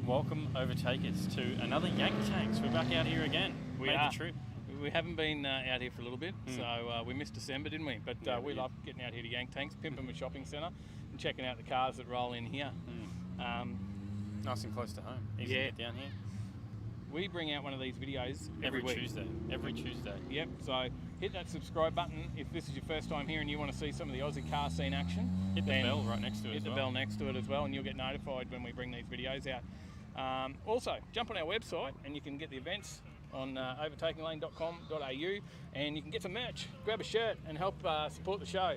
Welcome, Overtakers, to another Yank Tanks. We're back out here again. We Made are. the trip. We haven't been out here for a little bit, so we missed December, didn't we? But Yeah, we we love getting out here to Yank Tanks, pimping a shopping centre, and checking out the cars that roll in here. Nice and close to home. Easy to get down here. We bring out one of these videos every week. Tuesday. Every Tuesday. Yep, so hit that subscribe button if this is your first time here and you want to see some of the Aussie car scene action. Hit the bell right next to it. Hit the bell next to it as well, and you'll get notified when we bring these videos out. Also, jump on our website and you can get the events on overtakinglane.com.au, and you can get some merch. Grab a shirt and help support the show.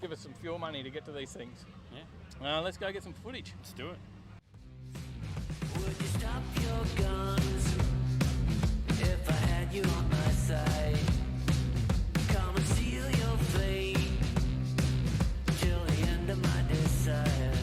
Give us some fuel money to get to these things. Yeah. Let's go get some footage. Let's do it. Would you stop your guns if I had you on my side? Come and seal your fate till the end of my desire.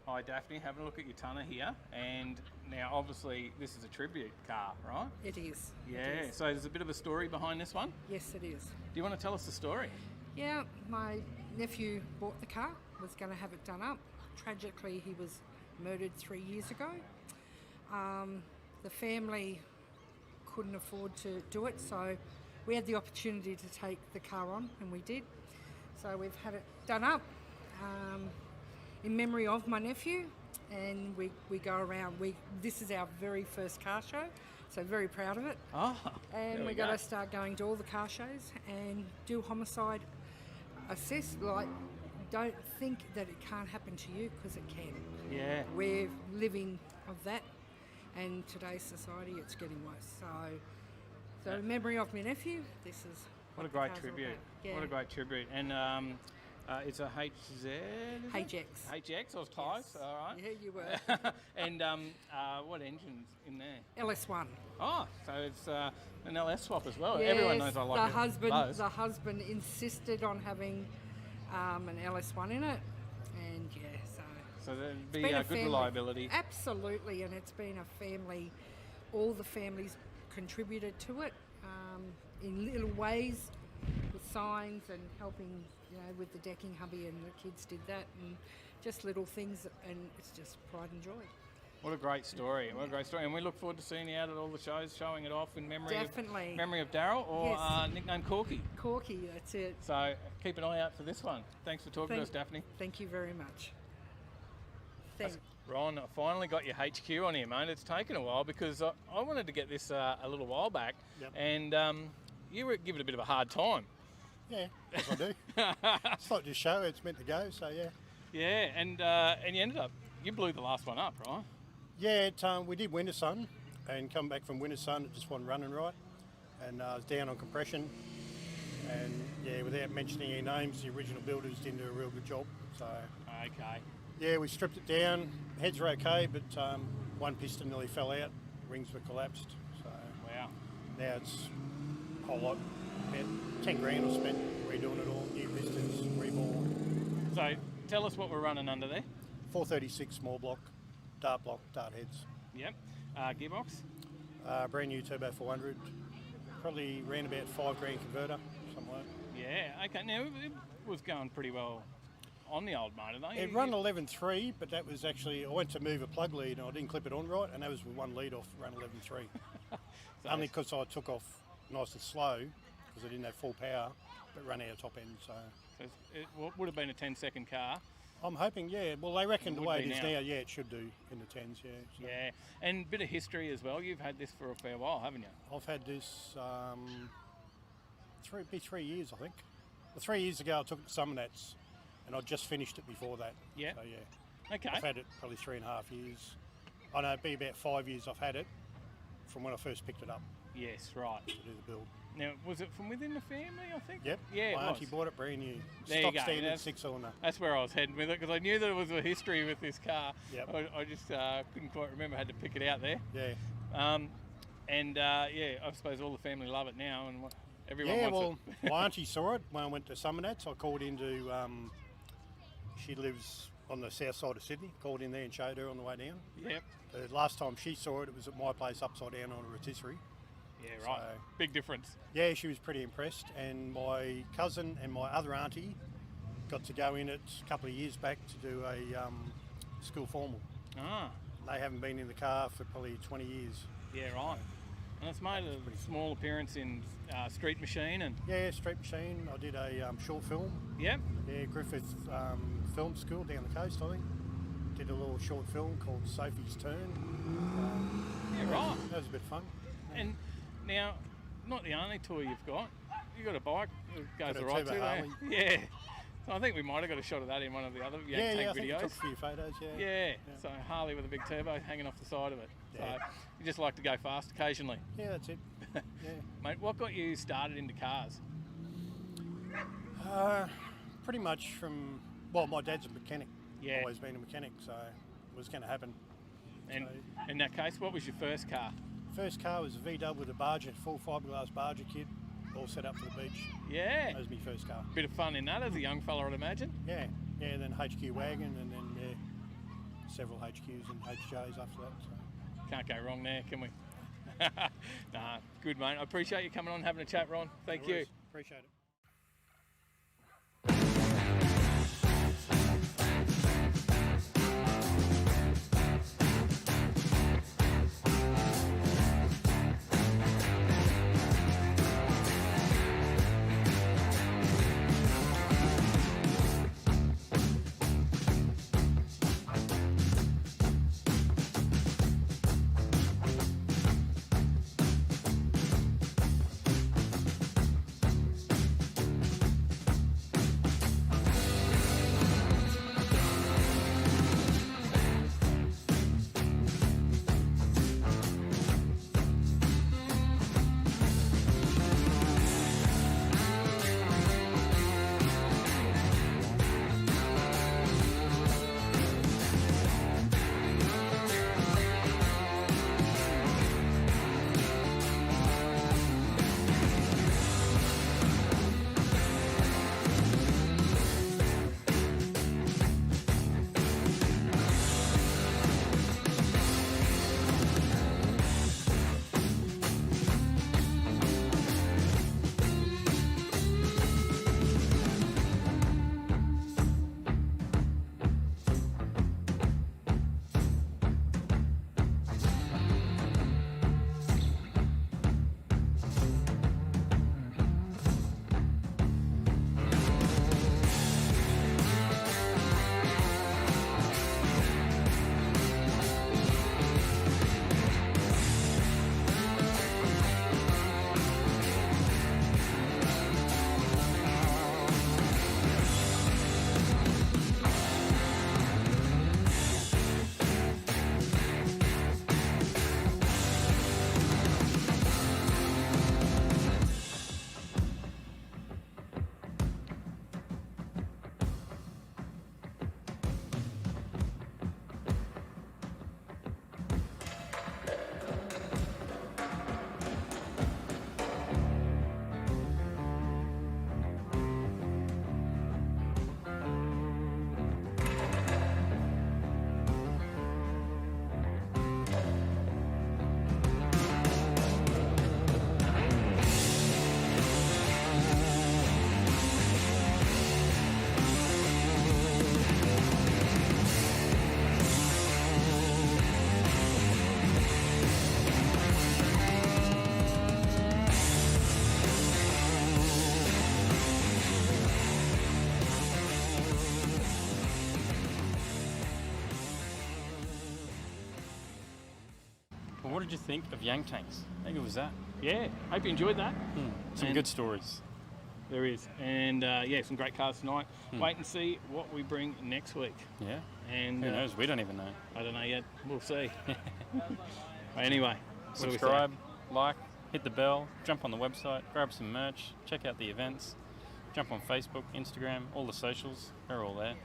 Hi Daphne, having a look at your tonner here, and now obviously this is a tribute car, right? It is. Yeah, It is. so there's a bit of a story behind this one. Yes, it is. Do you want to tell us the story? Yeah, my nephew bought the car, was going to have it done up. Tragically, he was murdered 3 years ago. The family couldn't afford to do it, so we had the opportunity to take the car on, and we did. So we've had it done up in memory of my nephew, and we go around. This is our very first car show, so very proud of it. Oh, And we're going to start going to all the car shows and do homicide assess, like don't think that it can't happen to you, because it can. Yeah. We're living of that, and today's society, it's getting worse. So in memory of my nephew, this is What a the great car's all tribute. about. Yeah. What a great tribute. And it's a HZ? is it? HX. HX, I was close, Yes. all right. Yeah, you were. And what engine's in there? LS1. Oh, so it's an LS swap as well. Everyone knows I like the it. husband. Those. The husband insisted on having an LS1 in it, and yeah, So there'd it's be been a good family- reliability. Absolutely, and it's been a family. All the families contributed to it in little ways, with signs and helping, with the decking. Hubby and the kids did that, and just little things, and it's just pride and joy. What a great story. What a great story. And we look forward to seeing you out at all the shows, showing it off in memory Definitely. of Daryl, or Yes. nickname Corky. Corky, that's it. So keep an eye out for this one. Thanks for talking to us, Daphne. Thank you very much. Thanks. Ron, I finally got your HQ on here, mate. It's taken a while because I wanted to get this a little while back, Yep. and you were giving it a bit of a hard time. Yeah, yes I do. It's not just show, it's meant to go, so yeah. Yeah, and you blew the last one up, right? Yeah, we did Winter Sun, and come back from Winter Sun, it just wasn't running right. And I was down on compression, and yeah, without mentioning any names, the original builders didn't do a real good job. So Okay. yeah, we stripped it down, heads were okay, but one piston nearly fell out, rings were collapsed. So Wow. now it's a whole lot, about 10 grand was spent redoing it all, new pistons, rebore. So tell us what we're running under there. 436 small block, dart heads. Yep. Gearbox. Brand new turbo 400, probably ran about 5 grand converter, something like that. Yeah. Okay. Now it was going pretty well on the old motor, though. It run 11.3, but that was actually, I went to move a plug lead and I didn't clip it on right, and that was with one lead off, run 11.3. So Only because I took off nice and slow, because I didn't have full power, but ran out of top end, so. it would have been a 10-second car. I'm hoping, yeah. Well, they reckon It the would way be it is now. now, yeah, it should do in the 10s, yeah. So Yeah, and bit of history as well. You've had this for a fair while, haven't you? I've had this 3 years, I think. Well, 3 years ago, I took it to Summernats, and I just finished it before that. Yeah. So, yeah. Okay. I've had it probably 3.5 years. I know it'd be about 5 years I've had it from when I first picked it up Yes, right. to do the build. Now, was it from within the family, I think? Yep. Yeah, it My auntie was. bought it brand new. There you Stock go, standard that's- 6-cylinder. That's where I was heading with it, because I knew there was a history with this car. Yep. I just couldn't quite remember, had to pick it out there. Yeah. Yeah, I suppose all the family love it now, and everyone Yeah, wants well, it. my auntie saw it when I went to Summernats. I called into, she lives on the south side of Sydney, called in there and showed her on the way down. Yep. The last time she saw it, it was at my place upside down on a rotisserie. Yeah, right. So- Big difference. Yeah, she was pretty impressed, and my cousin and my other auntie got to go in it a couple of years back to do a school formal. Ah, They haven't been in the car for probably 20 years. yeah, right. And it's made a small appearance in Street Machine, and Yeah, Street Machine. I did a short film. yep. Yeah, Griffith Film School down the coast, I think. Did a little short film called Sophie's Turn. Yeah, right. That was a bit of fun. And now, not the only toy you've got. You've got a bike that goes Got a all right turbo too, don't Harley. you? Yeah. So I think we might have got a shot of that in one of the other Yeah, Yank I Tank think videos. I took a few photos, yeah. Yeah. So Harley with a big turbo hanging off the side of it. Yeah. So you just like to go fast occasionally. Yeah, that's it. Yeah. Mate, what got you started into cars? Pretty much from, well, my dad's a mechanic. Yeah. Always been a mechanic, so it was going to happen. And in that case, what was your first car? First car was a VW with a Barger, full fiberglass Barger kit, all set up for the beach. Yeah. That was my first car. Bit of fun in that as a young fella, I'd imagine. Yeah, then HQ wagon, and then several HQs and HJs after that. So. Can't go wrong there, can we? Nah, good mate. I appreciate you coming on and having a chat, Ron. Thank No you. worries. Appreciate it. did you think of Yang Tanks? How good was that? Yeah, hope you enjoyed that. Some And- good stories. There is. And yeah, some great cars tonight. Wait and see what we bring next week. Yeah. And Who knows? We don't even know. I don't know yet. We'll see. Anyway, what do we say? Subscribe, like, hit the bell, jump on the website, grab some merch, check out the events, jump on Facebook, Instagram, all the socials. They're all there.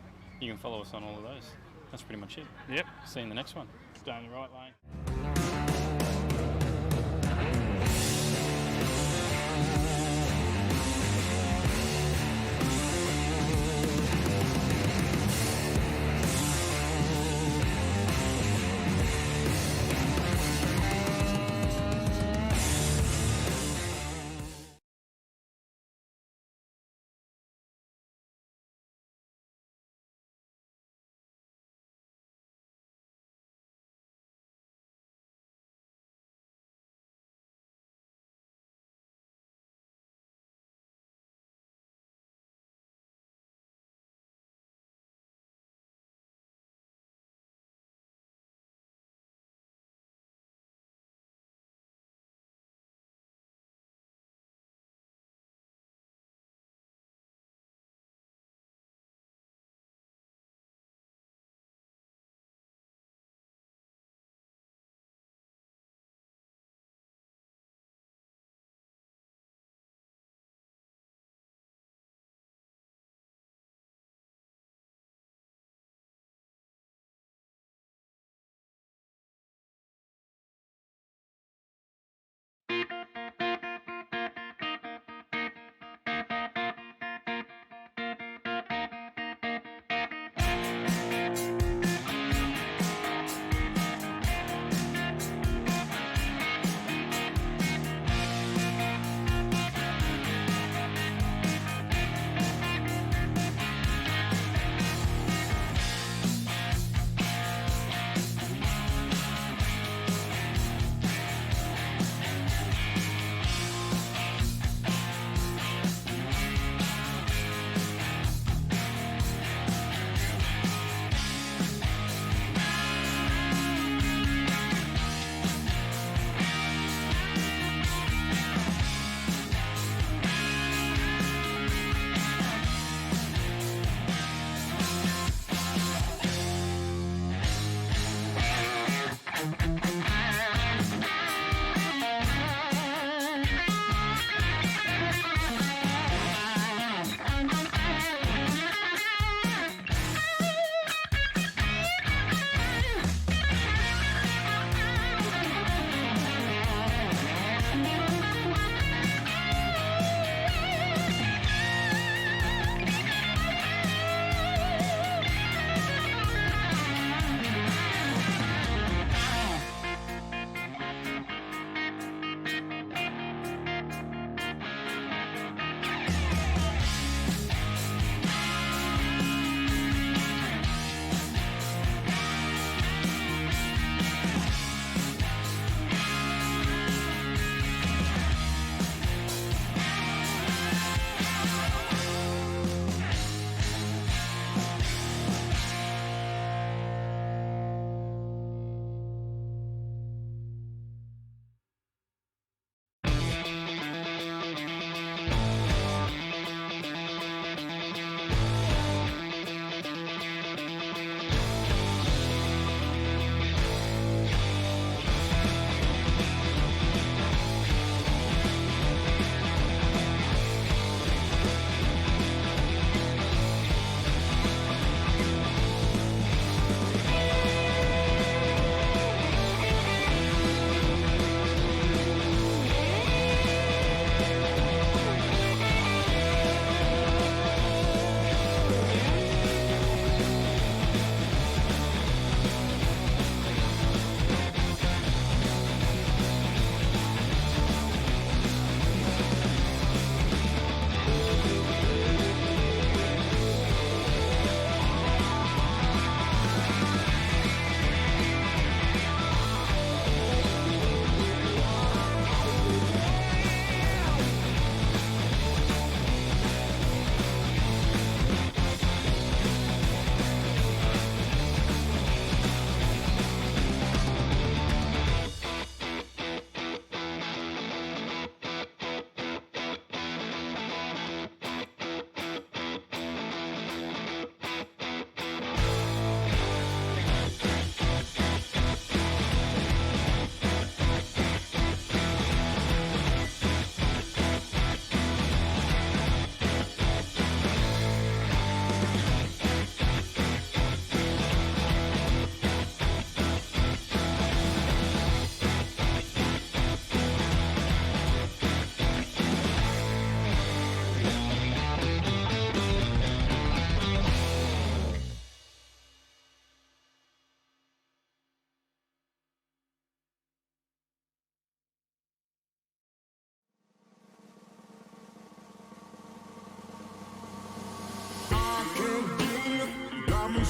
You can follow us on all of those. That's pretty much it. Yep. See you in the next one. Stay in the right lane.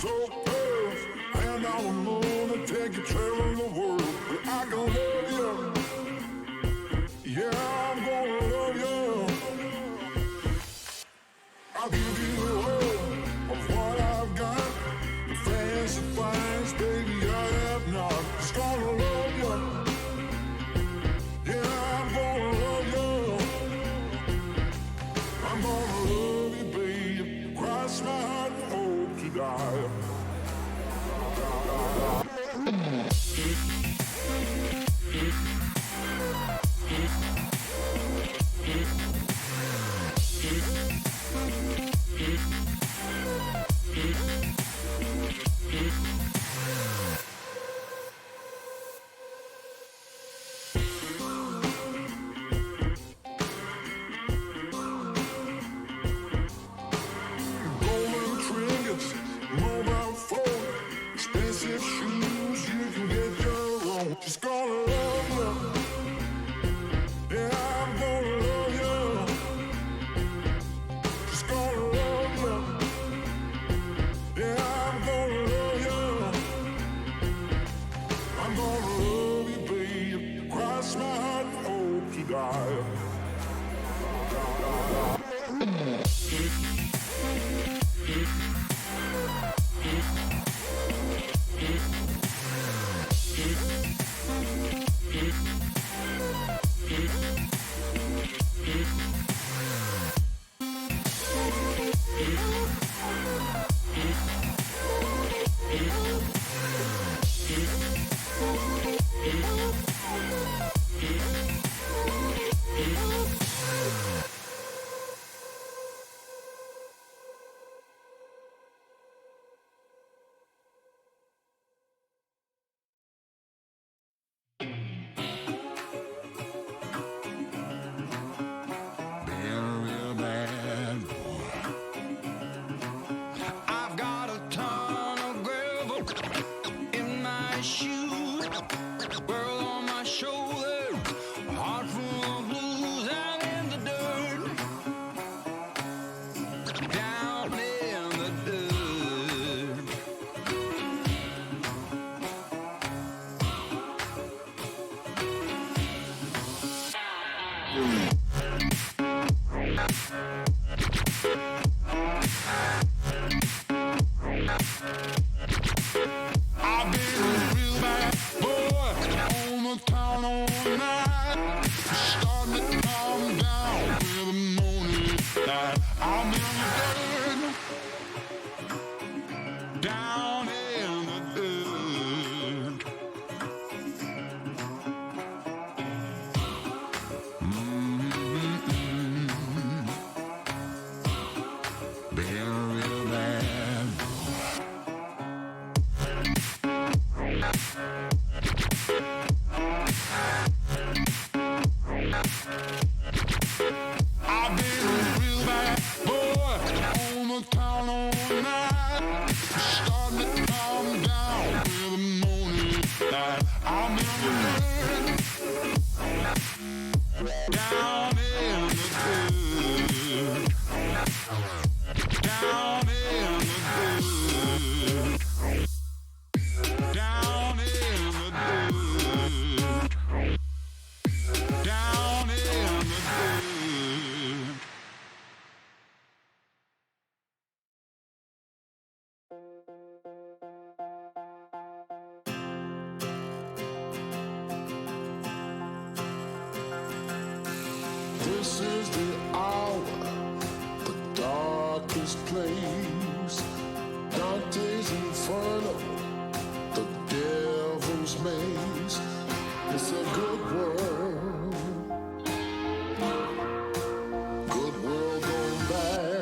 so fast, and I'm gonna take you traveling the world. But I can love you. Yeah, I'm gonna love you. I'll give you all of what I've got. The fancy finds, baby, I have not. Just gonna love you. Yeah, I'm gonna love you. I'm gonna love you, babe. Cross my heart and hope to die. Golden trinkets, mobile phone, expensive shoes, you can get your own. Just gonna love you. Yeah, I'm gonna love you. Just gonna love you. Yeah, I'm gonna love you. I'm gonna love you, babe. Cross my heart and hope to die. I've got a ton of gravel in my shoes, world on my shoulder, a heart full of blues, and in the dirt, down in the dirt. I've been a real bad boy on the town all night. Starting to calm down with the morning light. I'm in the dirt, down in the dirt. Been a real bad boy. I've been a real bad boy on the town all night. Starting to calm down with the morning light. I'm in the dirt, down in the dirt, down in the dirt, down in the dirt, down in the dirt. This is the hour, the darkest place. Dante's Inferno, the devil's maze. It's a good world, good world going bad.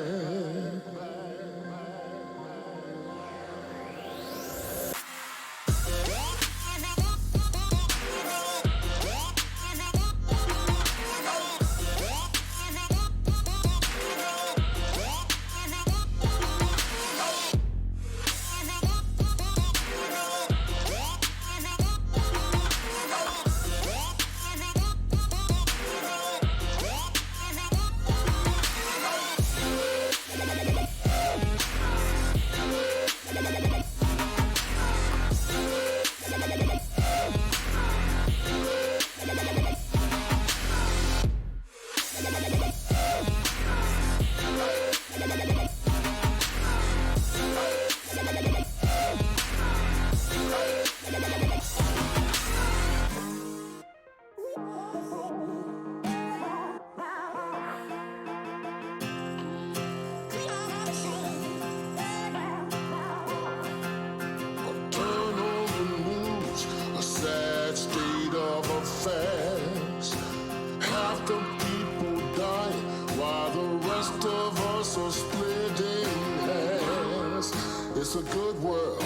rest of us are splitting hairs. It's a good world.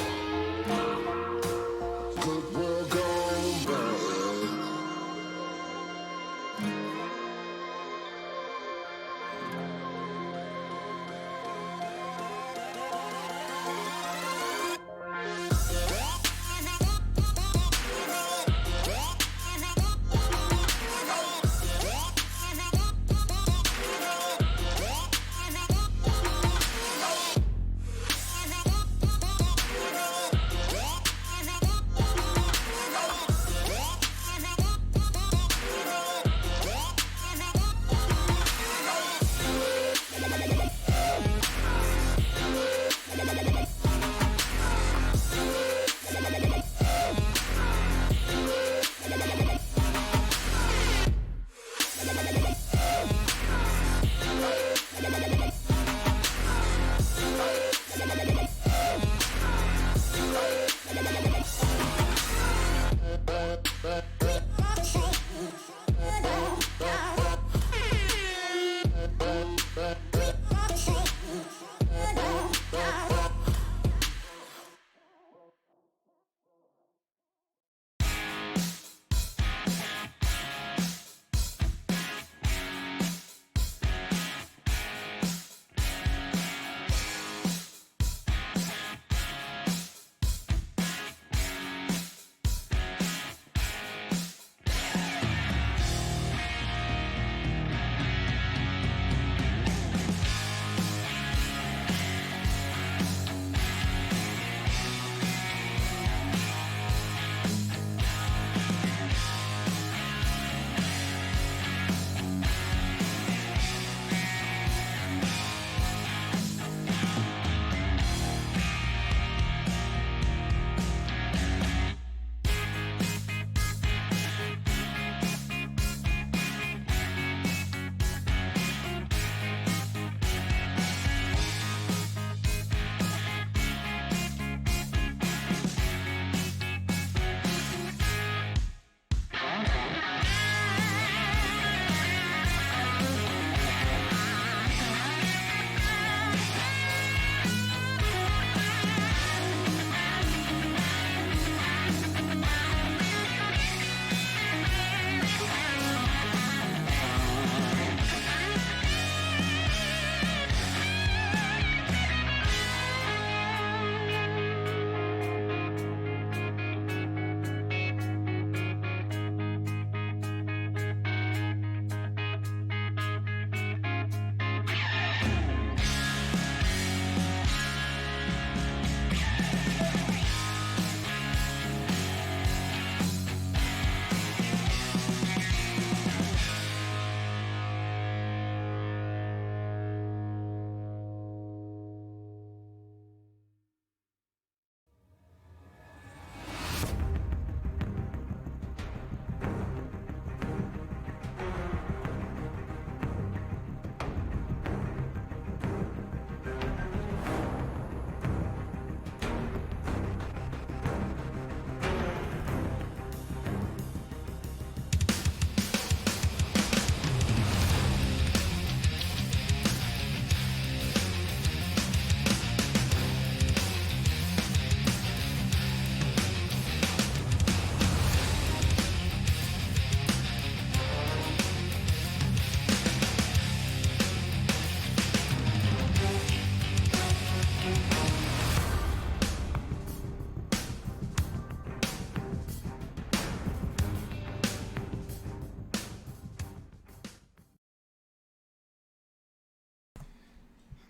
Good world gone bad.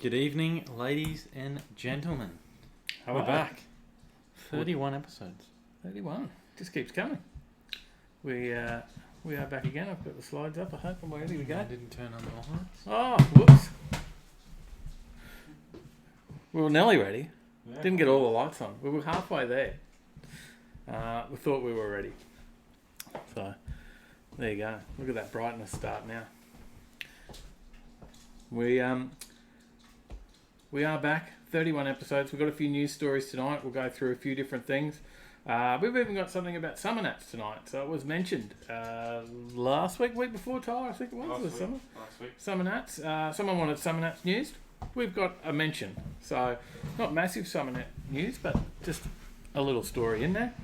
Good evening, ladies and gentlemen. We're back. 31 episodes. 31. Just keeps coming. We are back again. I've got the slides up, I hope. I'm ready to go. I didn't turn on the lights. Oh, whoops. We were nearly ready. Yeah. Didn't get all the lights on. We were halfway there. We thought we were ready. So, there you go. Look at that brightness start now. We are back. 31 episodes. We've got a few news stories tonight. We'll go through a few different things. We've even got something about summer nats tonight. So it was mentioned last week before, Tyler, I think it was. Last week. Summer nats. Someone wanted summer nats news. We've got a mention. So not massive summer nat news, but just a little story in there.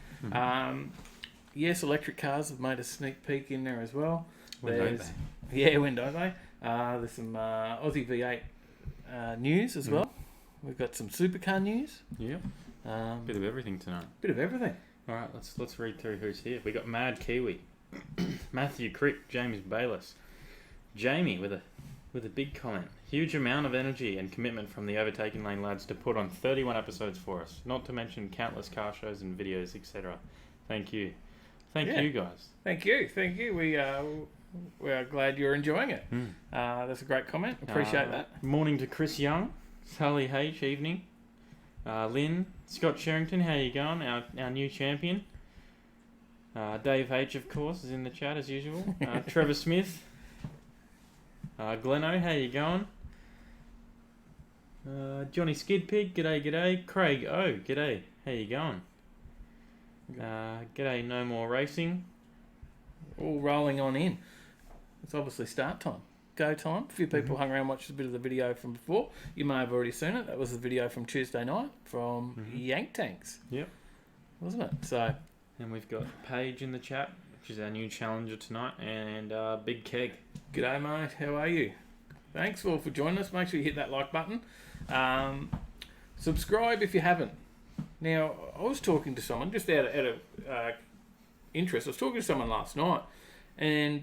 Yes, electric cars have made a sneak peek in there as well. When don't when don't they? There's some Aussie V8 news as well. We've got some supercar news. Yeah. Bit of everything tonight. Bit of everything. All right, let's read through who's here. We got Mad Kiwi, Matthew Crick, James Bayless, Jamie with a big comment. Huge amount of energy and commitment from the Overtaking Lane lads to put on 31 episodes for us. Not to mention countless car shows and videos, etc. Thank you. Thank you guys. Thank you. We are glad you're enjoying it. That's a great comment. Appreciate that. Morning to Chris Young, Sally H. Evening, Lynn, Scott Sherrington. How you going? Our new champion. Dave H. of course is in the chat as usual. Trevor Smith. Gleno, how you going? Johnny Skidpig, g'day. Craig O, g'day. How you going? G'day, No More Racing. All rolling on in. It's obviously start time. Go time. A few people hung around and watched a bit of the video from before. You may have already seen it. That was the video from Tuesday night from Yank Tanks. Yep. Wasn't it? So. And we've got Paige in the chat, which is our new challenger tonight, and Big Keg. G'day, mate. How are you? Thanks all for joining us. Make sure you hit that like button. Subscribe if you haven't. Now, I was talking to someone, just out of interest, I was talking to someone last night, and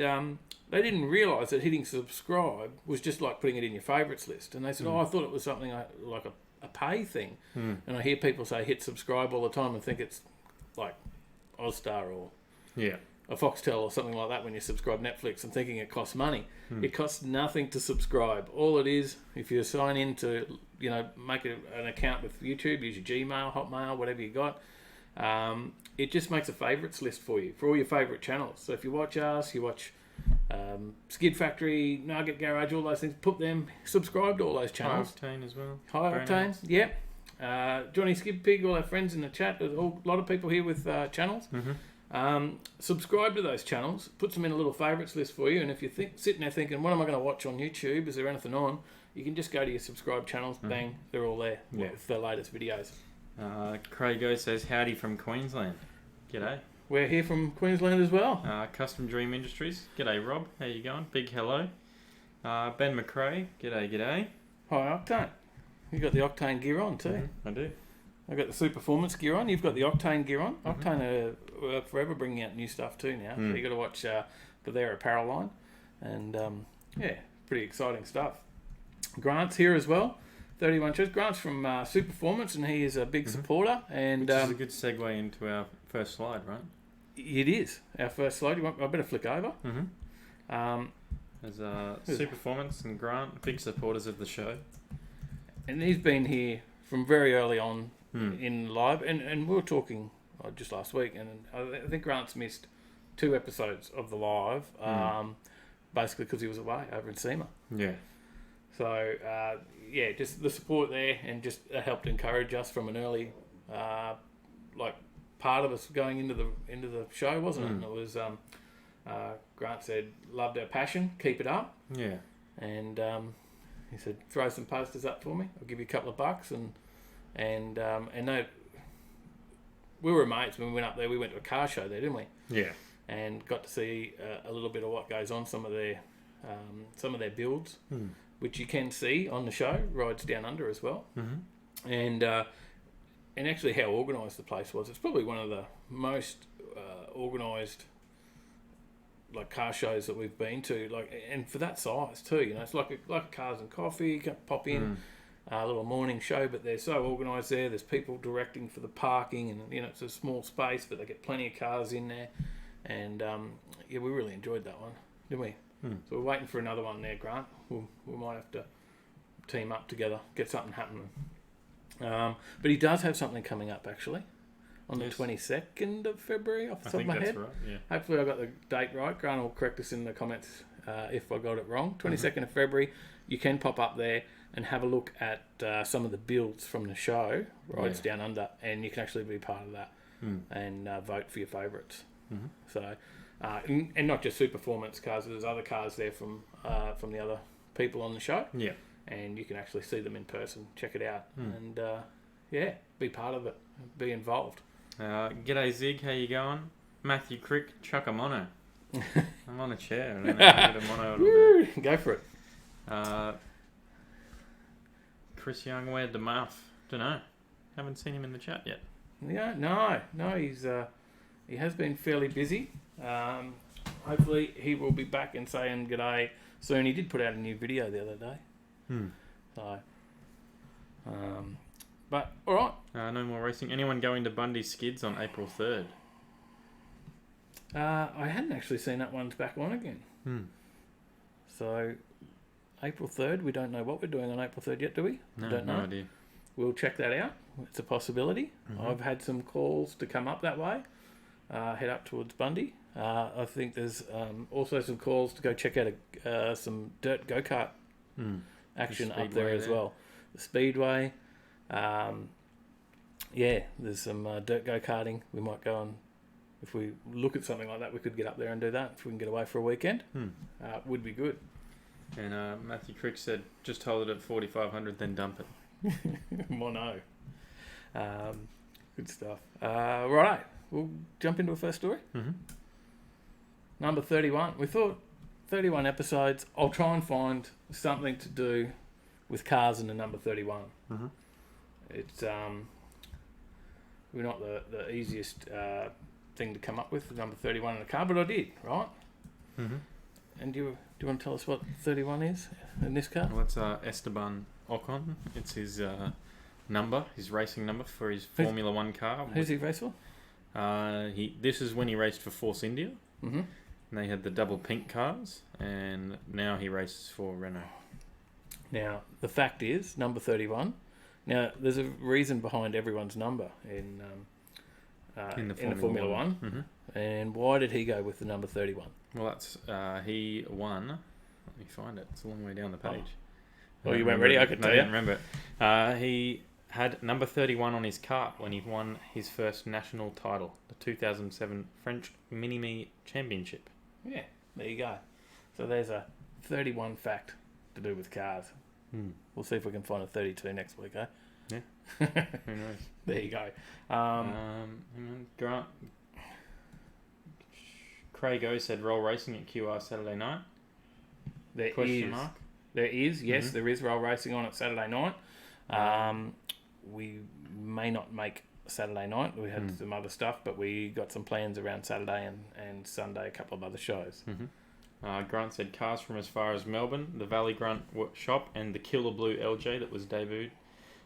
they didn't realise that hitting subscribe was just like putting it in your favourites list. And they said, I thought it was something like a pay thing. And I hear people say hit subscribe all the time and think it's like Ozstar or a Foxtel or something like that when you subscribe Netflix and thinking it costs money. It costs nothing to subscribe. All it is, if you sign in to, make an account with YouTube, use your Gmail, Hotmail, whatever you got, it just makes a favourites list for you, for all your favourite channels. So if you watch us, you watch Skid Factory, Nugget Garage, all those things, put them, subscribe to all those channels. High Octane as well. High Very Octane, nice. yep. Johnny Skid Pig, all our friends in the chat, there's a lot of people here with channels. Subscribe to those channels, puts them in a little favourites list for you, and if you're sitting there thinking, what am I going to watch on YouTube? Is there anything on? You can just go to your subscribe channels, bang, they're all there with the latest videos. Craigo says, howdy from Queensland. G'day. We're here from Queensland as well. Custom Dream Industries. G'day, Rob. How you going? Big hello. Ben McRae. G'day. High Octane. You've got the Octane gear on too. I do. I've got the Superformance gear on. You've got the Octane gear on. Octane are forever bringing out new stuff too now. So you've got to watch their apparel line. And pretty exciting stuff. Grant's here as well. 31 shows. Grant's from Superformance, and he is a big supporter. And which is a good segue into our first slide, right? It is our first slide. I better flick over. There's Superformance and Grant, big supporters of the show. And he's been here from very early on in live, and we were talking just last week, and I think Grant's missed 2 episodes of the live, basically because he was away over in SEMA. Yeah. So, just the support there, and just helped encourage us from an early, part of us going into the show, wasn't it? And it was, Grant said, loved our passion, keep it up. Yeah. And he said, throw some posters up for me. I'll give you a couple of bucks, and they, we were mates when we went up there. We went to a car show there, didn't we? Yeah. And got to see a little bit of what goes on, some of their builds. Which you can see on the show, Rides Down Under as well. And actually how organised the place was. It's probably one of the most organised car shows that we've been to. And for that size too, it's like a Cars and Coffee. You can pop in a little morning show, but they're so organised there. There's people directing for the parking, and it's a small space, but they get plenty of cars in there. And we really enjoyed that one, didn't we? So we're waiting for another one there, Grant. We might have to team up together, get something happening. But he does have something coming up, actually, on the 22nd of February, off the top of my head. Right, yeah. Hopefully I got the date right. Grant will correct us in the comments if I got it wrong. 22nd of February, you can pop up there and have a look at some of the builds from the show, Rides Down Under, and you can actually be part of that. and vote for your favourites. Mhm. So, and not just Superformance cars. There's other cars there from the other people on the show. Yeah. And you can actually see them in person. Check it out, and be part of it. Be involved. G'day Zig, how you going? Matthew Crick, chuck a mono. I'm on a chair. I don't know if I get a mono. Woo, go for it. Chris Young, where'd the muff? Dunno. Haven't seen him in the chat yet. Yeah, no, he has been fairly busy. Hopefully he will be back and saying g'day soon. He did put out a new video the other day. So, but all right. No more racing. Anyone going to Bundy Skids on April 3rd? I hadn't actually seen that one's back on again. So, April 3rd, we don't know what we're doing on April 3rd yet, do we? No, Don't know. no idea. We'll check that out. It's a possibility. I've had some calls to come up that way, head up towards Bundy. I think there's also some calls to go check out some dirt go-kart action The up there speedway as there. well. The Speedway. There's some dirt go-karting. We might go on, if we look at something like that, we could get up there and do that. If we can get away for a weekend, would be good. And Matthew Crick said, just hold it at 4,500, then dump it. Mono. Good stuff. Right, we'll jump into a first story. Number 31. We thought 31 episodes. I'll try and find something to do with cars in the number 31. It's we're not the easiest thing to come up with, the number 31 in a car, but I did, right? And do you want to tell us what 31 is in this car? Well, it's Esteban Ocon. It's his number, his racing number for his Formula One car. Who's he race for? This is when he raced for Force India. Mm-hmm. And they had the double pink cars, and now he races for Renault. Now, the fact is, number 31. Now, there's a reason behind everyone's number in the Formula One. And why did he go with the number 31? Well, that's he won. Let me find it. It's a long way down the page. Oh, you weren't ready? I could tell you. I didn't remember it. He had number 31 on his kart when he won his first national title, the 2007 French Mini-Me Championship. Yeah, there you go. So there's a 31 fact to do with cars. We'll see if we can find a 32 next week, eh? Yeah. Who knows? There you go. Grant Craig O said roll racing at QR Saturday night. There Question is. mark? There is, yes, there is roll racing on at Saturday night. We may not make Saturday night. We had some other stuff, but we got some plans around Saturday and Sunday, a couple of other shows. Grant said cars from as far as Melbourne, the Valley Grunt shop, and the Killer Blue LJ that was debuted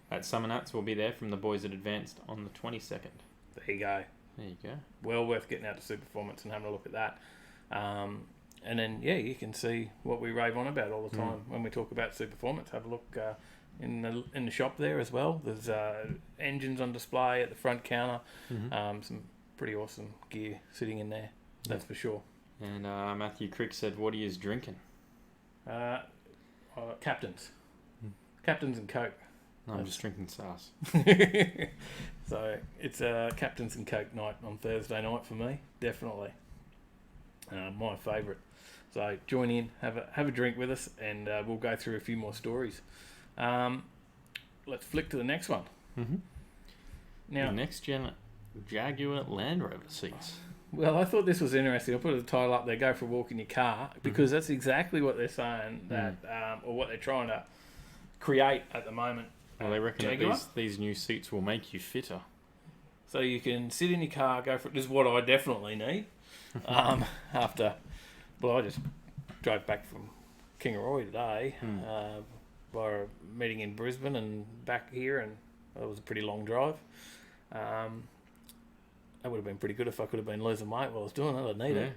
at Summer Nuts will be there from the boys at Advanced on the 22nd. There you go. There you go. Well worth getting out to Superformance and having a look at that. And then, you can see what we rave on about all the time when we talk about Superformance. Have a look in the shop there as well. There's engines on display at the front counter. Some pretty awesome gear sitting in there, that's for sure. And Matthew Crick said, what he is drinking? Captains. Captains and Coke. No, I'm just drinking sauce. So it's Captains and Coke night on Thursday night for me, definitely. My favourite. So join in, have a drink with us, and we'll go through a few more stories. Let's flick to the next one. Now, The next gen Jaguar Land Rover seats. well, I thought this was interesting. I'll put the title up there, go for a walk in your car, because that's exactly what they're saying, that or what they're trying to create at the moment. Well, they reckon Jaguar. that these new seats will make you fitter. So you can sit in your car, go for it. This is what I definitely need. I just drove back from Kingaroy today by a meeting in Brisbane and back here, and it was a pretty long drive. That would have been pretty good if I could have been losing weight while I was doing it. I'd need it.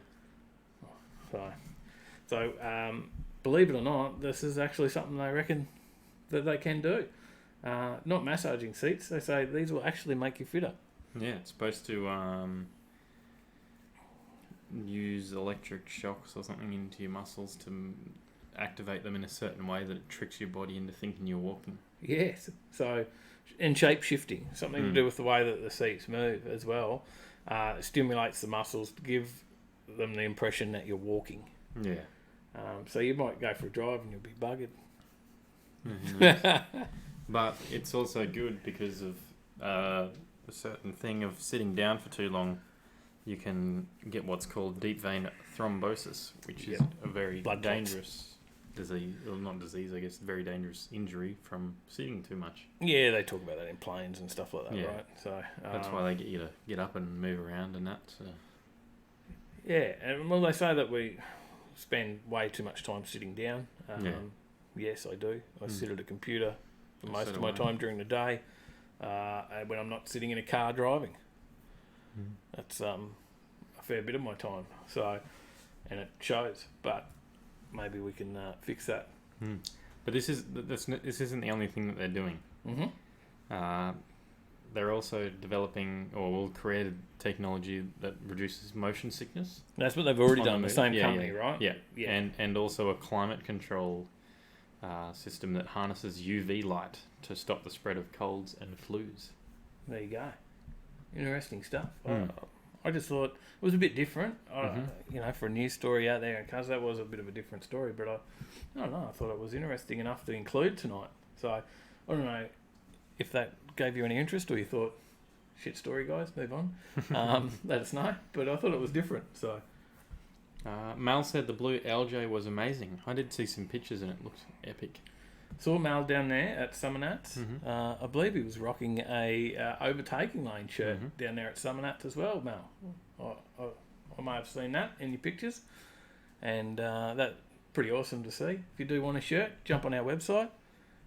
So, believe it or not, this is actually something they reckon that they can do. Not massaging seats. They say these will actually make you fitter. Yeah, it's supposed to use electric shocks or something into your muscles to activate them in a certain way that it tricks your body into thinking you're walking. Yes. So and shape shifting, something to do with the way that the seats move as well. It stimulates the muscles to give them the impression that you're walking. Yeah. So you might go for a drive and you'll be buggered. But it's also good because of a certain thing of sitting down for too long. You can get what's called deep vein thrombosis, which is a very Blood dangerous disease, or not disease, I guess, very dangerous injury from sitting too much. Yeah, they talk about that in planes and stuff like that, Yeah. right? So That's why they get you to get up and move around and that. So. Yeah, and well, they say that we spend way too much time sitting down. Yes, I do. I sit at a computer for most of my time during the day when I'm not sitting in a car driving. That's a fair bit of my time. So, and it shows. But maybe we can fix that. But this isn't the only thing that they're doing. They're also developing or will create technology that reduces motion sickness. That's what they've already On done. the The move. same company, right? Yeah. And also a climate control system that harnesses UV light to stop the spread of colds and flus. There you go. Interesting stuff. I just thought it was a bit different, for a news story out there, because that was a bit of a different story. But I don't know. I thought it was interesting enough to include tonight. So I don't know if that gave you any interest, or you thought, shit story, guys, move on. Let us know. But I thought it was different. So Mal said the blue LJ was amazing. I did see some pictures and it looked epic. saw Mal down there at Summernats. I believe he was rocking a Overtaking Lane shirt down there at Summernats as well, Mal. I may have seen that in your pictures. And that's pretty awesome to see. If you do want a shirt, jump on our website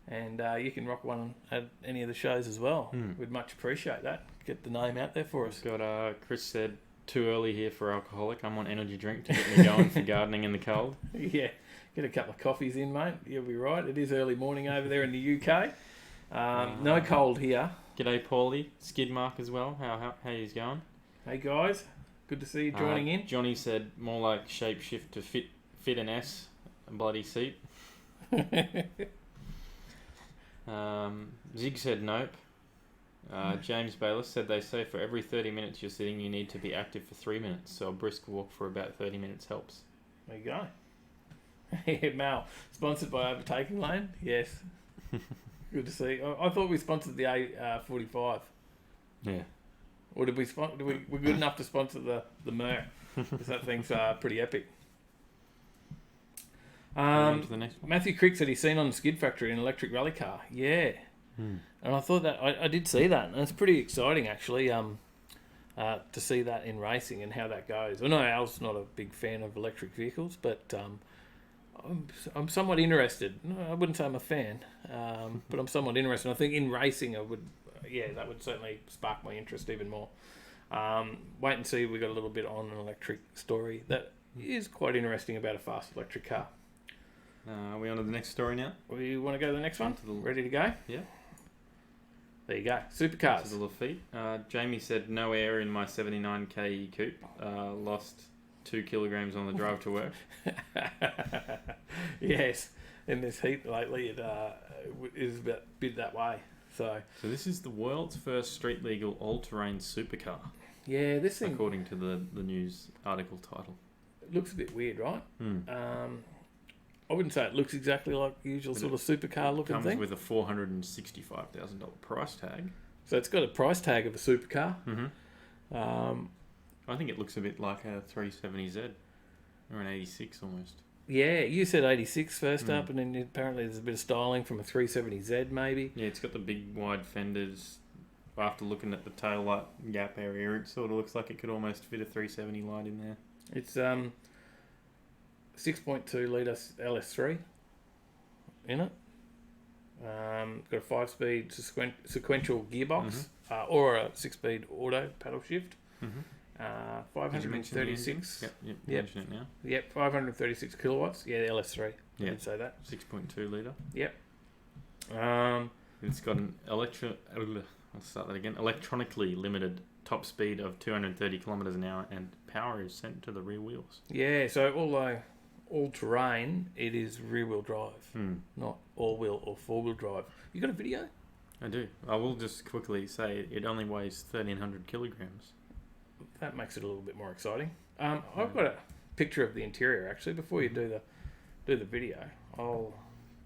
and you can rock one at any of the shows as well. We'd much appreciate that. Get the name out there for us. Got Chris said, too early here for alcoholic. I'm on energy drink to get me going for gardening in the cold. Yeah, get a couple of coffees in, mate. You'll be right. It is early morning over there in the UK. No cold here. G'day, Paulie. Skid Mark as well. How he's going? Hey guys, good to see you joining in. Johnny said more like shapeshift to fit an S, a bloody seat. Zig said nope. James Bayliss said they say for every 30 minutes you're sitting, you need to be active for 3 minutes. So a brisk walk for about 30 minutes helps. There you go. Yeah, Mal, sponsored by Overtaking Lane. Yes. Good to see. I thought we sponsored the A45. Yeah. Or did we we're good enough to sponsor the Mer? Because that thing's pretty epic. To the next one. Matthew Crick said he's seen on the Skid Factory an electric rally car. Yeah. And I thought that I did see that, and it's pretty exciting actually. To see that in racing and how that goes. I know Al's not a big fan of electric vehicles, but I'm somewhat interested. No, I wouldn't say I'm a fan, but I'm somewhat interested. I think in racing, that would certainly spark my interest even more. Wait and see. We got a little bit on an electric story that is quite interesting about a fast electric car. Are we on to the next story now? We want to go to the next one? To the- Ready to go? Yeah. There you go. Supercars. To the Lafitte. Jamie said no air in my 79 KE coupe. Lost 2 kilograms on the drive to work. Yes, in this heat lately, it is a bit that way. So this is the world's first street legal all-terrain supercar, yeah, this thing according to the news article title. looks a bit weird, right? I wouldn't say it looks exactly like the usual sort of supercar looking Comes thing. with a $465,000 price tag. So it's got a price tag of a supercar. I think it looks a bit like a 370Z or an 86 almost. Yeah, you said 86 first up, and then apparently there's a bit of styling from a 370Z maybe. Yeah, it's got the big wide fenders. After looking at the tail light gap area, it sort of looks like it could almost fit a 370 light in there. It's 6.2 litre LS3 in it. Got a 5-speed sequential gearbox or a 6-speed auto paddle shift. 536. Yep. Mention it now. Yep, 536 kilowatts. Yeah, the LS3. I did say that. 6.2 litre. Yep. It's got an electronically limited top speed of 230 kilometres an hour, and power is sent to the rear wheels. Yeah, so although all-terrain, it is rear-wheel drive, not all-wheel or four-wheel drive. You got a video? I do. I will just quickly say it only weighs 1,300 kilograms. That makes it a little bit more exciting. I've got a picture of the interior actually. Before you do the video, I'll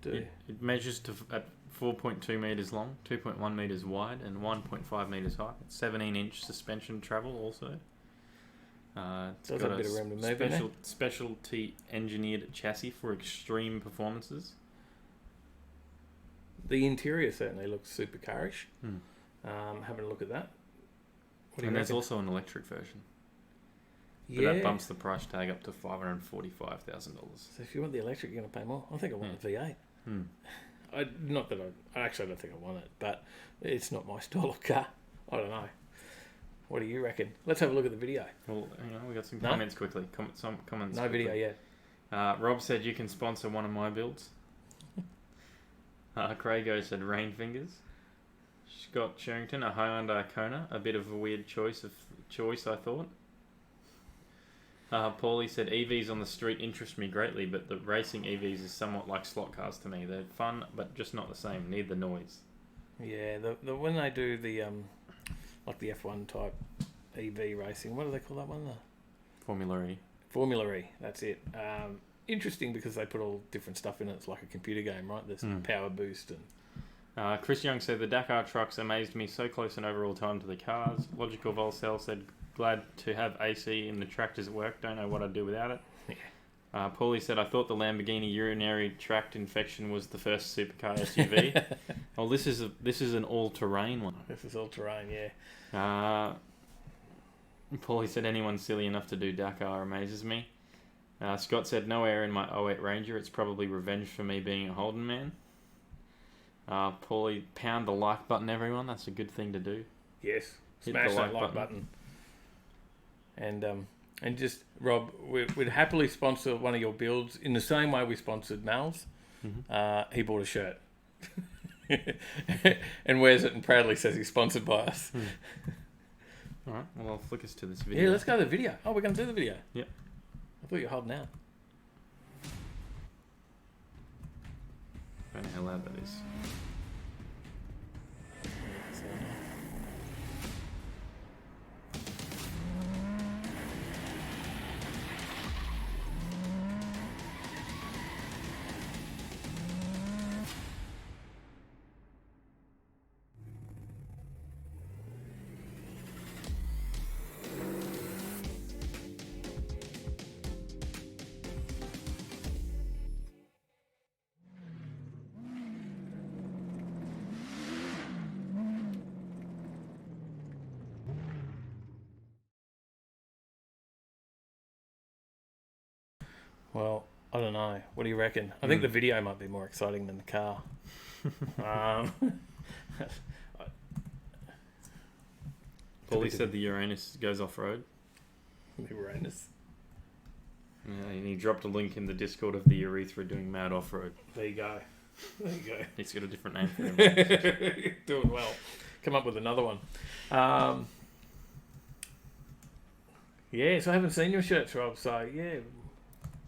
do. It measures at 4.2 meters long, 2.1 meters wide, and 1.5 meters high. It's 17-inch suspension travel also. It's Does got have a bit of room to move in there. specialty engineered chassis for extreme performances. The interior certainly looks super carish. Having a look at that. What do you And there's reckon? also an electric version. But Yeah. that bumps the price tag up to $545,000. So if you want the electric, you're going to pay more. I think I want the V8. Not that I actually don't think I want it, but it's not my style of car. I don't know. What do you reckon? Let's have a look at the video. Well, we got some No? comments quickly. Some comments. No quickly. video yet. Rob said you can sponsor one of my builds. Craigo said rain fingers. Scott Sherrington, a Hyundai Kona, a bit of a weird choice I thought. Paulie said EVs on the street interest me greatly, but the racing EVs is somewhat like slot cars to me. They're fun, but just not the same. Need the noise. Yeah, the when they do the like the F1 type EV racing, what do they call that one? The Formula E. Formula E. That's it. Interesting because they put all different stuff in it. It's like a computer game, right? There's power boost and. Chris Young said the Dakar trucks amazed me, so close in overall time to the cars. Logical Volcel said glad to have AC in the tractors at work. Don't know what I'd do without it. Yeah. Paulie said I thought the Lamborghini urinary tract infection was the first supercar SUV. Oh, this is an all-terrain one. This is all terrain, yeah. Paulie said anyone silly enough to do Dakar amazes me. Scott said no air in my 08 Ranger. It's probably revenge for me being a Holden man. Paulie, pound the like button, everyone. That's a good thing to do. Yes. Hit Smash the that like like button. And just Rob, we'd happily sponsor one of your builds in the same way we sponsored Mal's. He bought a shirt and wears it and proudly says he's sponsored by us. All right. Well, I'll flick us to this video. Yeah, let's go to the video. Oh, we're going to do the video. Yep. I thought you were holding out. Don't know how loud that is. Well, I don't know. What do you reckon? I think the video might be more exciting than the car. Paulie said the Uranus goes off-road. The Uranus. Yeah, and he dropped a link in the Discord of the Urethra doing mad off-road. There you go. There you go. He's got a different name for him. Doing well. Come up with another one. Yeah, so I haven't seen your shirts, Rob. So, yeah,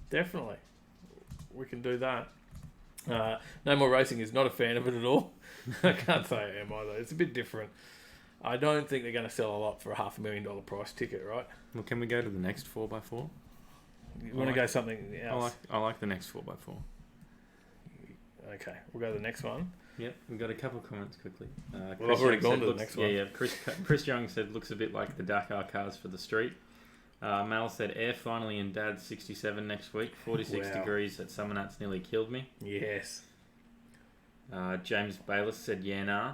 definitely. We can do that. No More Racing is not a fan of it at all. I can't say I am either. It's a bit different. I don't think they're going to sell a lot for a $500,000 price ticket, right? Well, can we go to the next 4x4? You want to go something else? I like the next 4x4. Okay, we'll go to the next one. Yep, we've got a couple of comments quickly. Well, I've already Young gone said to the next one. Yeah. Chris Young said looks a bit like the Dakar cars for the street. Mal said air finally in Dad's 67 next week. 46 Wow. degrees at Summernats nearly killed me. Yes. James Bayless said yeah nah.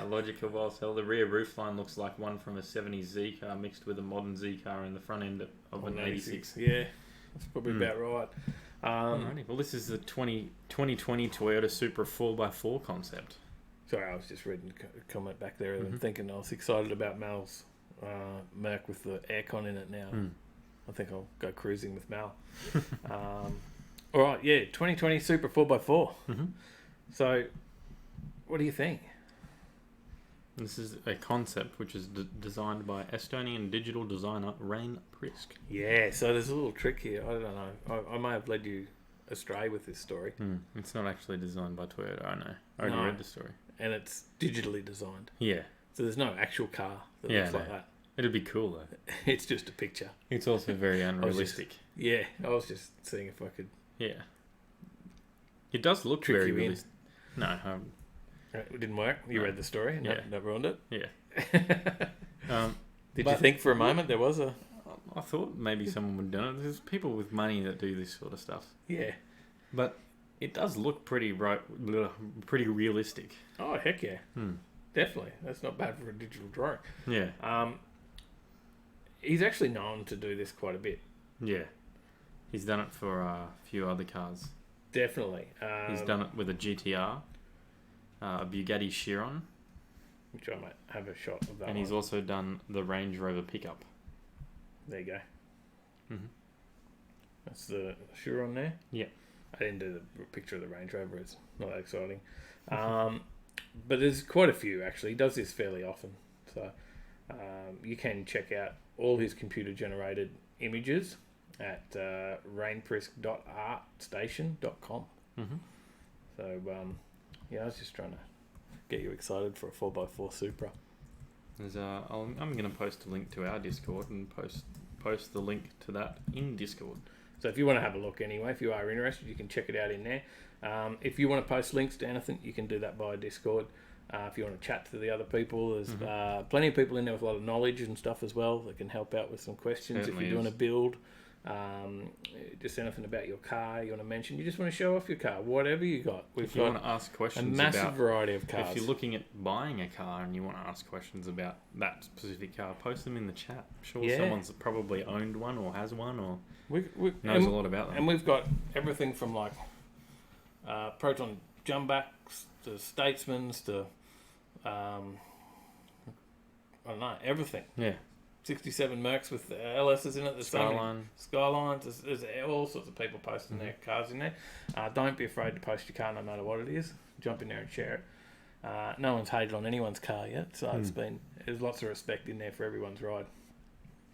Logical Volcel, the rear roofline looks like one from a 70s Z car mixed with a modern Z car in the front end of an 86. Yeah, that's probably about right. Alrighty. Well, this is the 2020 Toyota Supra 4x4 concept. Sorry, I was just reading a comment back there and thinking I was excited about Mal's Merc with the aircon in it now. I think I'll go cruising with Mal. All right, yeah, 2020 Supra 4x4. So, what do you think? This is a concept which is designed by Estonian digital designer Rain Prisk. Yeah, so there's a little trick here. I don't know. I may have led you astray with this story. It's not actually designed by Toyota. I know. I already No. read the story. And it's digitally designed. Yeah. So there's no actual car that Yeah, looks like no. that. It'd be cool though. It's just a picture. It's also very unrealistic. Yeah, I was just seeing if I could. Yeah. It does look Trick very you in. realistic. No, It didn't work. You No. read the story and Yeah. that ruined it. yeah. Did But- you think for a moment there was a? I thought maybe someone would have done it. There's people with money that do this sort of stuff. Yeah. But it does look pretty realistic. Oh heck yeah, definitely. That's not bad for a digital drawing. Yeah. He's actually known to do this quite a bit. Yeah. He's done it for a few other cars. Definitely. He's done it with a GTR, a Bugatti Chiron, Which I might have a shot of that. and he's also done the Range Rover pickup. There you go. Mhm. That's the Chiron there. Yeah. I didn't do the picture of the Range Rover. It's not that exciting. But there's quite a few actually. He does this fairly often. So you can check out all his computer generated images at rainprisk.artstation.com. Mhm. So yeah, I was just trying to get you excited for a 4x4 Supra. There's I'm going to post a link to our Discord and post the link to that in Discord. So if you want to have a look anyway, if you are interested, you can check it out in there. If you want to post links to anything, you can do that via Discord. If you want to chat to the other people, there's plenty of people in there with a lot of knowledge and stuff as well that can help out with some questions. Certainly if you're doing is. a build, just anything about your car you want to mention, you just want to show off your car, whatever you got. We've If you got want to ask a questions massive about, variety of cars. if you're looking at buying a car and you want to ask questions about that specific car, post them in the chat. I'm sure Yeah. someone's probably owned one or has one or we knows a lot about them. And we've got everything from like Proton Jumbacks to Statesmans to I don't know, everything. Yeah. 67 Mercs with LSs in it. There's so many Skyline. Skylines. There's all sorts of people posting their cars in there. Don't be afraid to post your car no matter what it is. Jump in there and share it. No one's hated on anyone's car yet, so there's lots of respect in there for everyone's ride.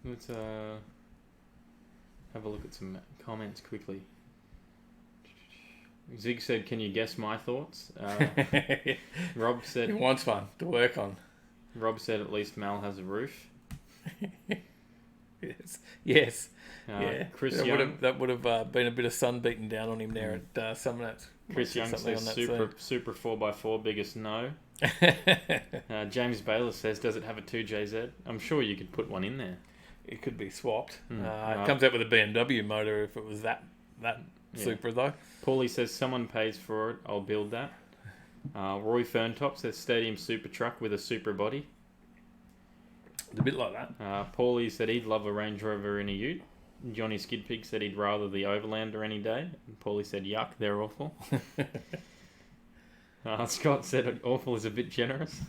Let's have a look at some comments quickly. Zig said, "Can you guess my thoughts?" Rob It said, wants one to work on. "Rob said at least Mal has a roof." Yes. Yeah. Chris that Young. would have been a bit of sun beating down on him there at some of that. Chris Young something says, on that "Super 4x4 biggest no." scene. James Bayless says, "Does it have a 2JZ?" I'm sure you could put one in there. It could be swapped. Right. It comes out with a BMW motor if it was that Yeah. Supra though. Paulie says, "Someone pays for it. I'll build that." Roy Ferntop says, "Stadium super truck with a super body." It's a bit like that. Paulie said he'd love a Range Rover in a ute. Johnny Skidpig said he'd rather the Overlander any day. And Paulie said, "Yuck, they're awful." Scott said, "Awful is a bit generous."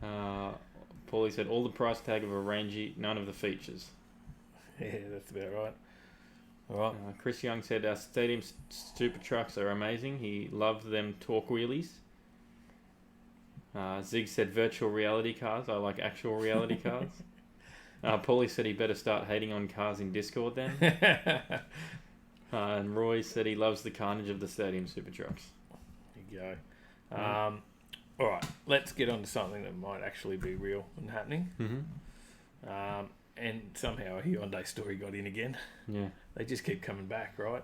Paulie said, "All the price tag of a Rangy, none of the features." Yeah, that's about right. All right. Chris Young said, "Our Stadium super trucks are amazing. He loved them torque wheelies." Zig said, "Virtual reality cars. I like actual reality cars." Paulie said he better start hating on cars in Discord then. And Roy said he loves the carnage of the Stadium super trucks. There you go. All right, let's get on to something that might actually be real and happening. Mm-hmm. And somehow a Hyundai story got in again. Yeah. They just keep coming back, right?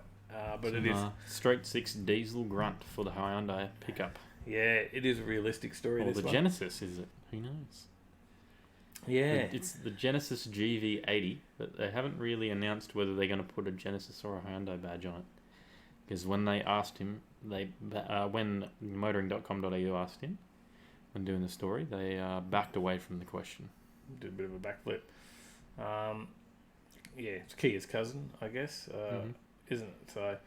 But it is, straight 6 diesel grunt for the Hyundai pickup. yeah, it is a realistic story. Or This the one. Genesis, is it? Who knows? Yeah. It's the Genesis GV80, but they haven't really announced whether they're going to put a Genesis or a Hyundai badge on it. Because when they asked him, when motoring.com.au asked him, when doing the story, they backed away from the question. Did a bit of a backflip. Yeah, it's Kia's cousin, I guess, isn't it? So,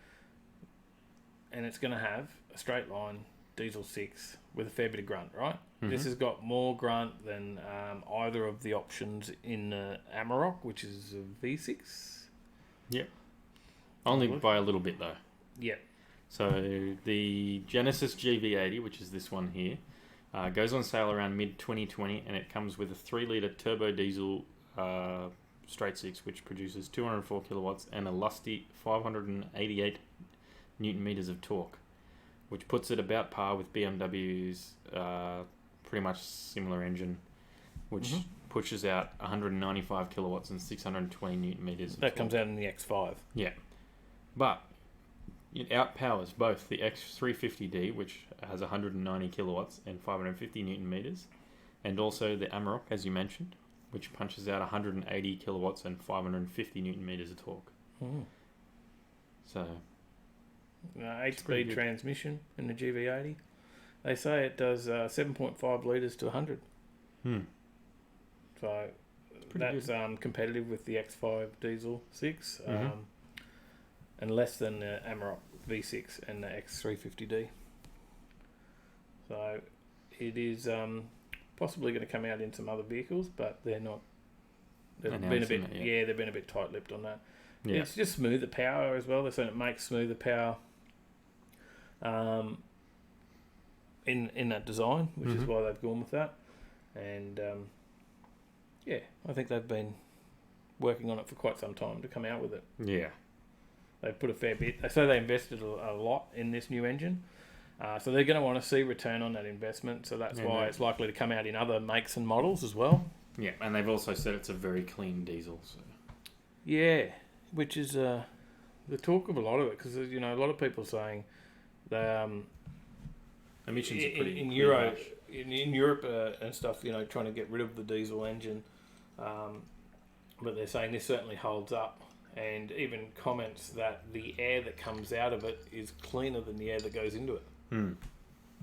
and it's going to have a straight line diesel 6 with a fair bit of grunt, right? Mm-hmm. This has got more grunt than either of the options in Amarok, which is a V6. Yep. Only by a little bit though. Yeah. So the Genesis GV80, which is this one here, goes on sale around mid-2020, and it comes with a 3-litre turbo diesel straight six, which produces 204 kilowatts and a lusty 588 newton meters of torque, which puts it about par with BMW's pretty much similar engine, which pushes out 195 kilowatts and 620 newton meters. That comes out in the X5. Yeah, but it outpowers both the X350D, which has 190 kilowatts and 550 newton meters, and also the Amarok, as you mentioned, which punches out 180 kilowatts and 550 newton meters of torque. So, 8-speed good. transmission in the GV80. They say it does 7.5 litres to 100. So pretty that's competitive with the X5 diesel 6, and less than the Amarok V6 and the X350D. So it is possibly going to come out in some other vehicles, but they're not. They've been a bit, they've been a bit tight-lipped on that. Yeah. It's just smoother power as well. They're saying it makes smoother power in that design, which is why they've gone with that. And I think they've been working on it for quite some time to come out with it. Yeah. They put a fair bit. They say they invested a lot in this new engine. So they're going to want to see return on that investment. So that's why it's likely to come out in other makes and models as well. Yeah, and they've also said it's a very clean diesel. So. Yeah, which is the talk of a lot of it, because a lot of people saying they Emissions are pretty in Europe in Europe and stuff. Trying to get rid of the diesel engine, but they're saying this certainly holds up, and even comments that the air that comes out of it is cleaner than the air that goes into it,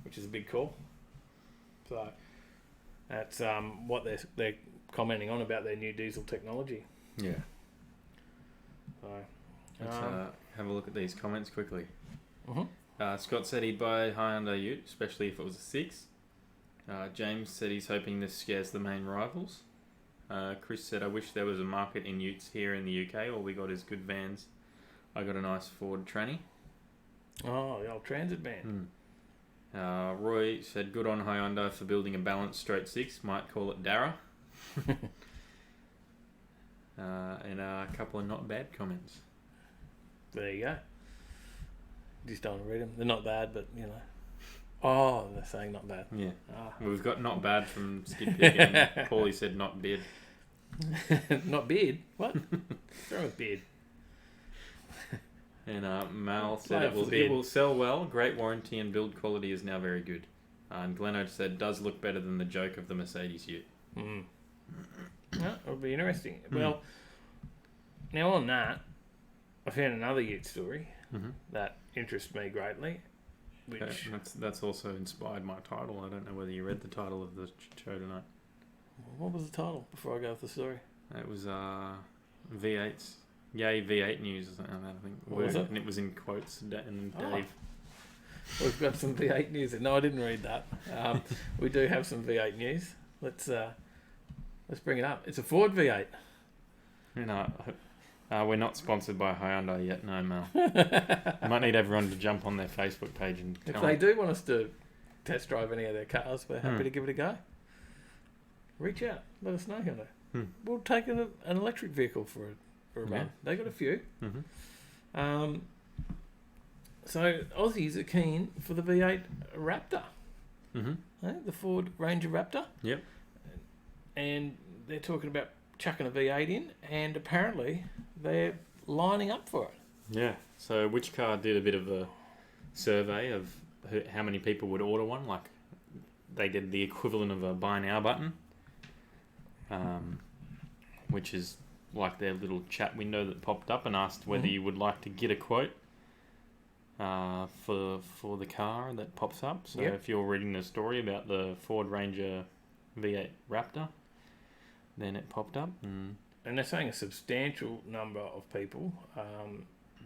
which is a big call. So that's what they're commenting on about their new diesel technology. Yeah. So Let's have a look at these comments quickly. Scott said he'd buy a Hyundai Ute, especially if it was a 6. James said he's hoping this scares the main rivals. Chris said, I wish there was a market in Utes here in the UK. All we got is good vans. I got a nice Ford Tranny. Oh, the old transit van. Roy said, good on Hyundai for building a balanced straight 6. Might call it Dara. And a couple of not bad comments. There you go. Just don't read them. They're not bad, but Oh, they're saying not bad. Yeah. We've got not bad from Skid Pick, and Paulie said not beard. Not beard? What? What's wrong with beard? And Mal said it will sell well. Great warranty and build quality is now very good. And Gleno said does look better than the joke of the Mercedes Ute. It'll be interesting. Well, now on that, I found another Ute story that interests me greatly. Which that's also inspired my title. I don't know whether you read the title of the show tonight. What was the title before I go with the story? It was V8's. Yay, V8 news or something like that, I think. What was it? And it was in quotes, and Dave. We've got some V8 news. No, I didn't read that. We do have some V8 news. Let's bring it up. It's a Ford V8. We're not sponsored by Hyundai yet, no, Mel. I might need everyone to jump on their Facebook page and tell If they do want us to test drive any of their cars, we're happy to give it a go. Reach out. Let us know, Hyundai. We'll take an electric vehicle for a run. They got a few. So Aussies are keen for the V8 Raptor. The Ford Ranger Raptor. Yep. And they're talking about chucking a V8 in, and apparently they're lining up for it. Yeah. So Which Car did a bit of a survey of how many people would order one. Like they did the equivalent of a buy now button, which is like their little chat window that popped up and asked whether you would like to get a quote for the car that pops up. So if you're reading the story about the Ford Ranger V8 Raptor, then it popped up. And they're saying a substantial number of people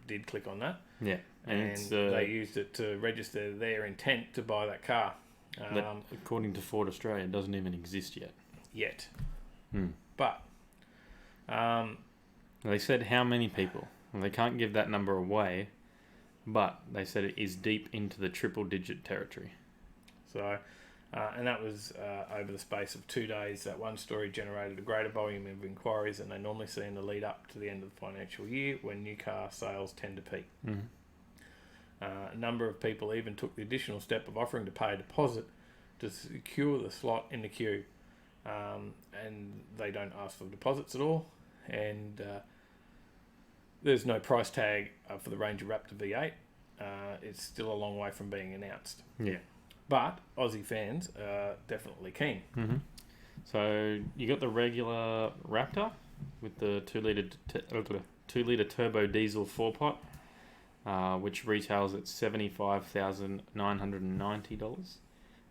did click on that. Yeah. And they used it to register their intent to buy that car. That, according to Ford Australia, doesn't even exist yet. But they said how many people. Well, they can't give that number away, but they said it is deep into the triple-digit territory. So And that was over the space of 2 days. That one story generated a greater volume of inquiries than they normally see in the lead up to the end of the financial year, when new car sales tend to peak. A number of people even took the additional step of offering to pay a deposit to secure the slot in the queue. And they don't ask for deposits at all. And there's no price tag for the Ranger Raptor V8. It's still a long way from being announced. Yeah. But Aussie fans are definitely keen. So you got the regular Raptor with the 2 litre turbo diesel 4-pot, which retails at $75,990,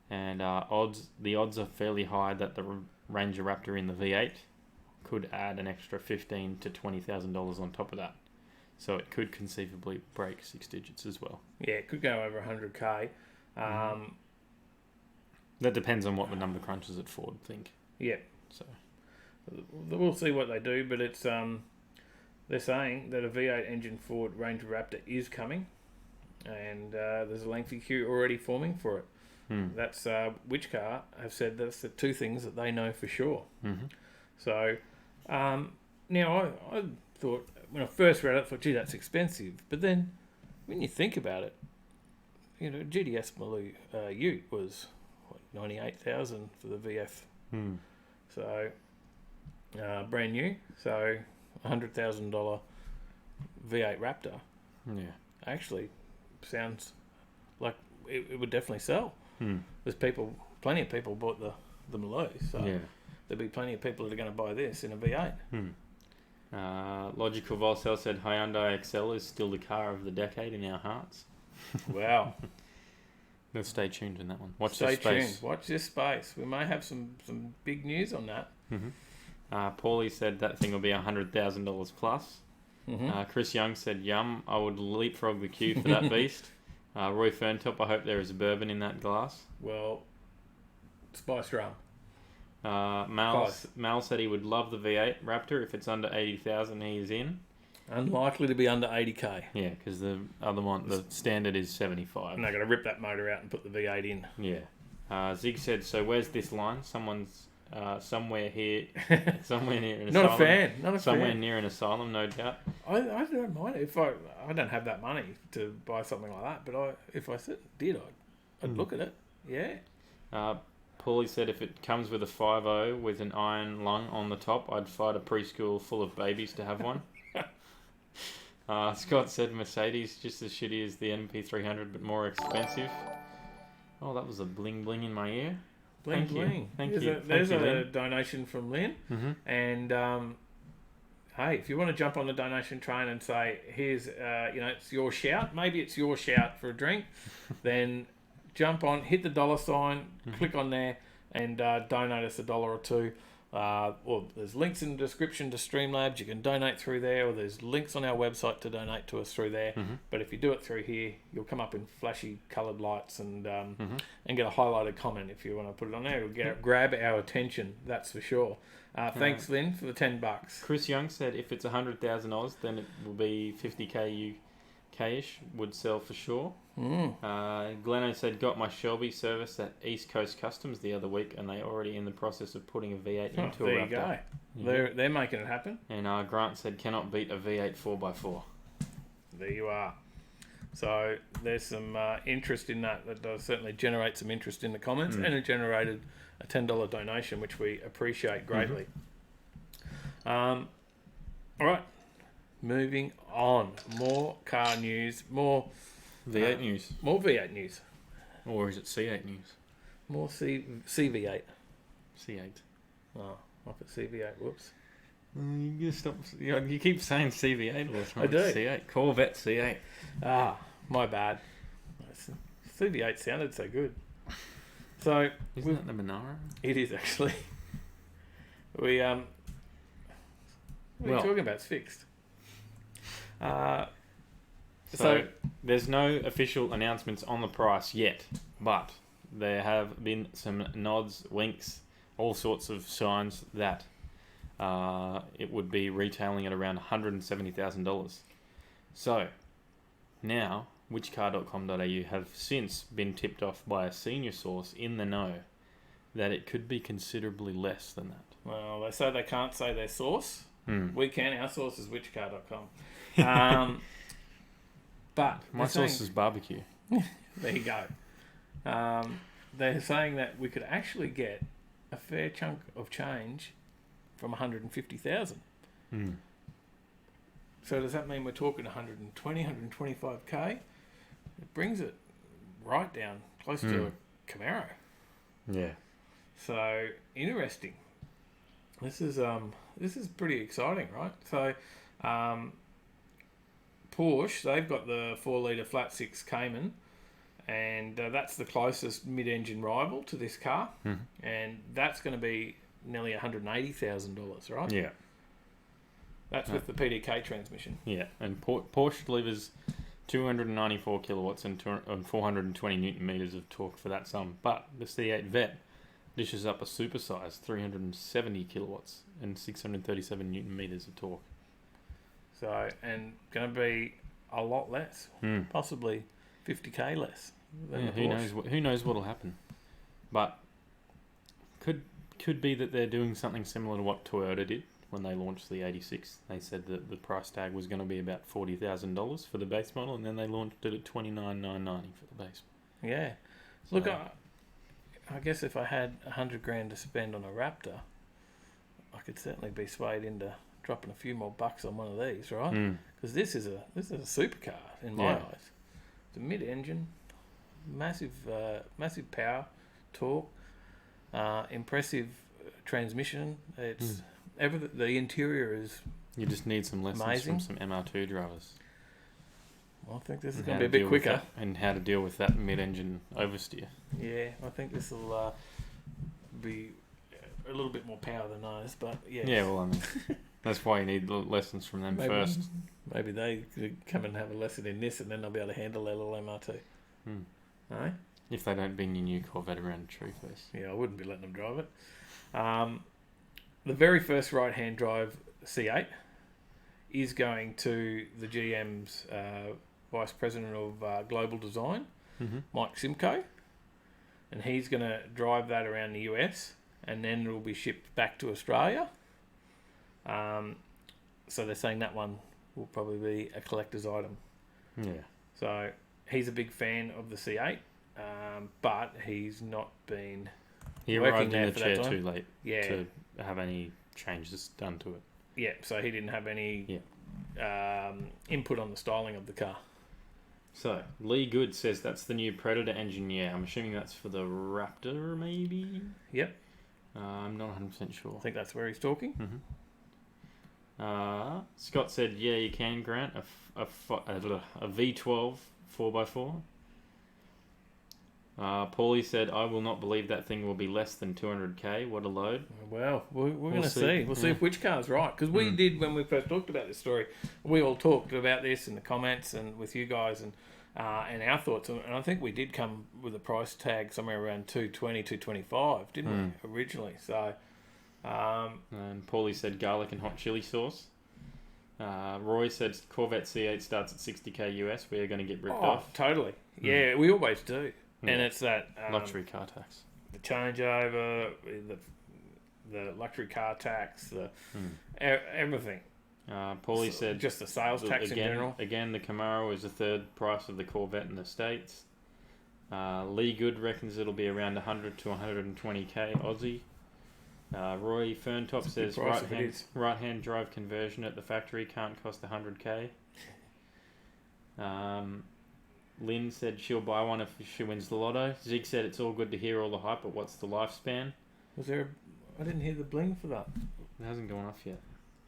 and the odds are fairly high that the Ranger Raptor in the V8 could add an extra $15,000 to $20,000 on top of that. So it could conceivably break 6 digits as well. Yeah, it could go over 100k. That depends on what the number crunches at Ford think. Yeah. So we'll see what they do, but it's they're saying that a V8 engine Ford Ranger Raptor is coming, and there's a lengthy queue already forming for it. That's which car have said that's the 2 things that they know for sure. So now I thought, when I first read it, I thought, gee, that's expensive. But then when you think about it, you know, GDS Maloo Ute was $98,000 for the VF. So brand new. So $100,000 V8 Raptor. Yeah. Actually sounds like it would definitely sell. There's plenty of people bought the Maloo, so there'll be plenty of people that are going to buy this in a V8. Logical Volcel said Hyundai Excel is still the car of the decade in our hearts. Wow. Let's stay tuned in that one. Watch Stay this space. tuned. Watch this space. We may have some big news on that. Paulie said that thing will be $100,000 plus. Chris Young said, yum, I would leapfrog the queue for that beast. Roy Ferntop, I hope there is a bourbon in that glass. Well, spiced rum. Mal said he would love the V8 Raptor. If it's under 80,000, he is in. Unlikely to be under 80k. Yeah, because the other one, the standard is 75. And they're going to rip that motor out and put the V8 in. Yeah. Zig said, so where's this line? Someone's somewhere here, somewhere near an Not asylum. a fan. Not a somewhere fan. near an asylum, no doubt. I don't mind it. If I don't have that money to buy something like that, but if I did, I'd look at it. Yeah. Paulie said if it comes with a 5.0 with an iron lung on the top, I'd fight a preschool full of babies to have one. Scott said Mercedes just as shitty as the MP300 but more expensive. Oh, that was a bling bling in my ear. Bling Thank you. bling. Thank There's you. There's Thank you, a Lynn. donation from Lynn. And hey, if you want to jump on the donation train and say, here's, it's your shout, maybe it's your shout for a drink, then jump on, hit the $sign, click on there, and donate us $1 or $2. Or there's links in the description to Streamlabs. You can donate through there, or there's links on our website to donate to us through there. But if you do it through here, you'll come up in flashy coloured lights and get a highlighted comment if you want to put it on there. It'll grab our attention, that's for sure. Thanks, Lynn, for the $10. Chris Young said if it's $100,000, then it will be 50k UK-ish, would sell for sure. Gleno said, got my Shelby service at East Coast Customs the other week, and they're already in the process of putting a V8 into a there Raptor. you go. They're making it happen. And Grant said, cannot beat a V8 4x4. There you are. So there's some interest in that. That does certainly generate some interest in the comments, and it generated a $10 donation, which we appreciate greatly. All right, moving on. More car news. More V8 news. More V8 news. Or is it C8 news? More CV8. C8. Oh, I put CV8. Whoops. You stop. You keep saying CV8 all the time. I do. C8. Corvette C8. Ah, my bad. CV8 sounded so good. So Isn't that the Monaro? it is actually. What are you talking about? It's fixed. So there's no official announcements on the price yet, but there have been some nods, winks, all sorts of signs that it would be retailing at around $170,000. So now, whichcar.com.au have since been tipped off by a senior source in the know that it could be considerably less than that. Well, they say they can't say their source. We can. Our source is whichcar.com. But My source is barbecue. there you go. They're saying that we could actually get a fair chunk of change from 150,000. So does that mean we're talking 120, 125k? It brings it right down close to a Camaro. Yeah. So interesting. This is pretty exciting, right? So Porsche, they've got the 4-litre flat six Cayman, and that's the closest mid-engine rival to this car, and that's going to be nearly $180,000, right? Yeah. That's with the PDK transmission. Yeah, and Porsche delivers 294 kilowatts and 420 newton meters of torque for that sum. But the C8 Vet dishes up a supersized 370 kilowatts and 637 newton meters of torque. So, and going to be a lot less, possibly 50k less. Than the Porsche. Who knows what'll happen? But could be that they're doing something similar to what Toyota did when they launched the 86. They said that the price tag was going to be about $40,000 for the base model, and then they launched it at $29,990 for the base. Yeah. So, Look, I guess if I had $100,000 to spend on a Raptor, I could certainly be swayed into dropping a few more bucks on one of these, right? Because this is a supercar in my eyes. It's a mid-engine, massive power, torque, impressive transmission. It's the interior is. You just need some lessons amazing. from some MR2 drivers. Well, I think this is going to be a bit quicker. And how to deal with that mid-engine oversteer. Yeah, I think this will be a little bit more power than ours, but yeah. Yeah, well, I mean, that's why you need lessons from them first. Maybe they could come and have a lesson in this, and then they'll be able to handle their little MR2. No? If they don't bring your new Corvette around a tree first. Yeah, I wouldn't be letting them drive it. The very first right-hand drive C8 is going to the GM's Vice President of Global Design, Mike Simcoe, and he's going to drive that around the US, and then it will be shipped back to Australia. So they're saying that one will probably be a collector's item. Yeah. So he's a big fan of the C8, but he's not been He working arrived in there the for that chair time. too late Yeah. to have any changes done to it. Yeah, so he didn't have any input on the styling of the car. So, Lee Good says that's the new Predator engine. Yeah, I'm assuming that's for the Raptor, maybe? Yep, I'm not 100% sure. I think that's where he's talking. Scott said, yeah, you can, Grant, a V12 4x4. Paulie said, I will not believe that thing will be less than 200k. What a load. Well, we're going to see. see. We'll see if which car's right. Because we did, when we first talked about this story, we all talked about this in the comments and with you guys and our thoughts. And I think we did come with a price tag somewhere around 220, 225, didn't we, originally? So, And Paulie said garlic and hot chili sauce. Roy said Corvette C8 starts at 60k US. We are going to get ripped off. Totally. Yeah, we always do. Yeah. And it's that Luxury car tax. the changeover, the luxury car tax, everything. Paulie said just the sales tax in general. Again, the Camaro is the third price of the Corvette in the States. Lee Good reckons it'll be around 100 to 120k Aussie. Roy Ferntop says right-hand drive conversion at the factory can't cost 100k. Lynn said she'll buy one if she wins the lotto. Zig said it's all good to hear all the hype, but what's the lifespan? I didn't hear the bling for that. It hasn't gone off yet.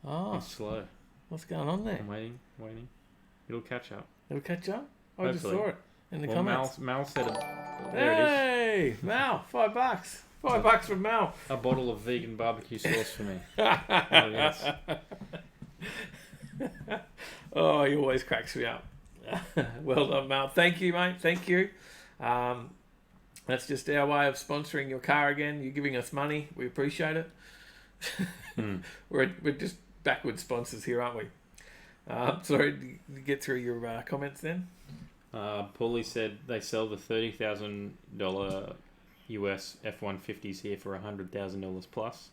Oh, It's slow. what's going on there? I'm waiting. It'll catch up. It'll catch up? I just Hopefully. saw it in the comments. Mal said it. There it Hey, Mal, $5. $5 from Mal. is. A bottle of vegan barbecue sauce for me. There it is. Oh, he always cracks me up. Well done, Mal. Thank you, mate. Thank you. That's just our way of sponsoring your car again. You're giving us money. We appreciate it. We're just backward sponsors here, aren't we? Sorry, did you get through your comments then? Paulie said they sell the $30,000 US F-150s here for $100,000 plus.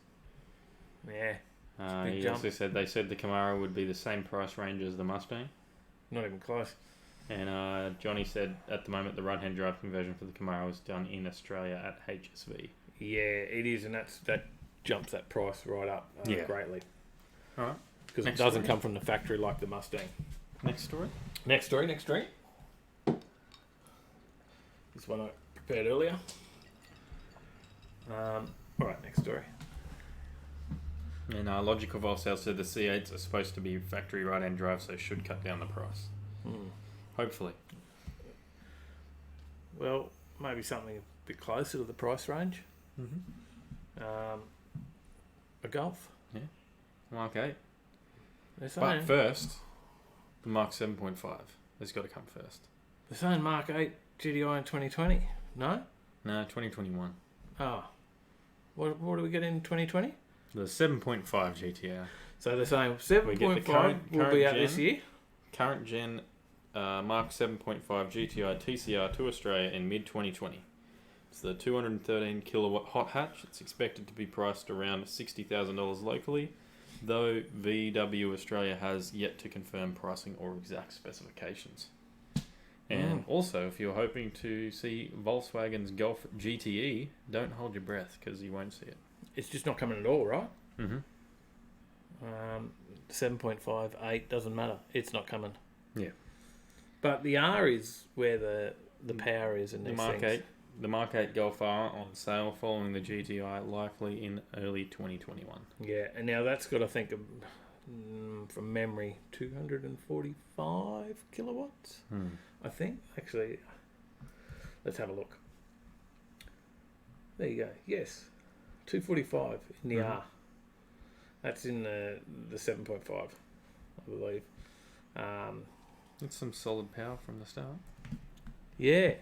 Yeah. Big He jump. also said they said the Camaro would be the same price range as the Mustang. Not even close. And Johnny said at the moment the right-hand drive conversion for the Camaro is done in Australia at HSV. Yeah, it is, and that jumps that price right up greatly. All right. Because it Next doesn't story. come from the factory like the Mustang. Next story. Next story. This one I prepared earlier. All right, next story. And Logical Volsale said the C8s are supposed to be factory right-hand drive, so it should cut down the price. Hopefully. Well, maybe something a bit closer to the price range. A Golf. Mark 8. They're But saying, first, the Mark 7.5 has got to come first. they're saying Mark 8 GDI in 2020. No? No, 2021. Oh. What do we get in 2020? The 7.5 GTR. So they're saying We get the 7.5 current will be out gen. this year. Current gen Mark 7.5 GTI TCR to Australia in mid-2020. It's the 213 kilowatt hot hatch. It's expected to be priced around $60,000 locally, though VW Australia has yet to confirm pricing or exact specifications. And also, if you're hoping to see Volkswagen's Golf GTE, don't hold your breath because you won't see it. It's just not coming at all, right? Mm-hmm. 7.5, 8 doesn't matter. It's not coming. Yeah. But the R is where the power is in The these Mark things. 8, the Mark 8 Golf R on sale following the GTI, likely in early 2021. Yeah, and now that's got, I think, from memory, 245 kilowatts, I think. Actually, let's have a look. There you go. Yes, 245 in the R. That's in the 7.5, I believe. That's some solid power from the start. Yeah.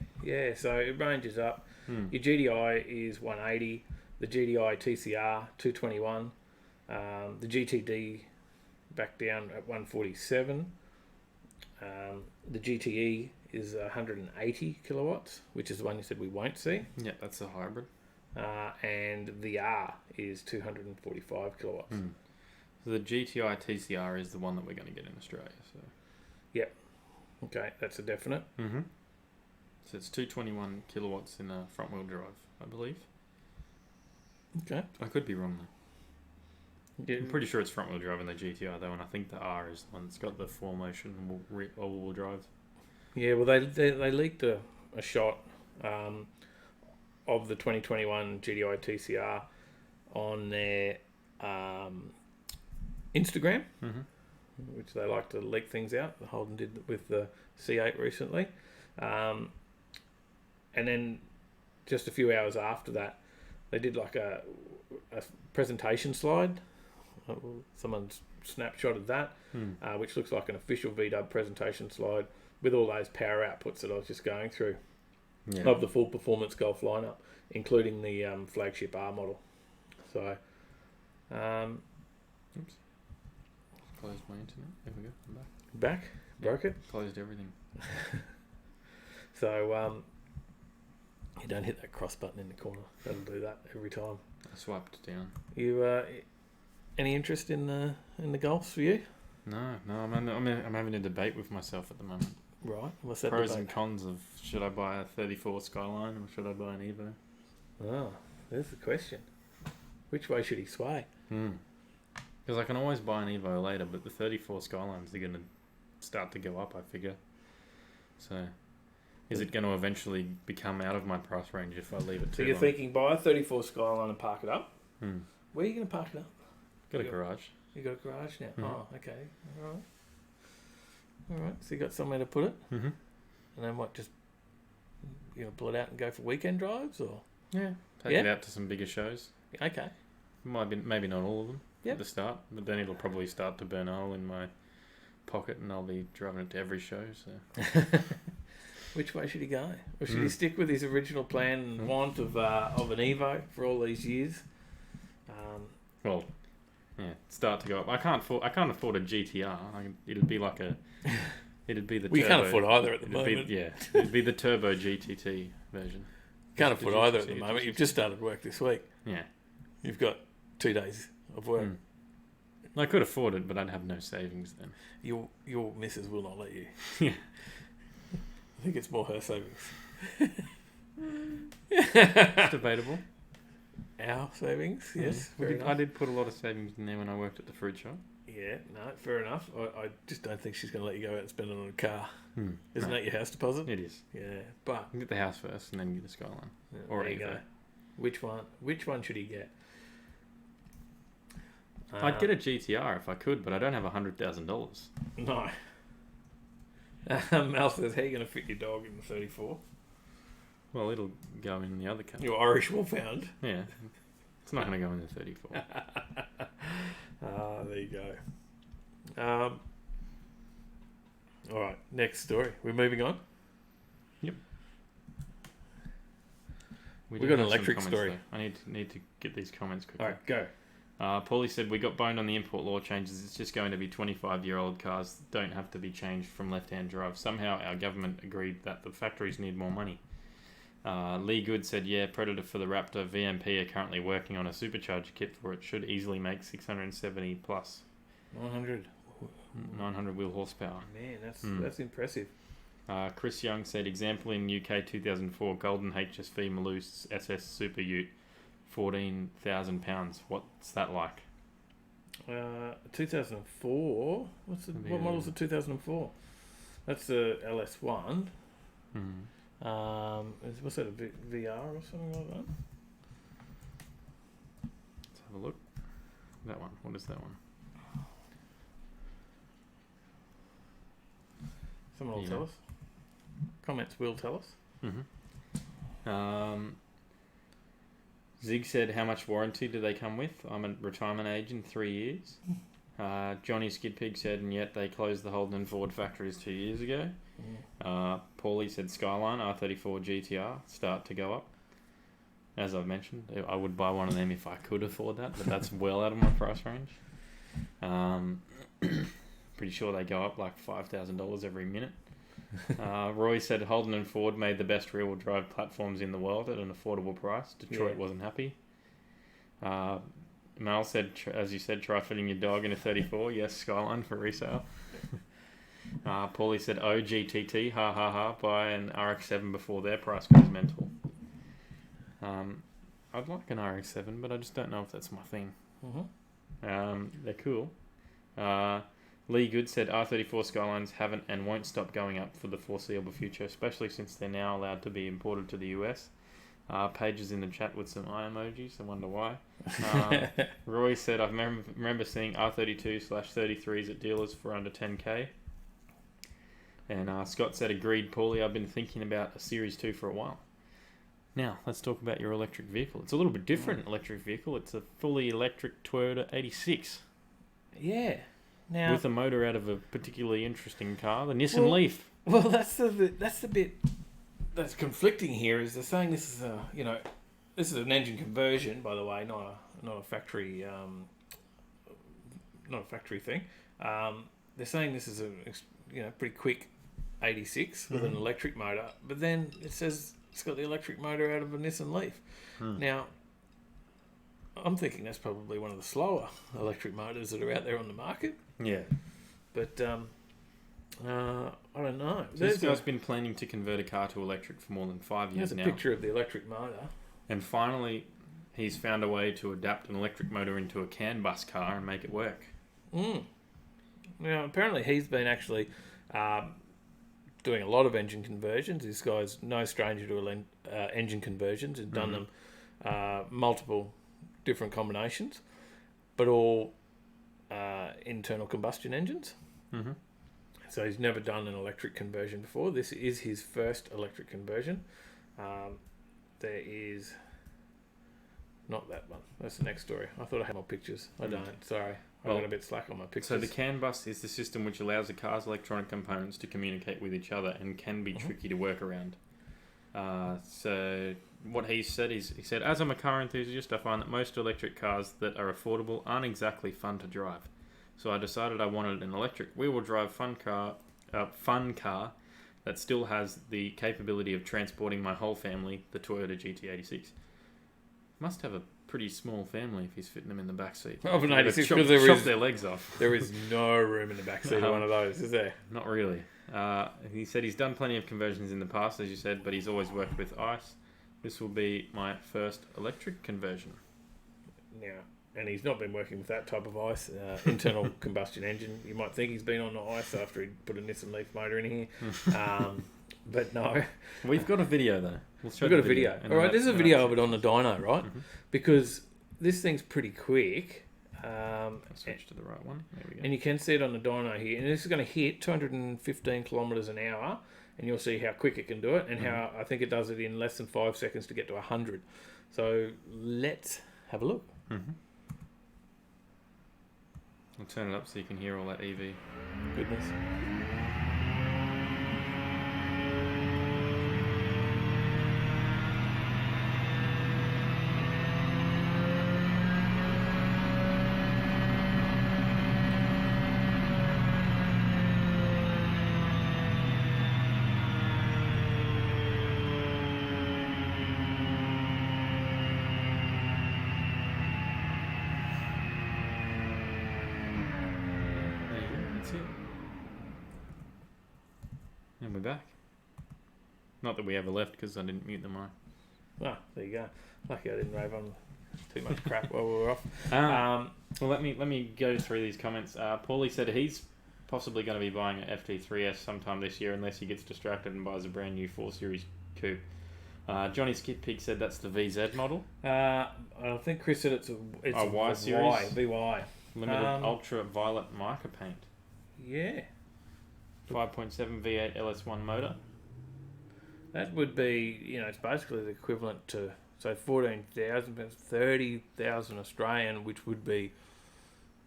So it ranges up. Your GDI is 180. The GDI TCR 221. The GTD back down at 147. The GTE is 180 kilowatts, which is the one you said we won't see. Yeah, that's a hybrid. And the R is 245 kilowatts. So the GTI TCR is the one that we're going to get in Australia. So. Yep. Okay, that's a definite. Mm-hmm. So it's 221 kilowatts in a front-wheel drive, I believe. Okay. I could be wrong though. Yeah. I'm pretty sure it's front-wheel drive in the GTR though, and I think the R is the one that's got the 4Motion all-wheel drive. Yeah, well, they leaked a shot of the 2021 GDI TCR on their Instagram, which they like to leak things out. Holden did with the C8 recently. And then just a few hours after that, they did like a presentation slide. Someone's snapshotted that, which looks like an official VW presentation slide with all those power outputs that I was just going through of the full performance Golf lineup, including the flagship R model. So, Oops. Closed my internet. There we go. I'm back. back, broke it. Closed everything. So, you don't hit that cross button in the corner. That'll do that every time. I swiped down. You any interest in the Golfs for you? No. I'm having a debate with myself at the moment. Right. What's that Pros debate? and cons of should I buy a 34 Skyline or should I buy an Evo? Oh, there's the question. Which way should he sway? Because I can always buy an Evo later, but the 34 Skylines are going to start to go up, I figure. So, is it going to eventually become out of my price range if I leave it So too you're long? thinking buy a 34 Skyline and park it up? Where are you going to park it up? Got a You garage. You got a garage now? Mhm. Oh, okay. All right. So you got somewhere to put it? Mm-hmm. And then what, just you know, pull it out and go for weekend drives? Or Yeah. Take Yeah? it out to some bigger shows. okay. Maybe not all of them Yep. at the start, but then it'll probably start to burn a hole in my pocket and I'll be driving it to every show. So Which way should he go? Or should he stick with his original plan and want of an Evo for all these years? Well, yeah, start to go up. I can't afford a GTR. It'd be like it'd be the Well, you turbo. can't afford either at the It'd be, moment. yeah, it'd be the turbo GTT version. Can't Did afford you either at see the it? moment. You've just started work this week. Yeah. You've got 2 days of work. I could afford it, but I'd have no savings then. Your missus will not let you. Yeah. I think it's more her savings. It's debatable. Our savings, yes. I did put a lot of savings in there when I worked at the fruit shop. Yeah, no, fair enough. I just don't think she's going to let you go out and spend it on a car. Isn't No. that your house deposit? It is. Yeah, but Get the house first and then get the Skyline. yeah, Or there you Evo. go. Which one should he get? I'd get a GTR if I could, but I don't have $100,000. No. Mel says, how are you going to fit your dog in the 34? Well, it'll go in the other car. Your Irish Wolfhound. Yeah. It's not going to go in the 34. There you go. All right, next story. We're moving on. We We've do got an have some electric comments, story. though. I need to get these comments quickly. All right, go. Paulie said, we got boned on the import law changes. It's just going to be 25-year-old cars don't have to be changed from left-hand drive. Somehow our government agreed that the factories need more money. Lee Good said, yeah, Predator for the Raptor VMP are currently working on a supercharger kit for it. Should easily make 670 plus 900 wheel horsepower. Man, that's impressive. Chris Young said, example in UK 2004 Golden HSV Malouse SS Super Ute, £14,000. What's that like? 2004. What model's the 2004? That's the LS1. What's that, a VR or something like that? Let's have a look. That one. What is that one? Someone will tell us. Comments will tell us. Zig said, how much warranty do they come with? I'm a retirement age in 3 years. Johnny Skidpig said, and yet they closed the Holden and Ford factories 2 years ago. Paulie said, Skyline R34 GTR start to go up. As I've mentioned, I would buy one of them if I could afford that, but that's well out of my price range. Pretty sure they go up like $5,000 every minute. Roy said Holden and Ford made the best rear-wheel drive platforms in the world at an affordable price. Detroit wasn't happy. Mal said, as you said, try fitting your dog in a 34. Yes, Skyline for resale. Paulie said, oh, GTT, ha ha ha, buy an RX-7 before their price goes mental. I'd like an RX-7, but I just don't know if that's my thing. They're cool. Lee Good said R34 Skylines haven't and won't stop going up for the foreseeable future, especially since they're now allowed to be imported to the US. Pages in the chat with some eye emojis. I wonder why. Roy said, I remember seeing R32/33s at dealers for under 10k. And Scott said, agreed, Paulie, I've been thinking about a Series 2 for a while. Now, let's talk about your electric vehicle. It's a little bit different electric vehicle. It's a fully electric Toyota 86. Yeah. Now, With a motor out of a particularly interesting car, the Nissan Leaf. well, that's the bit that's conflicting here. Is they're saying this is this is an engine conversion, by the way, not a factory thing. They're saying this is a pretty quick 86 with an electric motor, but then it says it's got the electric motor out of a Nissan Leaf. Now, I'm thinking that's probably one of the slower electric motors that are out there on the market. Yeah. But I don't know. So this guy's been planning to convert a car to electric for more than 5 years There's now. a picture of the electric motor. And finally, he's found a way to adapt an electric motor into a CAN bus car and make it work. Now, apparently he's been actually doing a lot of engine conversions. This guy's no stranger to engine conversions. He's done them multiple different combinations, but all internal combustion engines. So he's never done an electric conversion before. This is his first electric conversion. There is not that one. That's the next story. I thought I had more pictures. I don't. Sorry. I got a bit slack on my pictures. So the CAN bus is the system which allows a car's electronic components to communicate with each other and can be tricky to work around. So what he said is, he said, as I'm a car enthusiast, I find that most electric cars that are affordable aren't exactly fun to drive. So I decided I wanted an electric wheel-wheel drive fun car that still has the capability of transporting my whole family, the Toyota GT86. Must have a pretty small family if he's fitting them in the back seat. Of an They'd 86, chop, because there chop is- their legs off. There is no room in the backseat of one of those, is there? Not really. He said he's done plenty of conversions in the past, as you said, but he's always worked with ICE. This will be my first electric conversion. Now, and he's not been working with that type of ICE, internal combustion engine. You might think he's been on the ICE after he put a Nissan Leaf motor in here. But no. We've got a video, though. We'll show We've got a the video. and All right, then there's a that's- video of it on the dyno, right? Mhm. Because this thing's pretty quick. I'll switch to the right one. There we go. And you can see it on the dyno here. And this is going to hit 215 kilometres an hour. And you'll see how quick it can do it. And how I think it does it in less than 5 seconds to get to 100. So let's have a look. Mm-hmm. I'll turn it up so you can hear all that EV. Goodness. There you go. That's it. And we're back. Not that we ever left because I didn't mute the mic. Ah, there you go. Lucky I didn't rave on too much crap while we were off. Well, let me go through these comments. Paulie said he's possibly going to be buying an FT3S sometime this year unless he gets distracted and buys a brand new 4 Series coupe. Johnny Skitpig said that's the VZ model. I think Chris said it's a Y series? VY. Limited ultraviolet mica paint. Yeah. 5.7 V8 LS1 motor. That would be, it's basically the equivalent to, say, 14,000, 30,000 Australian, which would be,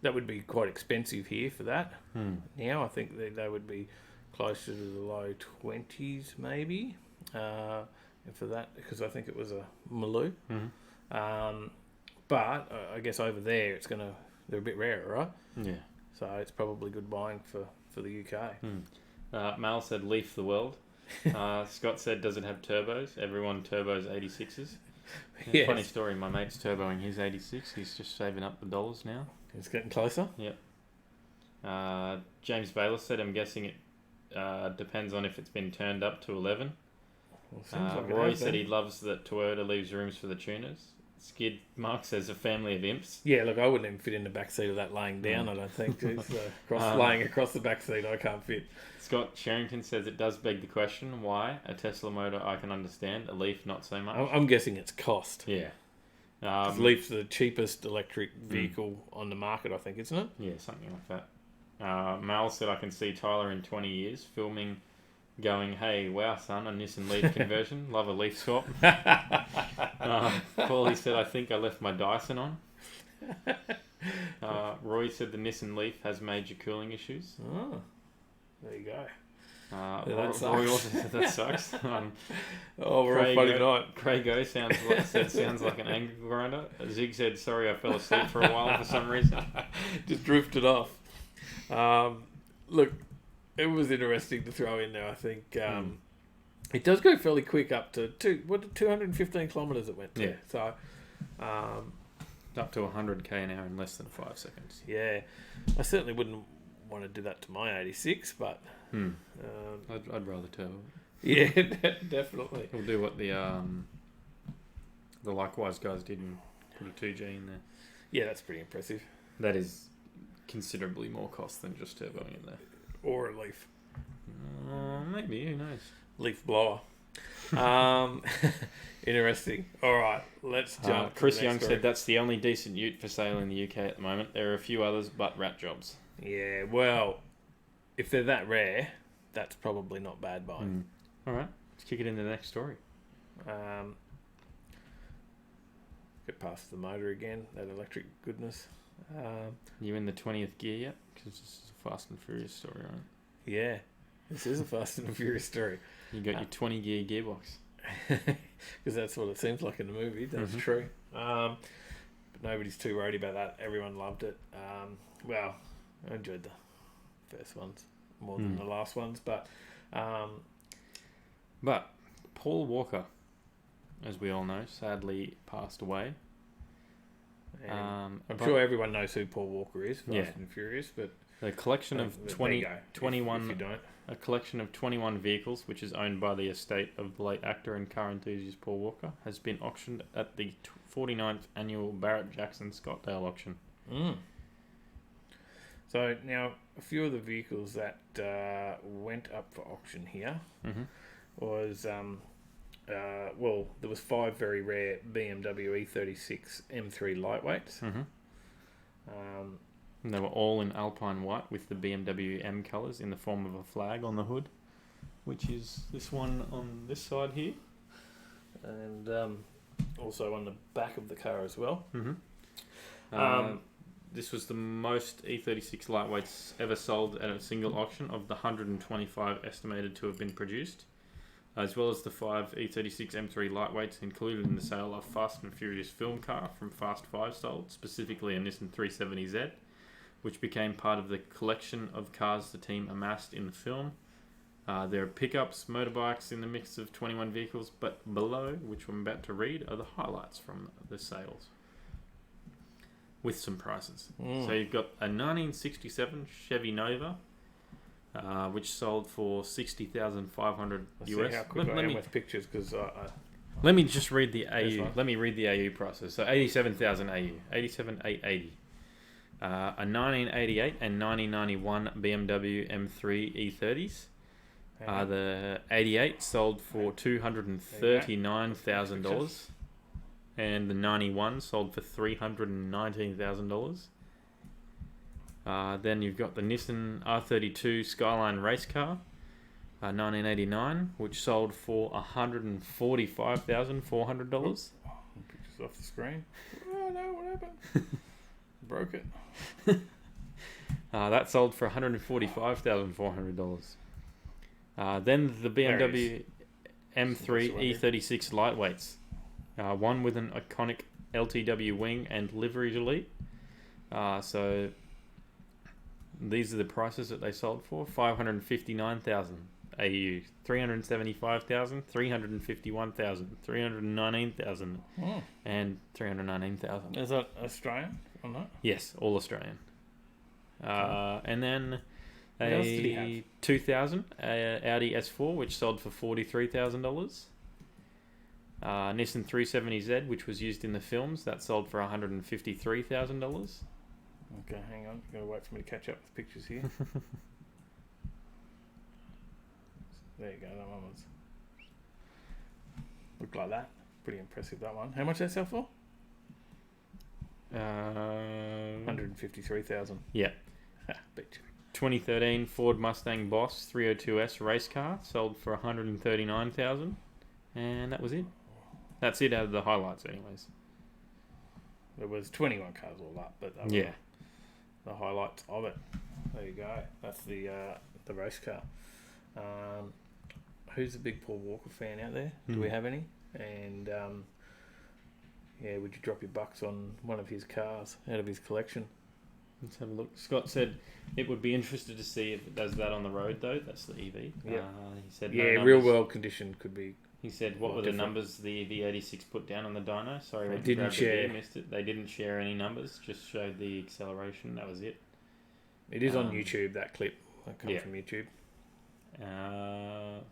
that would be quite expensive here for that. Now I think they would be closer to the low 20s maybe, for that, because I think it was a Maloo. But I guess over there they're a bit rarer, right? Yeah. So it's probably good buying for the UK. Mal said Leaf the world. Scott said, does it have turbos? Everyone turbos 86s. Yes. Funny story, my mate's turboing his 86. He's just saving up the dollars now. It's getting closer. Yep. James Bayless said, I'm guessing it depends on if it's been turned up to 11. Well, seems like it Roy has said been. he loves that Toyota leaves rooms for the tuners. Skid Mark says a family of imps. Yeah, look, I wouldn't even fit in the back seat of that laying down, I don't think. Geez, laying across the back seat, I can't fit. Scott Sherrington says it does beg the question, why? A Tesla motor I can understand, a Leaf not so much. I'm guessing it's cost. Yeah. 'Cause Leaf's the cheapest electric vehicle on the market, I think, isn't it? Yeah, something like that. Mal said I can see Tyler in 20 years filming, going, hey, wow, son, a Nissan Leaf conversion. Love a Leaf swap. Paulie said, I think I left my Dyson on. Roy said the Nissan Leaf has major cooling issues. Oh, there you go. Roy that sucks. also said that sucks. Oh, we're all Friday night. Craigo sounds like an anger grinder. Zig said, sorry, I fell asleep for a while for some reason. Just drifted off. Look, it was interesting to throw in there, I think. It does go fairly quick up to 215 kilometres it went to. Yeah. So, Up to 100k an hour in less than 5 seconds. yeah, I certainly wouldn't want to do that to my 86, but I'd rather turbo. yeah, definitely. We'll do what the Likewise guys did and put a 2G in there. Yeah, that's pretty impressive. That is considerably more cost than just turboing in there. Or a Leaf. Maybe, who knows? Leaf blower. Interesting. All right, let's jump. Chris to the Young next said story. that's the only decent ute for sale in the UK at the moment. There are a few others, but rat jobs. Yeah, well, if they're that rare, that's probably not bad buying. All right, let's kick it into the next story. Get past the motor again, that electric goodness. You in the 20th gear yet? Because this is a Fast and Furious story, right? Yeah, this is a Fast and Furious story. You got your 20 gear gearbox. Because that's what it seems like in the movie. That's true. But nobody's too worried about that. Everyone loved it. Well, I enjoyed the first ones more than the last ones. But But Paul Walker, as we all know, sadly passed away. I'm but sure everyone knows who Paul Walker is, Fast Yeah. and Furious, but a collection of there you 20, go, 21 if you don't. a collection of 21 vehicles, which is owned by the estate of the late actor and car enthusiast Paul Walker, has been auctioned at the 49th annual Barrett-Jackson Scottdale auction. So now a few of the vehicles that went up for auction here was well, there was 5 very rare BMW E36 M3 lightweights. And they were all in Alpine white with the BMW M colours in the form of a flag on the hood, which is this one on this side here. And also on the back of the car as well. This was the most E36 lightweights ever sold at a single auction of the 125 estimated to have been produced, as well as the 5 E36 M3 lightweights included in the sale of Fast and Furious film car from Fast 5 sold, specifically a Nissan 370Z, which became part of the collection of cars the team amassed in the film. There are pickups, motorbikes in the mix of 21 vehicles, but below, which I'm about to read, are the highlights from the sales, with some prices. So you've got a 1967 Chevy Nova, which sold for $60,500 Let's US. see how quick I am with pictures, because Let me just read the That's AU. fine. Let me read the AU prices. So 87,000 AU, 87,880. A 1988 and 1991 BMW M3 E30s. The 88 sold for $239,000, and the 91 sold for $319,000. Then you've got the Nissan R32 Skyline race car, 1989, which sold for $145,400. pictures off the screen. Oh no, what happened? Broke it. That sold for $145,400. Then the BMW M3 E36 lightweights, one with an iconic LTW wing and livery delete. So these are the prices that they sold for: 559,000 AU, 375,000, 351,000, 319,000, and 319,000. Is that Australian or not? Yes, all Australian. And then What else did he a have? 2000 Audi S4, which sold for $43,000. Nissan 370Z, which was used in the films, that sold for $153,000. Okay, hang on. You've got to wait for me to catch up with pictures here. There you go. That one was looked like that. Pretty impressive, that one. How much did that sell for? 153,000. Yeah. Bet you. 2013 Ford Mustang Boss 302S race car sold for $139,000, and that was it. That's it out of the highlights, anyways. There was 21 cars all up, but that Yeah. the highlights of it. There you go. That's the race car. Who's a big Paul Walker fan out there? Do we have any? And yeah, would you drop your bucks on one of his cars out of his collection? Let's have a look. Scott said it would be interested to see if it does that on the road, though. That's the EV. Yeah. He said no Yeah, numbers. real world condition could be. He said, what Well, were the different. numbers the EV86 put down on the dyno? Sorry, They went to didn't grab the beer, share. missed it. They didn't share any numbers, just showed the acceleration. That was it. It is on Um, YouTube, that clip. That comes yeah. from YouTube.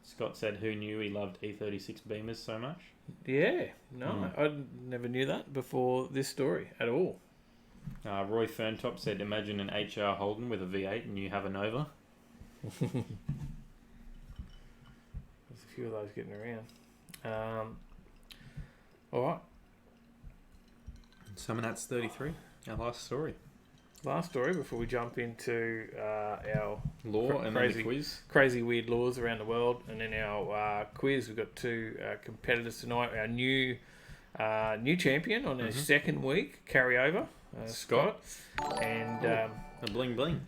Scott said, who knew he loved E36 Beamers so much? Yeah, no, I never knew that before this story at all. Roy Ferntop said, imagine an HR Holden with a V8 and you have a Nova. There's a few of those getting around. All right, Summernats 33, our last story. last story before we jump into our Law and then crazy the quiz. crazy weird laws around the world, and then our quiz. We've got 2 competitors tonight. Our new champion on our second week carryover, Scott, and A bling bling.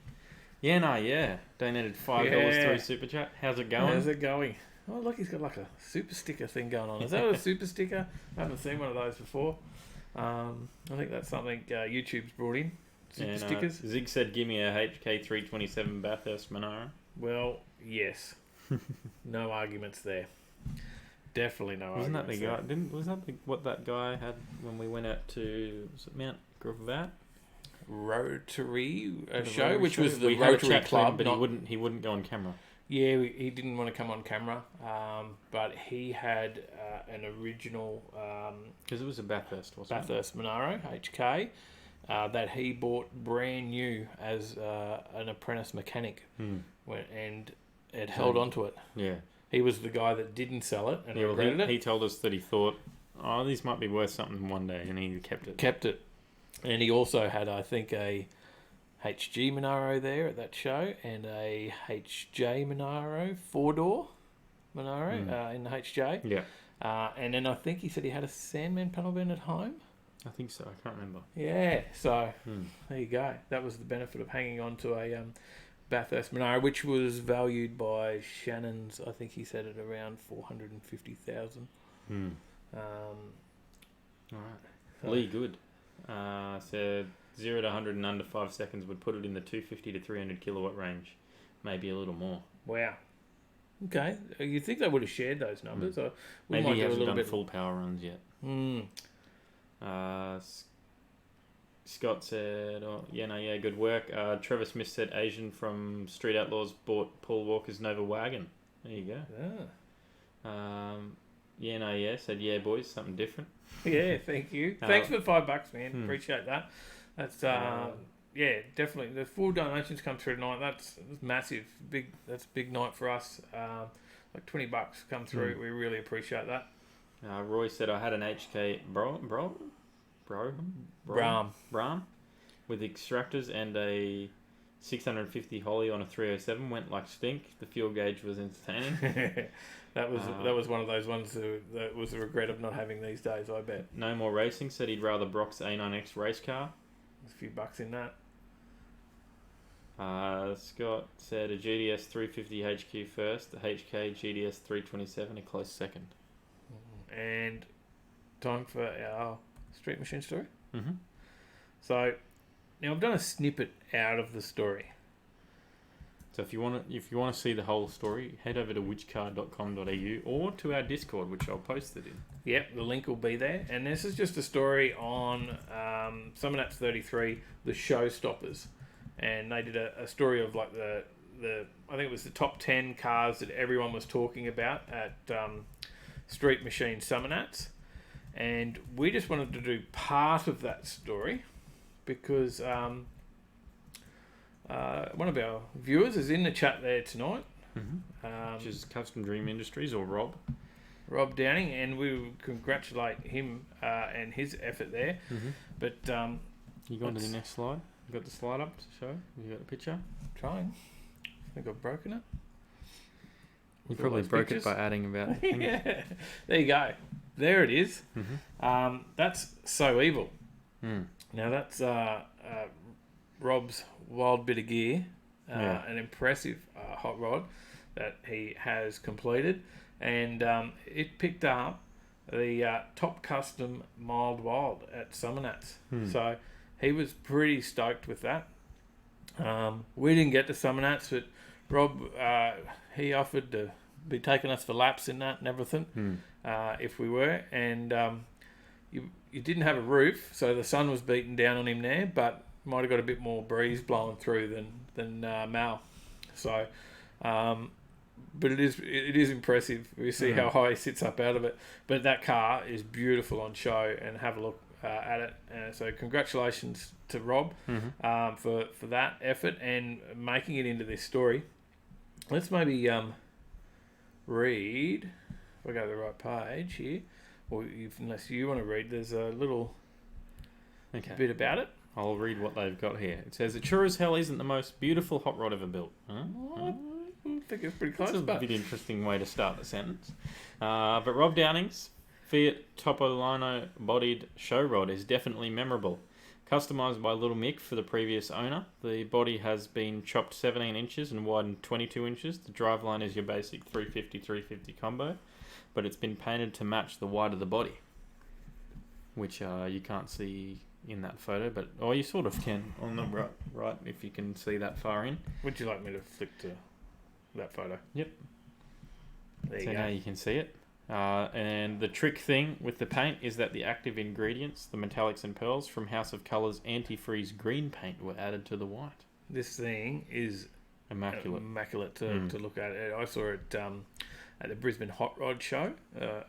Yeah. Donated $5 through Super Chat. How's it going? how's it going? Oh, look, he's got like a super sticker thing going on. Is that a super sticker? I haven't seen one of those before. I think that's something YouTube's brought in. Super And, stickers. Zig said, give me a HK327 Bathurst Monaro. Well, yes. No arguments there. Definitely no Wasn't that the arguments guy? there. Was that what that guy had when we went out to Mount Gravatt? Rotary The show, Rotary which show? was the We had a Rotary chat to him, Club, but not- he wouldn't go on camera. Yeah, he didn't want to come on camera, but he had an original Because it was a Bathurst, wasn't it? Bathurst Monaro HK that he bought brand new as an apprentice mechanic, and it held onto it. Yeah. He was the guy that didn't sell it and regretted it. He told us that he thought, oh, this might be worth something one day, and he kept it. Kept it, and he also had, I think, a HG Monaro there at that show, and a HJ Monaro 4-door Monaro in the HJ. Yeah. And then I think he said he had a Sandman panel van at home. I think so. I can't remember. Yeah, so there you go. That was the benefit of hanging on to a Bathurst Monaro, which was valued by Shannon's, I think he said, at around 450,000. All right. Lee Good said 0 to 100 in under 5 seconds would put it in the 250 to 300 kilowatt range, maybe a little more. Wow. Okay, you'd think they would have shared those numbers. So we Maybe might he do a hasn't little done bit. full power runs yet. Scott said, good work. Trevor Smith said Asian from Street Outlaws bought Paul Walker's Nova wagon. There you go. Said, yeah, boys, something different. Yeah, thank you. Thanks for the $5, man. Appreciate that. That's yeah, definitely. The full donations come through tonight. That's massive. That's a big night for us. Like $20 come through. We really appreciate that. Roy said, I had an HK Brahm with extractors and a 650 Holly on a 307. Went like stink. The fuel gauge was entertaining. That was one of those ones that was a regret of not having these days, I bet. No more racing. Said he'd rather Brock's A9X race car. There's a few bucks in that. Scott said a GDS 350 HQ first, the HK GDS 327 a close second. And time for our street machine story. Mm-hmm. So now I've done a snippet out of the story. So if you want to see the whole story, head over to whichcar.com.au or to our Discord, which I'll post it in. Yep, the link will be there. And this is just a story on Summonats 33, the Showstoppers. And they did a story of like the I think it was the top 10 cars that everyone was talking about at Street Machine Summonats. And we just wanted to do part of that story because one of our viewers is in the chat there tonight. Which is Custom Dream Industries, or Rob Downing, and we congratulate him and his effort there. But you go on to the next slide. You got the slide up to show? You got the picture? Trying. I think I've broken it. You probably broke it by adding about... Yeah. There you go. There it is. That's So Evil. Now that's Rob's wild bit of gear. An impressive hot rod that he has completed. And it picked up the top custom mild wild at Summonats. So he was pretty stoked with that. We didn't get to Summonats, but Rob, he offered to be taking us for laps in that and everything if we were. And you didn't have a roof, so the sun was beating down on him there, but might have got a bit more breeze blowing through than Mal. So, but it is impressive. We see how high he sits up out of it. But that car is beautiful on show, and have a look at it. So congratulations to Rob for that effort and making it into this story. Let's maybe read, if I go to the right page here, or unless you want to read, there's a little bit about it. I'll read what they've got here. It says, it sure as hell isn't the most beautiful hot rod ever built. I think it's pretty close. That's a bit interesting way to start the sentence. But Rob Downing's Fiat Topolino bodied show rod is definitely memorable. Customised by Little Mick for the previous owner, the body has been chopped 17 inches and widened 22 inches. The driveline is your basic 350-350 combo, but it's been painted to match the wide of the body, which you can't see in that photo, but you sort of can on the right if you can see that far in. Would you like me to flick to that photo? Yep. There you so go. now you can see it. And the trick thing with the paint is that the active ingredients, the metallics and pearls from House of Colours antifreeze green paint, were added to the white. This thing is Immaculate. to look at. I saw it at the Brisbane Hot Rod Show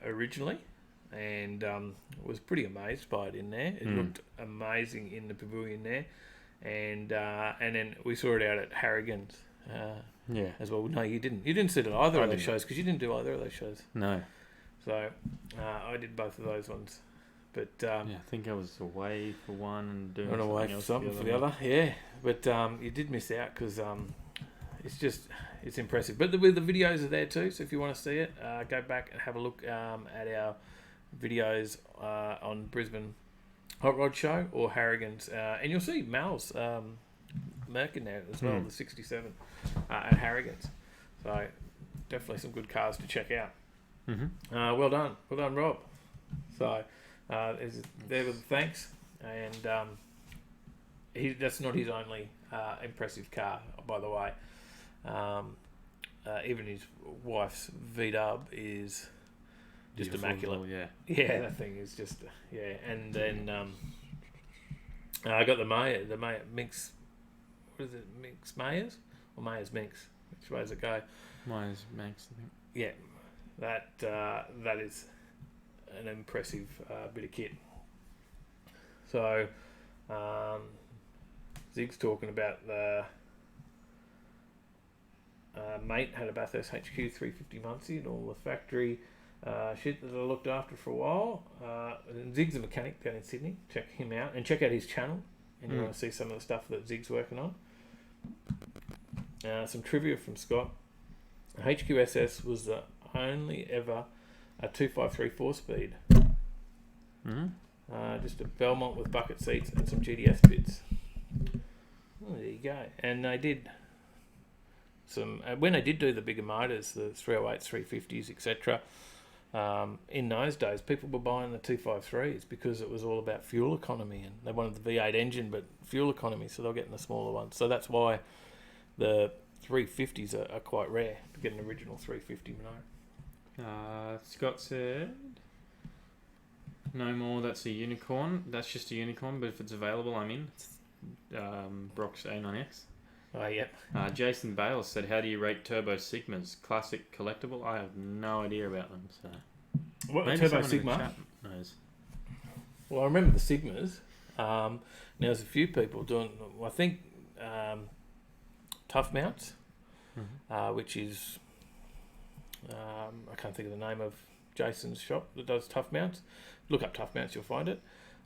originally, and was pretty amazed by it in there. It looked amazing in the pavilion there, and then we saw it out at Harrigan's as well. No, you didn't. You didn't sit at either of those shows because you didn't do either of those shows. No. So I did both of those ones, but I think I was away for one and doing went away for something for the other. Yeah, but you did miss out because it's impressive. But the videos are there too, so if you want to see it, go back and have a look at our videos on Brisbane Hot Rod Show or Harrigan's, and you'll see Mal's Merc in there as well, the 67 at Harrigan's. So definitely some good cars to check out. Well done, Rob. So there with the thanks, and that's not his only impressive car, by the way. Even his wife's V-Dub is just Beautiful, immaculate. Yeah, that thing is just And then I got the Maya Minx. What is it, Minx Mayers or Mayers Minx? Which way does it go? Myers Manx, I think. Yeah. That is an impressive bit of kit. So, Zig's talking about the mate had a Bathurst HQ 350 Muncie and all the factory shit that I looked after for a while. And Zig's a mechanic down in Sydney. Check him out and check out his channel. And you want to see some of the stuff that Zig's working on. Some trivia from Scott. HQSS was the only ever a 253 4-speed. Just a Belmont with bucket seats and some GDS bits. Oh, there you go. And they did some when they did do the bigger motors, the 308s, 350s, etc. In those days, people were buying the 253s because it was all about fuel economy, and they wanted the V8 engine but fuel economy, so they're getting the smaller ones. So that's why the 350s are quite rare to get an original 350 Monaro. Scott said, no more, that's a unicorn. That's just a unicorn, but if it's available, I'm in. It's Brock's A9X. Oh, yeah. Jason Bales said, how do you rate Turbo Sigmas? Classic collectible? I have no idea about them. So What, maybe Turbo someone in the Sigma? chat knows. Well, I remember the Sigmas. Now, there's a few people doing, I think, Tough Mounts, which is, I can't think of the name of Jason's shop that does Tough Mounts. Look up Tough Mounts, you'll find it.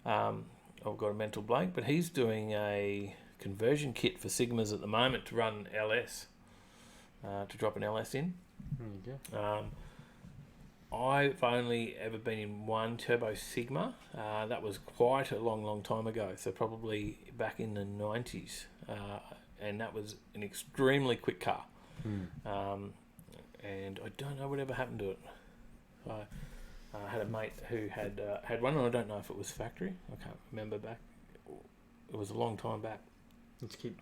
I've got a mental blank, but he's doing a conversion kit for Sigmas at the moment to run LS, to drop an LS in. There you go. I've only ever been in one Turbo Sigma. That was quite a long time ago, so probably back in the 90s. And that was an extremely quick car. And I don't know whatever happened to it. I had a mate who had one, and I don't know if it was factory. I can't remember back. It was a long time back. Let's keep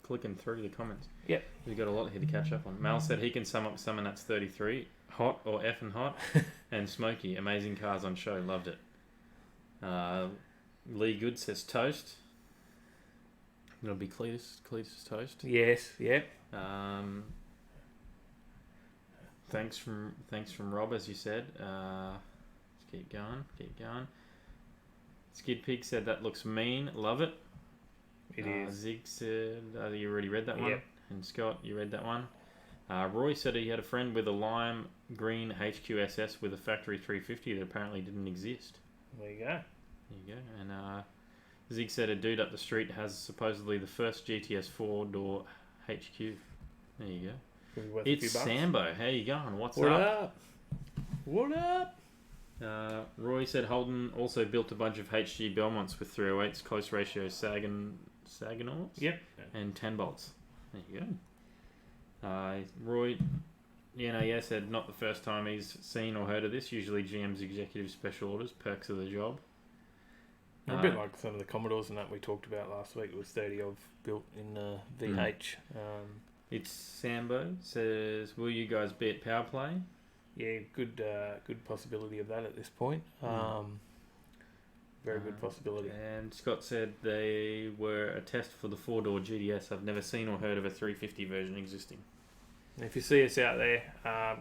clicking through the comments. Yep. We've got a lot here to catch up on. Mal said he can sum up someone that's 33. Hot or effing hot. And Smokey, amazing cars on show. Loved it. Lee Good says toast. It'll be Cletus toast. Yes, yep. Thanks from Rob, as you said. Let's keep going. Skid Pig said that looks mean. Love it. It is. Zig said you already read that one. Yep. And Scott, you read that one. Roy said he had a friend with a lime green HQSS with a factory 350 that apparently didn't exist. There you go. There you go. And Zig said a dude up the street has supposedly the first GTS 4-door HQ. There you go. Could be worth It's a few bucks. Sambo. How you going? What's What up? up? What up? Roy said Holden also built a bunch of HG Belmonts with 308s, close ratio Saginaws. Yep. And 10 bolts. There you go. Roy, yeah, said not the first time he's seen or heard of this. Usually GM's executive special orders, perks of the job. A bit like some of the Commodores and that we talked about last week. It was 30 of built in VH. It's Sambo says, will you guys be at Power Play? Yeah, good possibility of that at this point. Very good possibility. And Scott said they were a test for the 4-door GDS. I've never seen or heard of a 350 version existing. If you see us out there,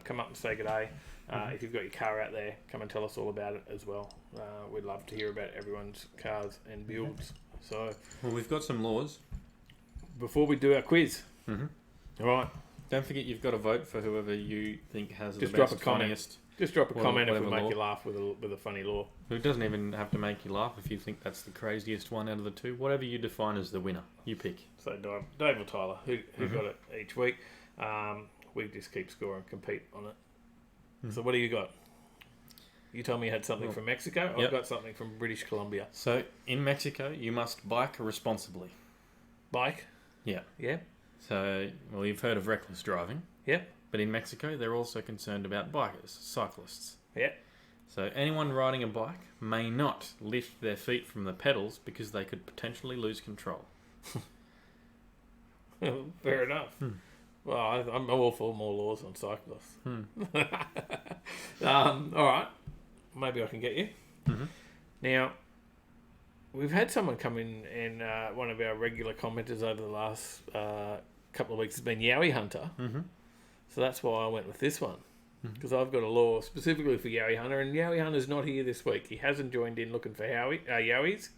come up and say good day. If you've got your car out there, come and tell us all about it as well. We'd love to hear about everyone's cars and builds. So, Well, we've got some laws. before we do our quiz, all right, Don't forget you've got to vote for whoever you think has Just the drop best, a comment. funniest. just drop a comment if we whatever make law. you laugh with a funny law. It doesn't even have to make you laugh if you think that's the craziest one out of the two. Whatever you define as the winner, you pick. So Dave or Tyler, who got it each week. We just keep score and compete on it. So what do you got? You told me you had something from Mexico. I've Yep. got something from British Columbia. So in Mexico, you must bike responsibly. Bike. Yeah. Yeah. So, well, you've heard of reckless driving, Yep. but in Mexico, they're also concerned about bikers, cyclists. Yep. So anyone riding a bike may not lift their feet from the pedals because they could potentially lose control. Fair enough. Well, I'm all for more laws on cyclists. All right. Maybe I can get you. Now, we've had someone come in, and one of our regular commenters over the last couple of weeks has been Yowie Hunter. So that's why I went with this one. Because I've got a law specifically for Yowie Hunter, and Yowie Hunter's not here this week. He hasn't joined in looking for Yowies.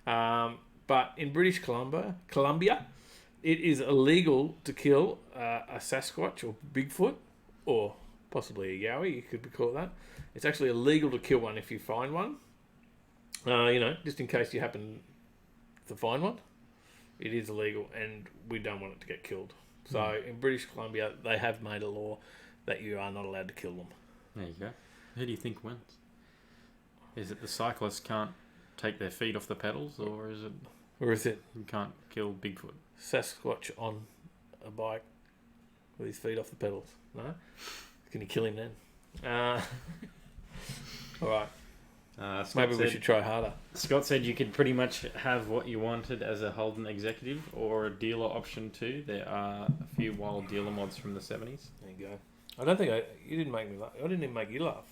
But in British Columbia, it is illegal to kill a Sasquatch or Bigfoot, or possibly a Yowie, you could call it that. It's actually illegal to kill one if you find one. Just in case you happen to find one. It is illegal, and we don't want it to get killed. So in British Columbia, they have made a law that you are not allowed to kill them. There you go. Who do you think wins? Is it the cyclists can't take their feet off the pedals, or is it you can't kill Bigfoot? Sasquatch on a bike with his feet off the pedals? No? Can you kill him then? All right. Maybe we should try harder. Scott said you could pretty much have what you wanted as a Holden executive or a dealer option too. There are a few wild dealer mods from the 70s. There you go. I don't think you didn't make me laugh. I didn't even make you laugh.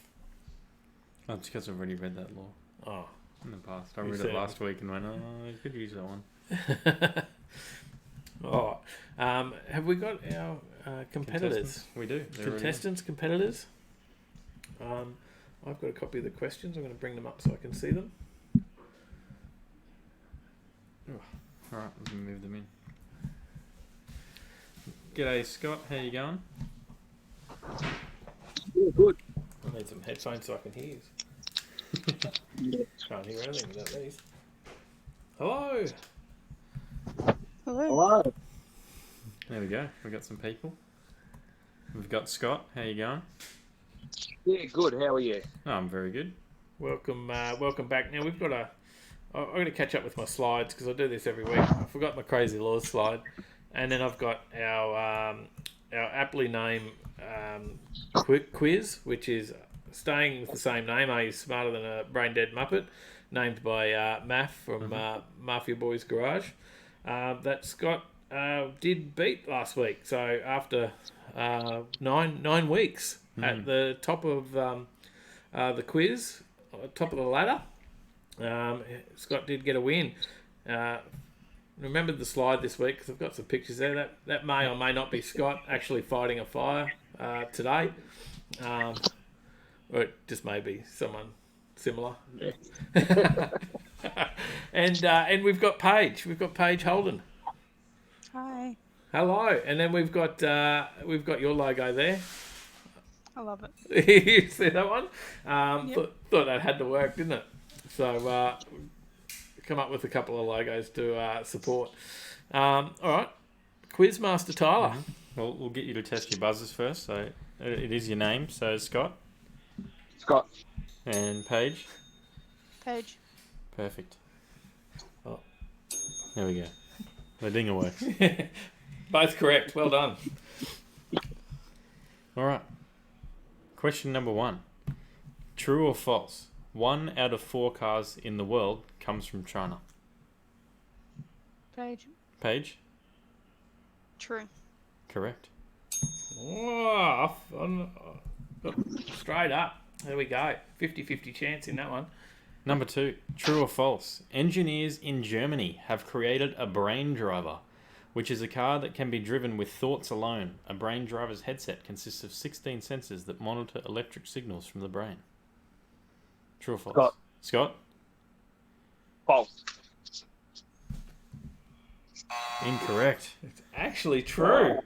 Oh, it's because I've already read that law Oh. in the past. I You read said it it. last week and went, oh, you could use that one. All right. Have we got our competitors? We do. They're Contestants, competitors. I've got a copy of the questions. I'm going to bring them up so I can see them. All right, let me move them in. G'day, Scott. How you going? Yeah, good. I need some headphones so I can hear you. Can't hear anything without these. Hello. Hello. There we go. We've got some people. We've got Scott. How you going? Yeah, good. How are you? Oh, I'm very good. Welcome back. Now we've got I'm going to catch up with my slides because I do this every week. I forgot my crazy laws slide, and then I've got our aptly named quiz, which is staying with the same name. Are you smarter than a brain dead muppet? Named by Maff from Mafia Boys Garage. That Scott did beat last week. So after 9 weeks at the top of the quiz, top of the ladder, Scott did get a win. Remembered the slide this week because I've got some pictures there. That may or may not be Scott actually fighting a fire today. Or it just may be someone similar. And we've got Paige. We've got Paige Holden. Hi. Hello. And then we've got your logo there. I love it. You see that one? Yep. Thought that had to work, didn't it? So come up with a couple of logos to support. All right. Quizmaster Tyler. Well, we'll get you to test your buzzers first. So it is your name. So Scott Scott. and Paige. Paige. Perfect. Oh. There we go. The dinger works. Both correct. Well done. All right. Question number 1. True or false? 1 out of 4 cars in the world comes from China. Paige. Paige? True. Correct. Oh, Straight up. There we go. 50-50 chance in that one. Number 2, true or false? Engineers in Germany have created a brain driver, which is a car that can be driven with thoughts alone. A brain driver's headset consists of 16 sensors that monitor electric signals from the brain. True or false? Scott. Scott? False. Incorrect. It's actually true.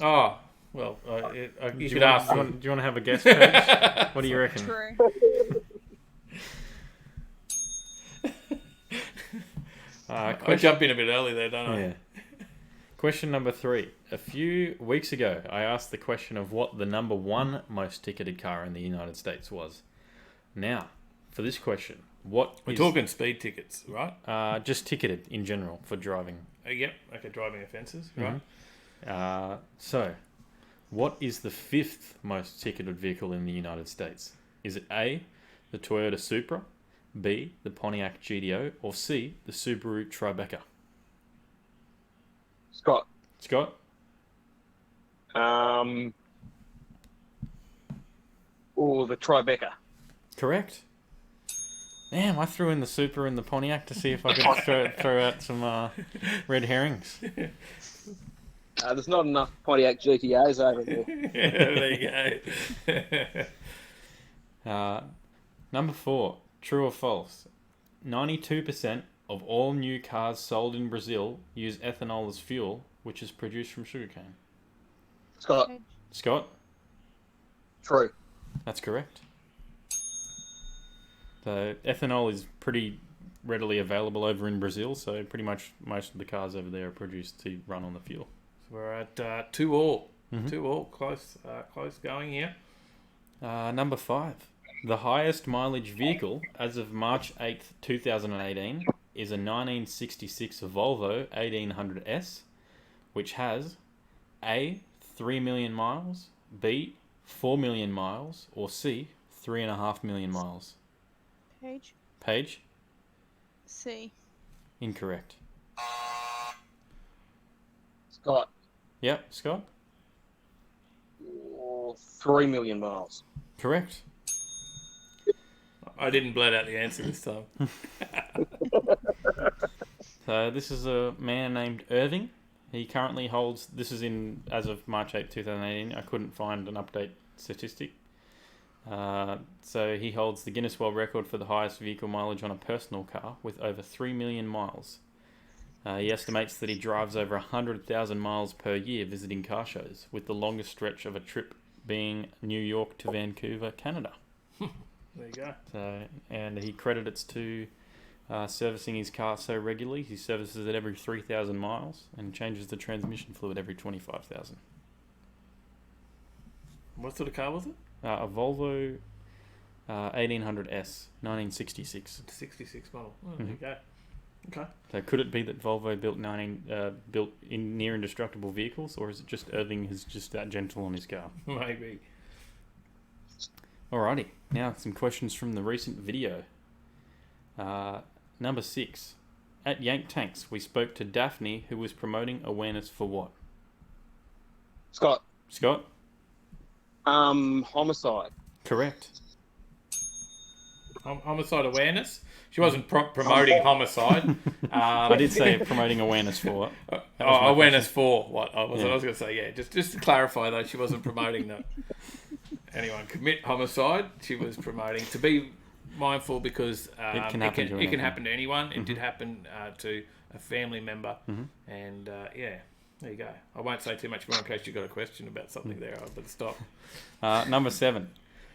Oh, well, you could Do ask. you want to have a guess, Paige? What do you reckon? True. I jump in a bit early there, don't I? Yeah. Question number 3. A few weeks ago, I asked the question of what the number 1 most ticketed car in the United States was. Now, for this question, what We're is... talking speed tickets, right? just ticketed in general for driving. Yep. Okay, driving offences, right? So, what is the 5th most ticketed vehicle in the United States? Is it A, the Toyota Supra, B, the Pontiac GDO, or C, the Subaru Tribeca? Scott. Scott? The Tribeca. Correct. Damn, I threw in the Supra and the Pontiac to see if I could throw out some red herrings. There's not enough Pontiac GTAs over there. Yeah, there you go. Number 4, true or false? 92% of all new cars sold in Brazil use ethanol as fuel, which is produced from sugarcane. Scott. Scott? True. That's correct. So ethanol is pretty readily available over in Brazil, so pretty much most of the cars over there are produced to run on the fuel. So we're at 2-2. 2-2, close going here. Number 5. The highest mileage vehicle as of March 8th, 2018 is a 1966 Volvo 1800S, which has A, 3 million miles, B, 4 million miles, or C, 3.5 million miles. Page. Paige? C. Incorrect. Scott. Yep, Scott? 3 million miles. Correct. I didn't blurt out the answer this time. So this is a man named Irving. He currently holds, this is in, as of March 8, 2018, I couldn't find an update statistic. So he holds the Guinness World Record for the highest vehicle mileage on a personal car with over 3 million miles. He estimates that he drives over 100,000 miles per year visiting car shows, with the longest stretch of a trip being New York to Vancouver, Canada. There you go. So, and he credits to servicing his car so regularly. He services it every 3,000 miles and changes the transmission fluid every 25,000. What sort of car was it? A Volvo 1800S, 1966. 66 model. Oh, there you go. Okay. So could it be that Volvo built in near indestructible vehicles, or is it just Irving who's just that gentle on his car? Maybe. Alrighty, now some questions from the recent video. Number 6. At Yank Tanks, we spoke to Daphne, who was promoting awareness for what? Scott. Scott? Homicide. Correct. Homicide awareness? She wasn't promoting homicide. I did say promoting awareness for it. Awareness for what? I was going to say, yeah. Just to clarify, though, she wasn't promoting that anyone commit homicide. She was promoting to be mindful because it can happen to anyone. It did happen to a family member. And, yeah, there you go. I won't say too much more in case you've got a question about something there. I better stop. Number 7.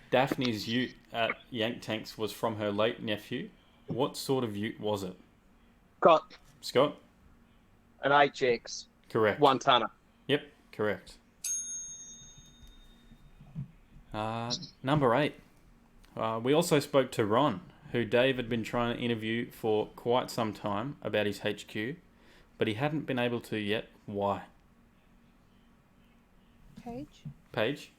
Daphne's ute at Yank Tanks was from her late nephew. What sort of ute was it? Scott. Scott? An HX. Correct. 1 tonner. Yep, correct. Number 8. We also spoke to Ron, who Dave had been trying to interview for quite some time about his HQ, but he hadn't been able to yet. Why? Page. Paige?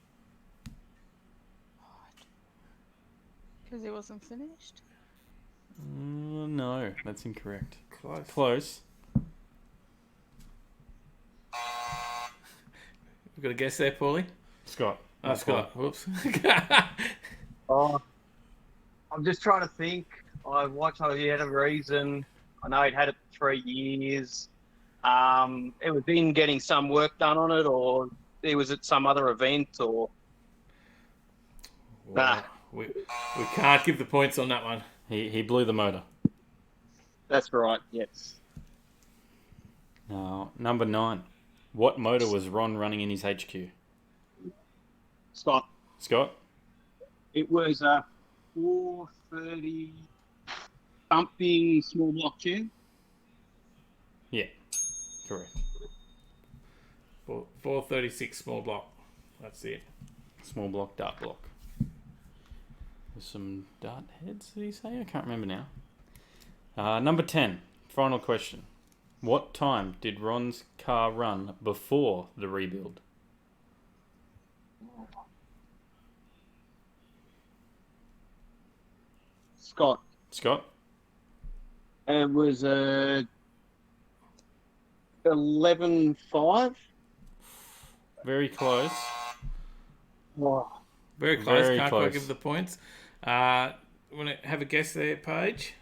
Because it wasn't finished. No, that's incorrect. Close. We've got a guess there, Paulie? Scott. Oh, Scott. Whoops. Oh, I'm just trying to think. I watched how he had a reason. I know he'd had it for 3 years. It was in getting some work done on it, or he was at some other event, or Well, we can't give the points on that one. He blew the motor. that's right. Yes, Now, number 9. What motor was Ron running in his HQ? Scott. Scott? It was a 430 thumping small block tube. Yeah, correct. 436 small block. That's it. Small block, dart block. There's some dart heads, did he say? I can't remember now. Number 10. Final question. What time did Ron's car run before the rebuild? Scott. Scott? It was 11.5. Very close. Wow. Very close. Very Can't quite close. give the points. Want to have a guess there, Paige?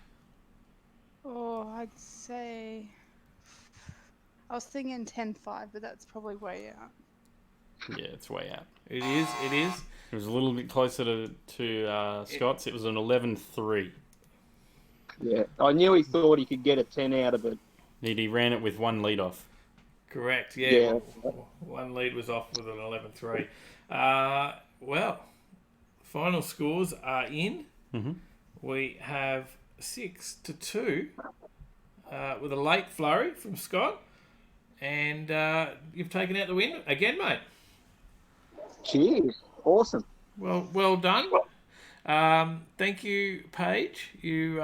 Oh, I'd say. I was thinking 10.5, but that's probably way out. Yeah, it's way out. It is. It is. It was a little bit closer to Scott's. It was an 11.3. Yeah, I knew he thought he could get a 10 out of it. He ran it with one lead off. Correct. Yeah. Yeah. One lead was off with an 11.3. Well, final scores are in. Mm-hmm. We have 6-2 with a late flurry from Scott, and you've taken out the win again, mate. Cheers. Awesome. Well done. Thank you, Paige. You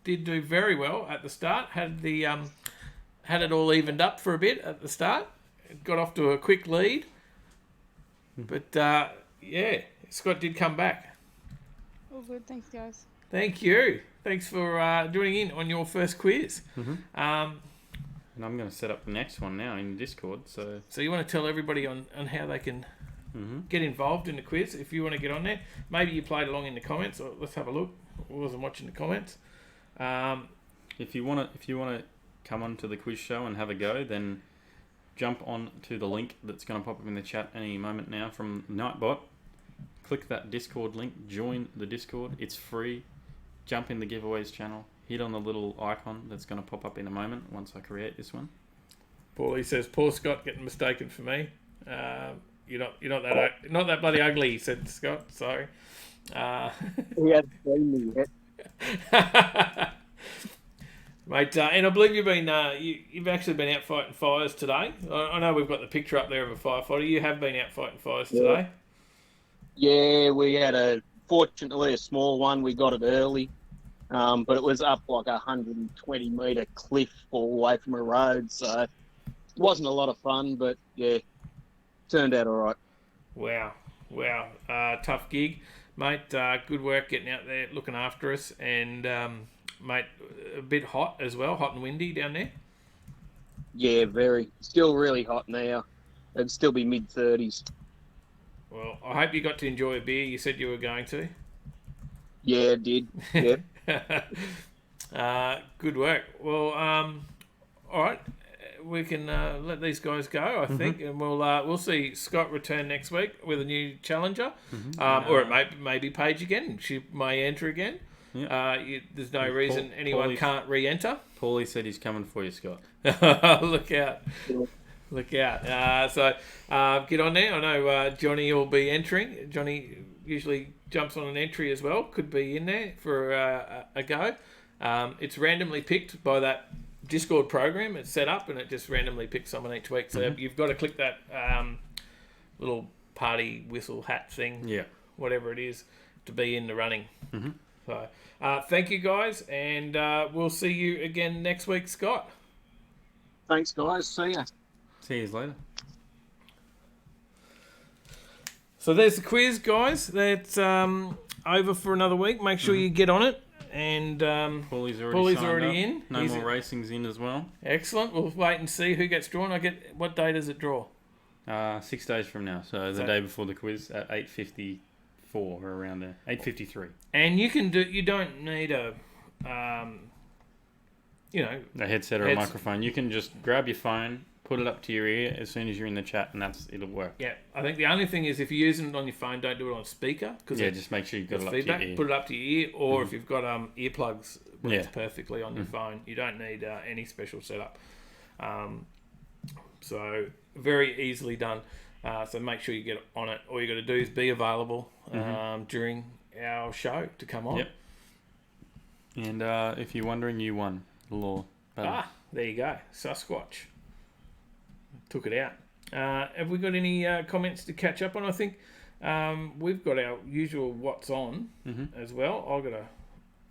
did do very well at the start. Had it all evened up for a bit at the start. Got off to a quick lead, but yeah, Scott did come back. All good, thanks, guys. Thank you. Thanks for joining in on your first quiz. Mm-hmm. And I'm going to set up the next one now in Discord. So you want to tell everybody on how they can get involved in the quiz if you want to get on there. Maybe you played along in the comments. Or let's have a look. I wasn't watching the comments. if you want to come on to the quiz show and have a go, then jump on to the link that's going to pop up in the chat any moment now from Nightbot. Click that Discord link. Join the Discord. It's free. Jump in the giveaways channel. Hit on the little icon that's going to pop up in a moment once I create this one. Paulie says, "Poor Scott getting mistaken for me. You're not that bloody ugly," he said, Scott. Sorry. He hasn't seen me yet. Mate, and I believe you've actually been out fighting fires today. I know we've got the picture up there of a firefighter. You have been out fighting fires today. Yeah, we had fortunately a small one. We got it early, but it was up like 120 metre cliff all the way from a road, so it wasn't a lot of fun, but yeah, turned out all right. Wow. Tough gig, mate. Good work getting out there, looking after us, and mate, a bit hot as well, hot and windy down there. Yeah, very. Still really hot now. It'd still be mid-30s. Well, I hope you got to enjoy a beer. You said you were going to. Yeah, it did. Yeah. Good work. Well, all right. We can let these guys go, I think, and we'll see Scott return next week with a new challenger, or it may be Paige again. She may enter again. Yep. There's no reason anyone can't re-enter. Paulie said he's coming for you, Scott. Look out. Look out. So get on there. I know Johnny will be entering. Johnny usually jumps on an entry as well. Could be in there for a go. It's randomly picked by that Discord program. It's set up and it just randomly picks someone each week. So you've got to click that little party whistle hat thing, whatever it is, to be in the running. So thank you guys, and we'll see you again next week, Scott. Thanks, guys. See ya. See you later. So there's the quiz, guys. That's over for another week. Make sure you get on it. And Paulie's already in. No He's more racing's in as well. Excellent. We'll wait and see who gets drawn. What day does it draw? 6 days from now. So the day before the quiz at 8:54 or around there. 8:53. And you can do. You don't need a, A headset or a microphone. You can just grab your phone, put it up to your ear as soon as you're in the chat, and it'll work. Yeah, I think the only thing is if you're using it on your phone, don't do it on speaker. Just make sure you've got it up feedback. to your ear. Put it up to your ear, or if you've got earplugs, works Yeah. perfectly on your phone. You don't need any special setup. So very easily done. So make sure you get on it. All you got to do is be available during our show to come on. Yep. And if you're wondering, you won the law. There you go. Sasquatch. Took it out. Have we got any comments to catch up on? I think we've got our usual what's on as well.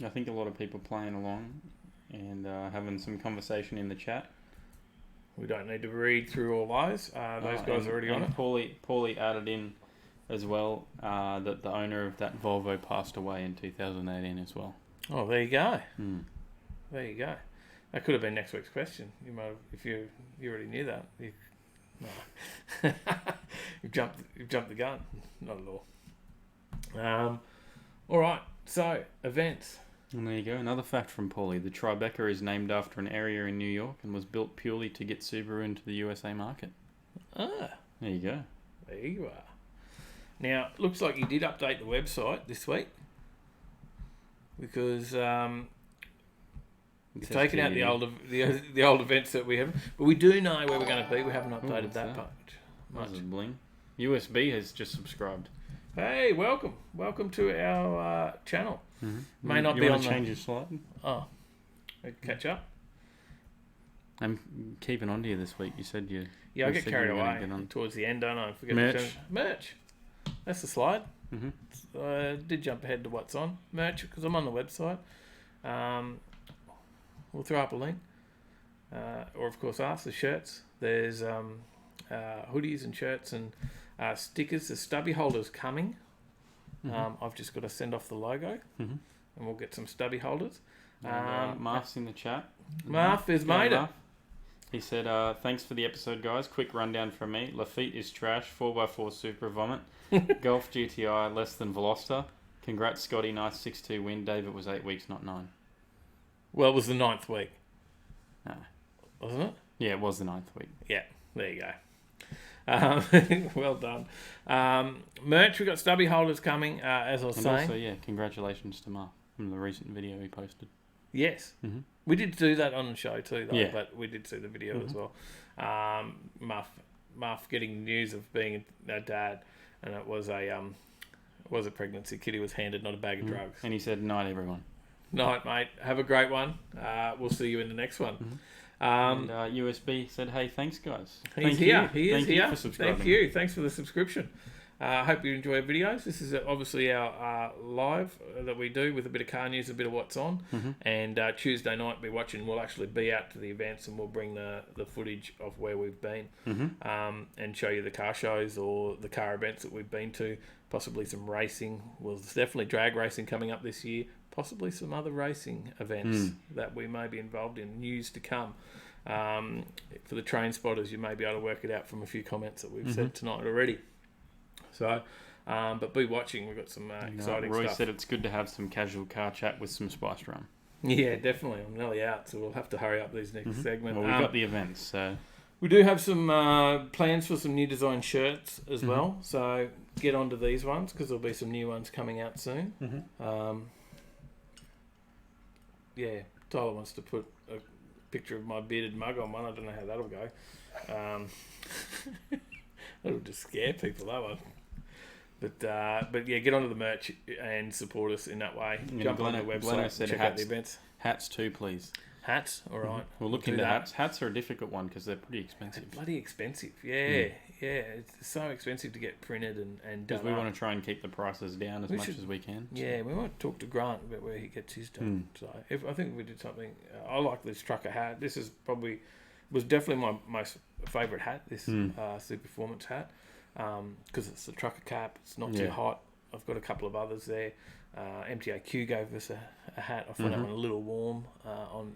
I think a lot of people playing along and having some conversation in the chat. We don't need to read through all those. Those guys are already on it. Paulie added in as well that the owner of that Volvo passed away in 2018 as well. Oh, there you go. There you go. That could have been next week's question. You might have, if you already knew that. You've jumped the gun. Not at all. All right. So events. And there you go. Another fact from Paulie: the Tribeca is named after an area in New York and was built purely to get Subaru into the USA market. There you go. There you are. Now, it looks like you did update the website this week because you've taken out the old events that we have, but we do know where we're going to be. We haven't updated that part much. Bling. USB has just subscribed. Hey, welcome to our channel. May not be on the... change your slide? Oh, catch up. I'm keeping on to you this week. You said you... Yeah, I get carried away towards the end, don't I? Merch. That's the slide. I did jump ahead to what's on. Merch, because I'm on the website. We'll throw up a link. Or, of course, us, the shirts. There's hoodies and shirts and stickers. The stubby holders coming. I've just got to send off the logo. And we'll get some stubby holders. Marf's in the chat. Marf has made it. He said, thanks for the episode, guys. Quick rundown from me. Lafitte is trash. 4x4 Super Vomit. Golf GTI less than Veloster. Congrats, Scotty. Nice 6-2 win. David was 8 weeks, not 9. Well, it was the 9th week. No. Wasn't it? Yeah, it was the 9th week. Yeah, there you go. Well done. Merch, we've got stubby holders coming, as I was saying. Also, congratulations to Marf from the recent video he posted. Yes. We did do that on the show too, though, but we did see the video as well. Marf getting news of being a dad, and it was a pregnancy. Kitty was handed, not a bag of drugs. And he said, night, everyone. Night, mate. Have a great one. We'll see you in the next one. And USB said, hey, thanks, guys. He's here. He is here. Thank you for subscribing. Thank you. Thanks for the subscription. I hope you enjoy our videos. This is obviously our live that we do with a bit of car news, a bit of what's on. And Tuesday night we'll actually be out to the events and we'll bring the footage of where we've been and show you the car shows or the car events that we've been to, possibly some racing. Well, there's definitely drag racing coming up this year, possibly some other racing events that we may be involved in, news to come. For the train spotters, you may be able to work it out from a few comments that we've said tonight already. So, but be watching. We've got some exciting Roy stuff. said it's good to have some casual car chat with some spiced rum. Yeah, definitely. I'm nearly out, so we'll have to hurry up these next segment. Well, we've got the events, so... We do have some plans for some new design shirts as well, so get onto these ones because there'll be some new ones coming out soon. Tyler wants to put a picture of my bearded mug on one. I don't know how that'll go. That'll just scare people, that one. But yeah, get onto the merch and support us in that way. Jump on the website, check out the events. Hats too, please. Hats, all right. We'll look into hats. Hats are a difficult one because they're pretty expensive. They're bloody expensive, yeah. It's so expensive to get printed and done. Because we want to try and keep the prices down as much as we can. So. Yeah, we might talk to Grant about where he gets his done. So I think we did something. I like this trucker hat. This is was definitely my most favourite hat. This Superformance hat because it's the trucker cap. It's not too hot. I've got a couple of others there. MTAQ gave us a hat. I found that one a little warm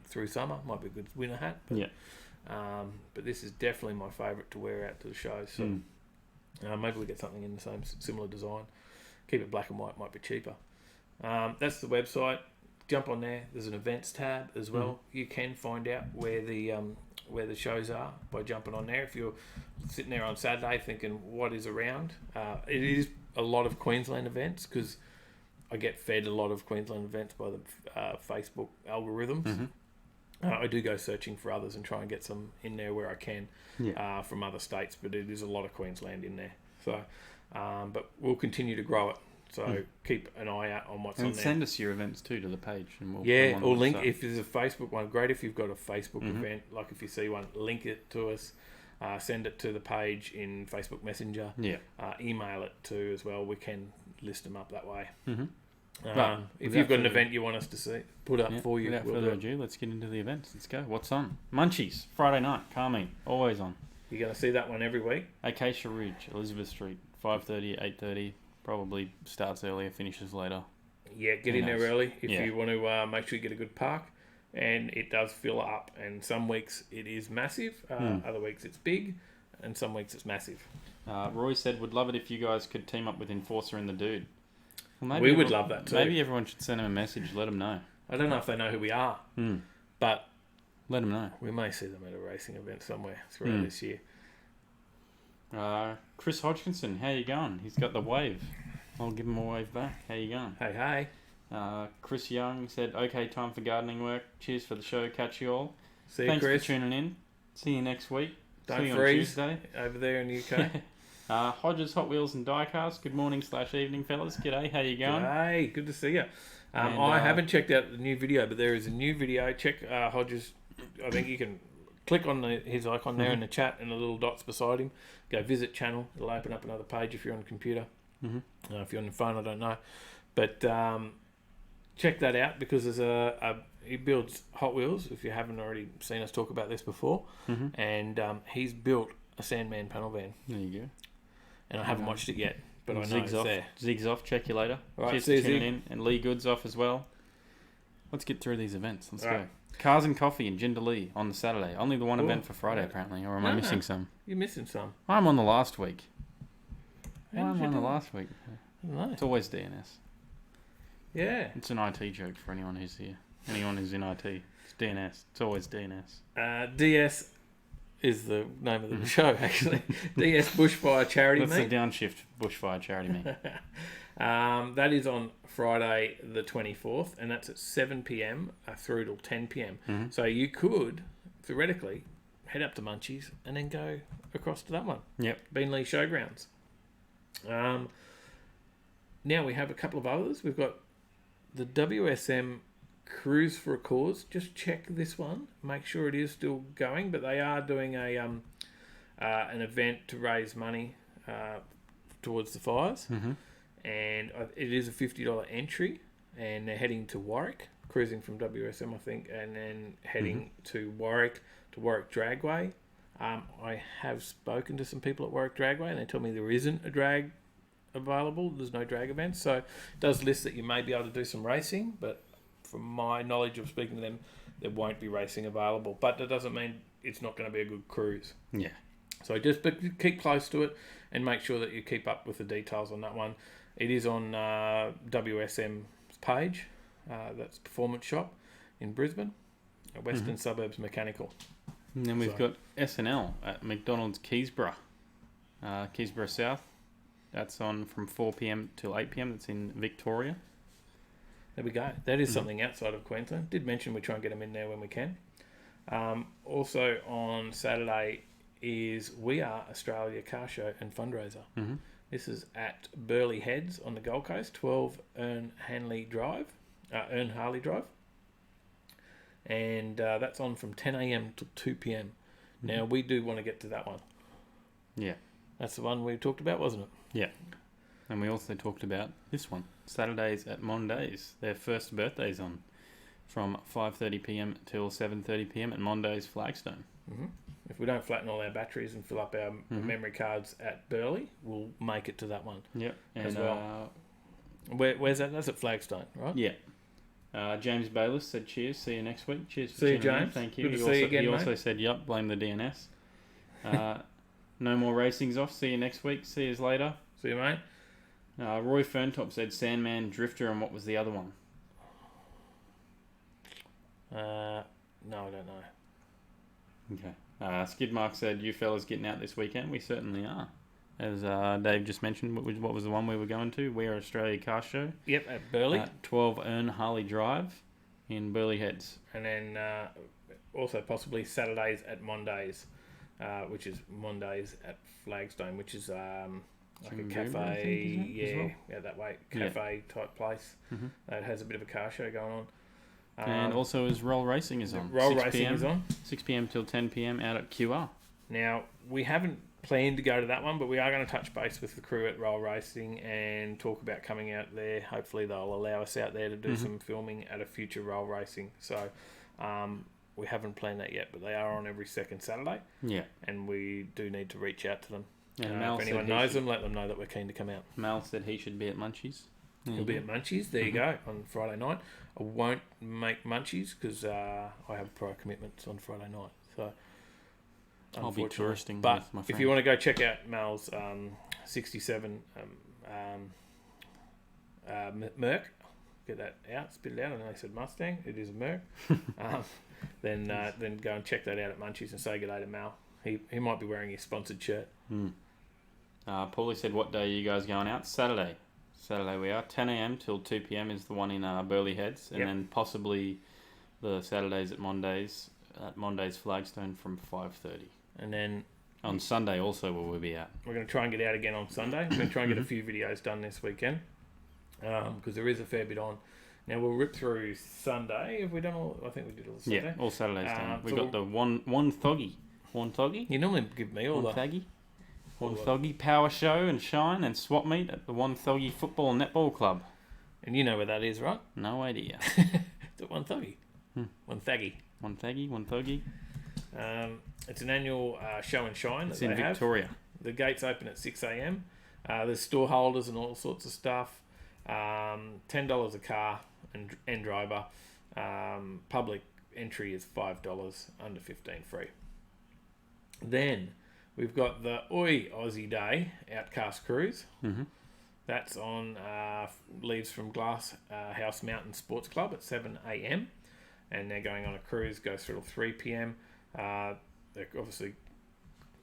through summer. Might be a good winter hat. But, But this is definitely my favourite to wear out to the show. So maybe we get something in the same similar design. Keep it black and white, might be cheaper. That's the website. Jump on there. There's an events tab as well. You can find out where the shows are by jumping on there. If you're sitting there on Saturday thinking what is around, it is a lot of Queensland events because I get fed a lot of Queensland events by the Facebook algorithms. I do go searching for others and try and get some in there where I can from other states, but it is a lot of Queensland in there. So, but we'll continue to grow it. So keep an eye out on what's on there. Send us your events too to the page, and we'll or link if there's a Facebook one. Great if you've got a Facebook event. Like if you see one, link it to us. Send it to the page in Facebook Messenger. Email it too as well. We can list them up that way. If you've got an event you want us to put up for you, without further ado, let's get into the events. Let's go. What's on? Munchies, Friday night, Carmi, always on. You're going to see that one every week. Acacia Ridge, Elizabeth Street, 5:30, 8:30. Probably starts earlier, finishes later. Yeah, get in there early if you want to make sure you get a good park. And it does fill up. And some weeks it is massive. Other weeks it's big. And some weeks it's massive. Roy said, would love it if you guys could team up with Enforcer and the Dude. Well, we would love that too. Maybe everyone should send him a message. Let them know. I don't know if they know who we are. But let them know. We may see them at a racing event somewhere throughout this year. Chris Hodgkinson, how you going? He's got the wave. I'll give him a wave back. How you going? Hey. Chris Young said, okay, time for gardening work. Cheers for the show. Catch you all. See you, Thanks Chris. for tuning in. See you next week. Don't See you freeze on Tuesday. over there in the UK. Hodges Hot Wheels and Diecast. Good morning/evening, fellas. G'day. How you going? Hey, good to see you. I haven't checked out the new video, but there is a new video. Check Hodges. I think you can click on his icon there in the chat and the little dots beside him. Go visit channel. It'll open up another page if you're on the computer. If you're on the phone, I don't know. But check that out because there's he builds Hot Wheels, if you haven't already seen us talk about this before. And he's built a Sandman panel van. There you go. And I haven't watched it yet, but I know it's there. Zig's off. Check you later. Right, cheers for tuning in. And Lee Good's off as well. Let's get through these events. Let's go. Cars and Coffee in Jindalee on the Saturday. Only the one event for Friday, apparently. Or am I missing some? You're missing some. I'm on the last week. I'm on the last week. I don't know. It's always DNS. Yeah. It's an IT joke for anyone who's here. Anyone who's in IT. It's DNS. It's always DNS. DS is the name of the show, actually. DS Bushfire Charity Meet. That's the downshift Bushfire Charity Meet. That is on Friday the 24th, and that's at 7 p.m. Through till 10 p.m. So you could, theoretically, head up to Munchies and then go across to that one. Yep. Beanley Showgrounds. Now we have a couple of others. We've got the WSM Cruise for a Cause. Just check this one. Make sure it is still going, but they are doing an event to raise money towards the fires. And it is a $50 entry, and they're heading to Warwick, cruising from WSM, I think, and then heading to Warwick Dragway. I have spoken to some people at Warwick Dragway, and they tell me there isn't a drag available. There's no drag events, so it does list that you may be able to do some racing, but from my knowledge of speaking to them, there won't be racing available. But that doesn't mean it's not going to be a good cruise. Yeah. So just keep close to it and make sure that you keep up with the details on that one. It is on WSM's page. That's Performance Shop in Brisbane, Western Suburbs Mechanical. And then we've got SNL at McDonald's Keysborough. Keysborough South. That's on from 4 p.m. till 8 p.m. That's in Victoria. There we go. That is something outside of Queensland. Did mention we try and get them in there when we can. Also on Saturday is We Are Australia Car Show and Fundraiser. This is at Burleigh Heads on the Gold Coast, 12 Ern Harley Drive. And that's on from 10 a.m. to 2 p.m. Now, we do want to get to that one. Yeah. That's the one we talked about, wasn't it? Yeah. And we also talked about this one. Saturdays at Mondays. Their first birthday's on from 5:30 p.m. till 7:30 p.m. at Mondays Flagstone. If we don't flatten all our batteries and fill up our memory cards at Burleigh, we'll make it to that one. Yep. As well. Where's that? That's at Flagstone, right? Yeah. James Bayless said cheers, see you next week. Cheers for See you, tuning in. James. Thank you. Good to He see you again, He mate. also said, yup, blame the DNS. No more racing's off. See you next week. See you later. See you, mate. Roy Ferntop said Sandman, Drifter, and what was the other one? No, I don't know. Okay. Skidmark said, you fellas getting out this weekend? We certainly are. As Dave just mentioned, what was the one we were going to? We Are Australia Car Show. Yep, at Burleigh. 12 Ern Harley Drive in Burleigh Heads. And then also possibly Saturdays at Mondays, which is Mondays at Flagstone, which is like a Jim cafe. Gruber, I think, is it, as well? Yeah, that way. Cafe type place. It has a bit of a car show going on. And also his Roll Racing is on. Roll 6 Racing PM, is on. 6 p.m. till 10 p.m. out at QR. Now, we haven't planned to go to that one, but we are going to touch base with the crew at Roll Racing and talk about coming out there. Hopefully they'll allow us out there to do some filming at a future Roll Racing. So we haven't planned that yet, but they are on every second Saturday. Yeah. And we do need to reach out to them. Yeah, if anyone knows them, let them know that we're keen to come out. Mal said he should be at Munchies. He'll be at Munchies. There you go, on Friday night. I won't make Munchies because I have prior commitments on Friday night. So I'll be touristing But with my if friend. you want to go check out Mal's 67 Merc, get that out, spit it out. I know I said Mustang. It is a Merc. Then go and check that out at Munchies and say good day to Mal. He might be wearing his sponsored shirt. Paulie said, what day are you guys going out? Saturday. Saturday we are. 10 a.m. till 2 p.m. is the one in Burleigh Heads. And then possibly the Saturdays at Mondays Flagstone from 5:30. And then on Sunday also will we be out. We're going to try and get out again on Sunday. We're going to try and get a few videos done this weekend because there is a fair bit on. Now we'll rip through Sunday. Have we done all? I think we did all Sunday. Yeah, all Saturdays done. We so got the one thoggy. One thoggy? You normally give me all One the... thaggy. One thoggy power show and shine and swap meet at the One Thoggy Football and Netball Club. And you know where that is, right? No idea. It's at One Thoggy. One Thaggy. One thaggy, one thoggy. It's an annual show and shine It's that in they Victoria. have. The gates open at 6 a.m. There's store holders and all sorts of stuff. $10 a car and driver. Public entry is $5, under 15 free. Then we've got the Oi Aussie Day Outcast Cruise. That's on leaves from Glass House Mountain Sports Club at 7 a.m. and they're going on a cruise, goes through till 3 p.m. They're obviously,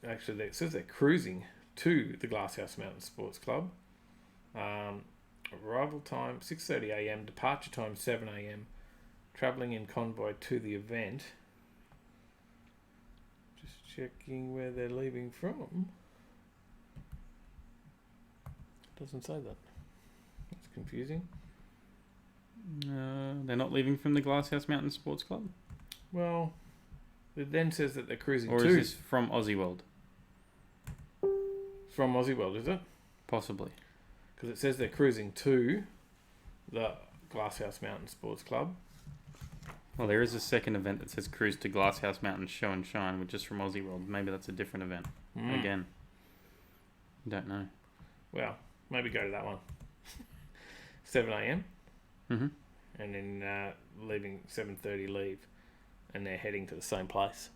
actually, it says they're cruising to the Glass House Mountain Sports Club. Arrival time 6:30 a.m. Departure time 7 a.m. Travelling in convoy to the event. Just checking where they're leaving from. Doesn't say that. That's confusing. They're not leaving from the Glasshouse Mountain Sports Club? Well, it then says that they're cruising Or to... is this from Aussie World? From Aussie World, is it? Possibly. Because it says they're cruising to the Glasshouse Mountain Sports Club. Well, there is a second event that says Cruise to Glasshouse Mountain Show and Shine, which is from Aussie World. Maybe that's a different event. Again. Don't know. Well, maybe go to that one. 7 a.m. Mm-hmm. And then leaving 7:30 leave. And they're heading to the same place.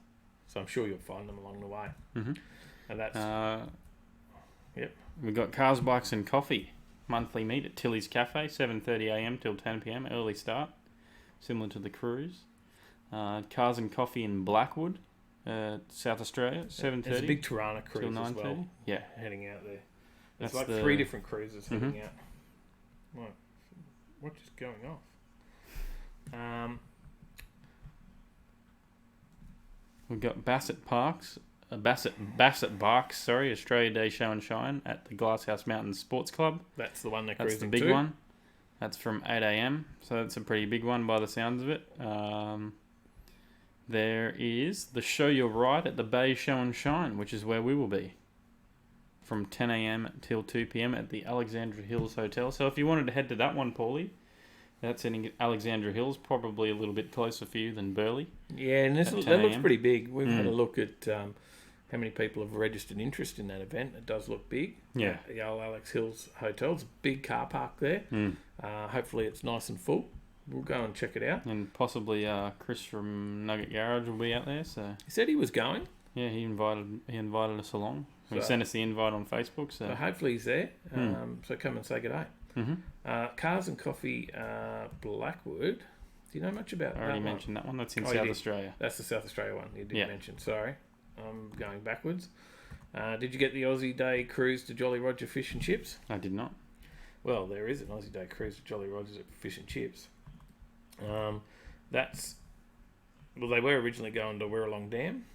So I'm sure you'll find them along the way. Mm-hmm. And that's... yep. We've got Cars, Bikes and Coffee. Monthly meet at Tilly's Cafe, 7:30 a.m. till 10 p.m. Early start. Similar to the cruise. Cars and Coffee in Blackwood, South Australia, 7:30. There's a big Tirana cruise till as well. Yeah. Heading out there. There's That's like 3 different cruises heading out. What is going off? We've got Bassett Barks, Australia Day Show and Shine at the Glasshouse Mountain Sports Club. That's the one they're That's cruising the big to. one. That's from 8 a.m. So that's a pretty big one by the sounds of it. There is the Show Your Ride at the Bay Show and Shine, which is where we will be. From 10 a.m. till 2 p.m. at the Alexandra Hills Hotel. So if you wanted to head to that one, Paulie, that's in Alexandra Hills, probably a little bit closer for you than Burleigh. Yeah, and that looks pretty big. We've had a look at how many people have registered interest in that event. It does look big. Yeah. The old Alex Hills Hotel. It's a big car park there. Hopefully it's nice and full. we'll go and check it out. And possibly Chris from Nugget Garage will be out there. So He said he was going, yeah, he invited us along. He So- sent us the invite on Facebook. So so hopefully he's there. So come and say good day. Cars and Coffee Blackwood. Do you know much about I already that one? mentioned that one. That's in Oh, you South did. Australia. That's the South Australia one you did Yeah. mention. Sorry, I'm going backwards. Did you get the Aussie Day cruise to Jolly Roger Fish and Chips? I did not. Well, there is an Aussie Day cruise to Jolly Roger's at Fish and Chips. They were originally going to Wirralong Dam,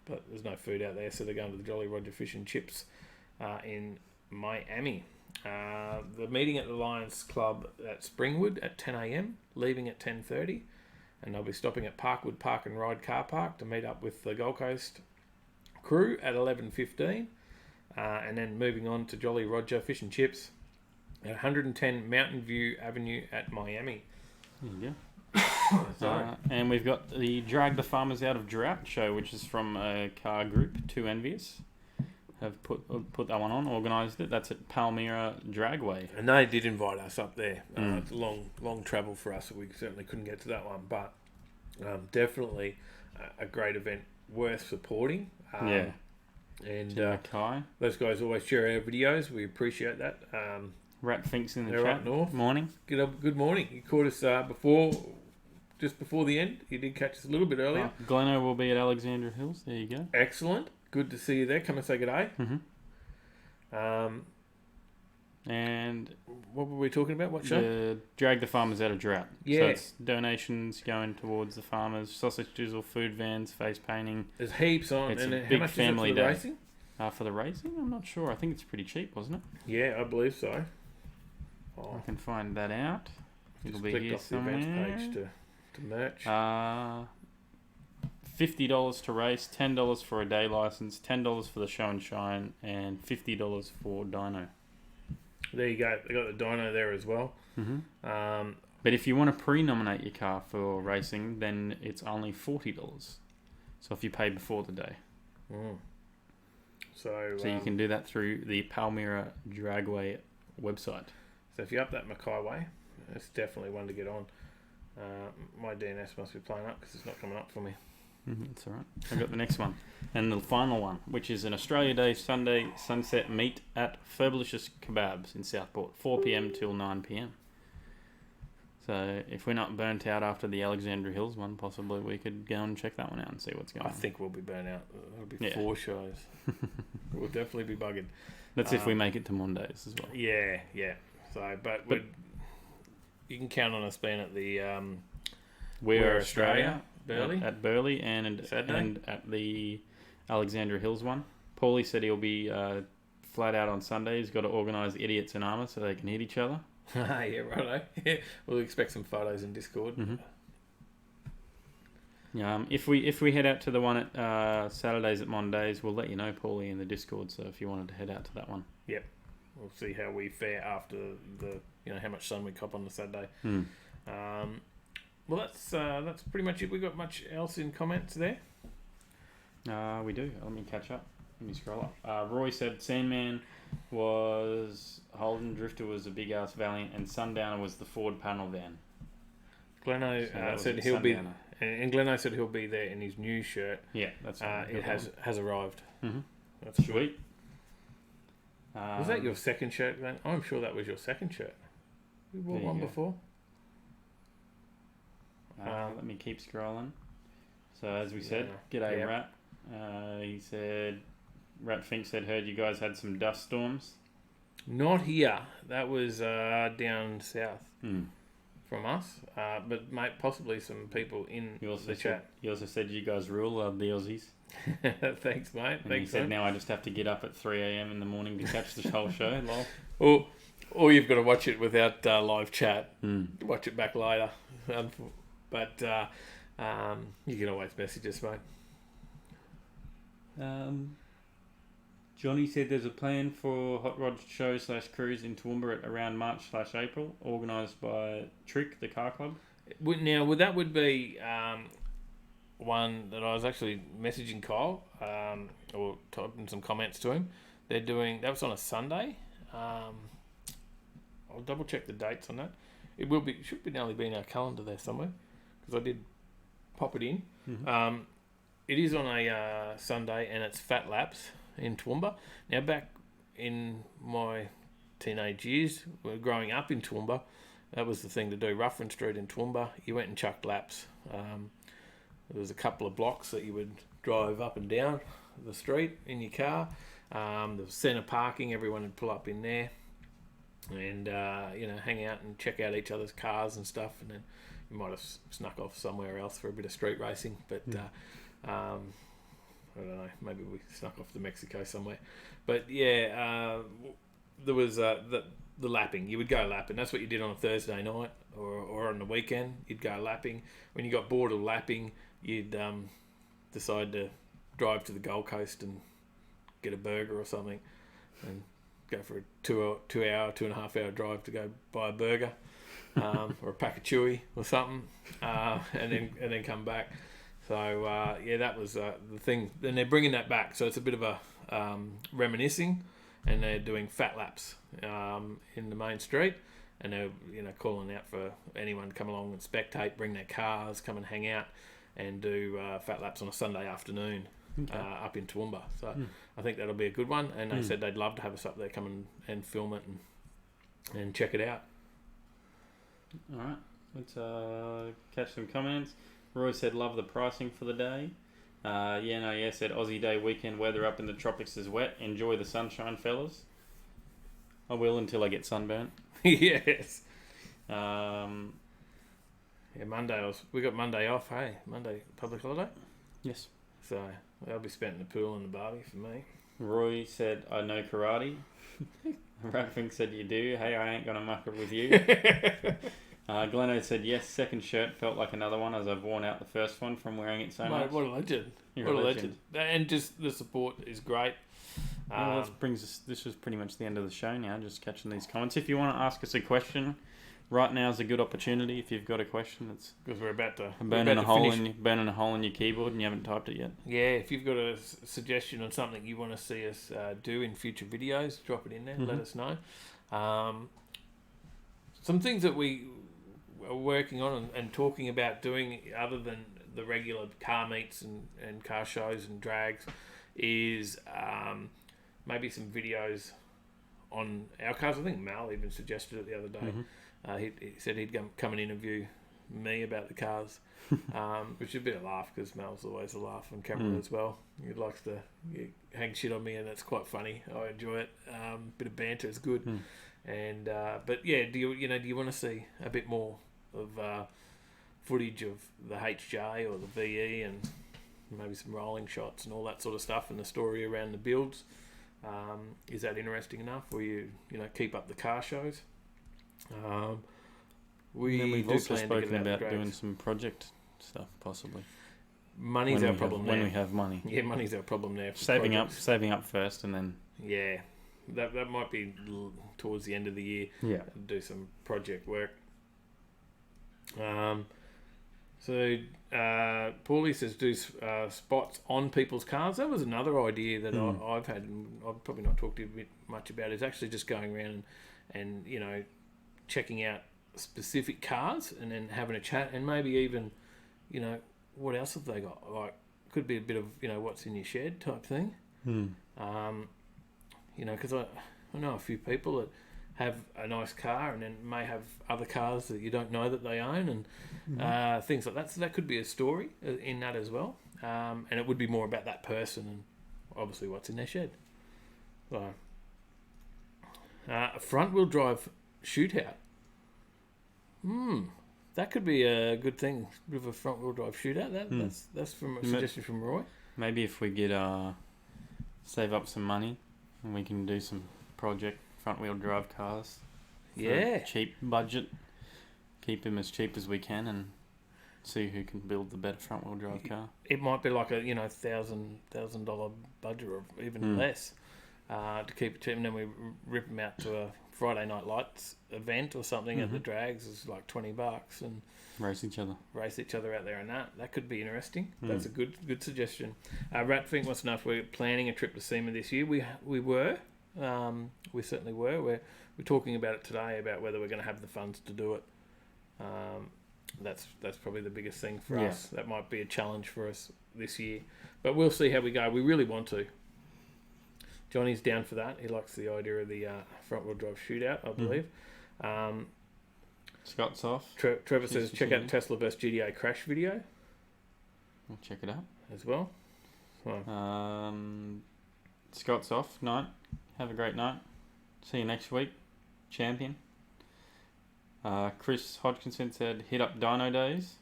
but there's no food out there, so they're going to the Jolly Roger Fish and Chips in Miami. The meeting at the Lions Club at Springwood at 10 a.m, leaving at 10:30, and they'll be stopping at Parkwood Park and Ride Car Park to meet up with the Gold Coast crew at 11:15, and then moving on to Jolly Roger Fish and Chips at 110 Mountain View Avenue at Miami. There you go. Sorry. And we've got the Drag the Farmers Out of Drought show, which is from a car group, Too Envious. Have put that one on, organised it. That's at Palmyra Dragway. And they did invite us up there. It's long travel for us, so we certainly couldn't get to that one. But definitely a great event worth supporting. Yeah. And Mackay. those guys always share our videos. We appreciate that. Rat Finks in the They're chat. up north. Morning. Good morning. You caught us just before the end. You did catch us a little bit earlier. Gleno will be at Alexandra Hills. There you go. Excellent. Good to see you there. Come and say good day. And What were we talking about? What show? the Drag the Farmers Out of Drought. Yeah. So it's donations going towards the farmers, sausage drizzle, food vans, face painting. There's heaps on. It's and a how big much family is it for the day. racing? For the racing, I'm not sure. I think it's pretty cheap, wasn't it? Yeah, I believe so. I can find that out. It'll Just be clicked here off the events somewhere. page to merch. $50 to race, $10 for a day license, $10 for the show and shine, and $50 for dyno. There you go. They got the dyno there as well. But if you want to pre-nominate your car for racing, then it's only $40. So if you pay before the day. So you can do that through the Palmyra Dragway website. So if you're up that Mackay way, it's definitely one to get on. My DNS must be playing up because it's not coming up for me. That's all right. I've got the next one. And the final one, which is an Australia Day Sunday sunset meet at Furblicious Kebabs in Southport, 4 p.m. till 9 p.m. So if we're not burnt out after the Alexandra Hills one, possibly we could go and check that one out and see what's going I on. think we'll be burnt out. It'll be Yeah. 4 shows. We'll definitely be bugging. That's if we make it to Mondays as well. Yeah. So, but you can count on us being at the We're Australia, Burleigh. At Burleigh and Saturday? at the Alexandra Hills one. Paulie said he'll be flat out on Sunday. He's got to organise idiots in armour so they can hit each other. Yeah, righto. We'll expect some photos in Discord. If we head out to the one at Saturdays at Mondays, we'll let you know, Paulie, in the Discord. So if you wanted to head out to that one, Yep. We'll see how we fare after how much sun we cop on the Saturday. Well, that's pretty much it. We got much else in comments there? we do. Let me catch up. Let me scroll up. Roy said Sandman was Holden, Drifter was a big ass Valiant, and Sundowner was the Ford panel van. Gleno So that was said a he'll be, Sundowner. and Gleno said he'll be there in his new shirt. Yeah, that's right. It has arrived. That's good. Sweet. Was that your second shirt, Glenn? I'm sure that was your second shirt. You wore There you one go. before. Let me keep scrolling. So as we said, g'day Yeah. Rat. He said, Rat Fink said, heard you guys had some dust storms. Not here. That was down south from us. But mate, possibly some people in the chat. You also said you guys rule, the Aussies. Thanks, mate. And Thanks, he said, mate. now I just have to get up at 3 a.m. in the morning to catch the whole show. Lol. Or you've got to watch it without live chat. Watch it back later. But you can always message us, mate. Johnny said there's a plan for Hot Rod show / cruise in Toowoomba at around March / April, organised by Trick, the car club. Now, that would be one that I was actually messaging Kyle or typing some comments to him. That was on a Sunday. I'll double check the dates on that. It should be only be in our calendar there somewhere because I did pop it in. Mm-hmm. It is on a Sunday and it's Fat Laps in Toowoomba. Now, back in my teenage years, growing up in Toowoomba, that was the thing to do. Ruffin Street in Toowoomba, you went and chucked laps. There was a couple of blocks that you would drive up and down the street in your car. There was centre parking. Everyone would pull up in there and, hang out and check out each other's cars and stuff. And then you might have snuck off somewhere else for a bit of street racing. But I don't know, maybe we snuck off to Mexico somewhere. But there was the lapping. You would go lapping. That's what you did on a Thursday night or on the weekend. You'd go lapping. When you got bored of lapping, you'd decide to drive to the Gold Coast and get a burger or something and go for a 2.5 hour drive to go buy a burger or a pack of chewy or something and then come back. So, that was the thing. Then they're bringing that back. So it's a bit of a reminiscing, and they're doing fat laps in the main street. And they're, calling out for anyone to come along and spectate, bring their cars, come and hang out and do fat laps on a Sunday afternoon up in Toowoomba. So I think that'll be a good one. And they said they'd love to have us up there, come and film it and check it out. All right. Let's catch some comments. Roy said, love the pricing for the day. Said, Aussie Day weekend weather up in the tropics is wet. Enjoy the sunshine, fellas. I will until I get sunburnt. Yes. Um, Monday, we got Monday off, hey? Monday, public holiday? Yes. So, that'll be spent in the pool and the barbie for me. Roy said, I know karate. Radfink said, you do. Hey, I ain't going to muck it with you. Gleno said, yes, second shirt felt like another one as I've worn out the first one from wearing it so Mate, much. what a legend. You're what a a legend. And just the support is great. Well, this is pretty much the end of the show now, just catching these comments. If you want to ask us a question, right now is a good opportunity. If you've got a question, it's because we're about to burning a hole in your keyboard and you haven't typed it yet. Yeah, if you've got a suggestion on something you want to see us do in future videos, drop it in there. Let us know. Some things that we are working on and talking about doing other than the regular car meets and car shows and drags is maybe some videos on our cars. I think Mal even suggested it the other day. He said he'd come and interview me about the cars, which is a bit of a laugh because Mal's always a laugh on camera as well. He likes to hang shit on me, and that's quite funny. I enjoy it. Bit of banter is good. And but yeah, do you want to see a bit more of footage of the HJ or the VE and maybe some rolling shots and all that sort of stuff and the story around the builds? Is that interesting enough? Or you keep up the car shows? We've also spoken about doing some project stuff, possibly. Money's our problem now. When we have money. Yeah, money's our problem now. Saving up first, and then. Yeah, that might be towards the end of the year. Yeah. Do some project work. So Paulie says do spots on people's cars. That was another idea that I've had, and I've probably not talked to you much about. Is actually just going around and checking out specific cars and then having a chat and maybe even what else have they got? Like could be a bit of what's in your shed type thing. Because I know a few people that have a nice car and then may have other cars that you don't know that they own and things like that. So that could be a story in that as well. And it would be more about that person and obviously what's in their shed. So, a front-wheel drive shootout. That could be a good thing. A bit of a front-wheel drive shootout. That's from a suggestion from Roy. Maybe if we get save up some money and we can do some project front-wheel drive cars. Yeah. Cheap budget. Keep them as cheap as we can and see who can build the better front-wheel drive car. It might be like a $1,000 budget or even less to keep it cheap, and then we rip them out to a Friday Night Lights event or something at the drags. It's like $20 and race each other out there, and that could be interesting. That's a good suggestion. Ratfink wants to know if we're planning a trip to SEMA this year. We were. We certainly were. We're talking about it today about whether we're going to have the funds to do it. That's probably the biggest thing for Yeah. us. That might be a challenge for us this year, but we'll see how we go. We really want to. Johnny's down for that. He likes the idea of the front wheel drive shootout, I believe. Scott's off. Trevor says check out Tesla vs GTA crash video We'll check it out. as well. So, Scott's off. Night. Have a great night. See you next week. Champion. Chris Hodgkinson said hit up Dino Days.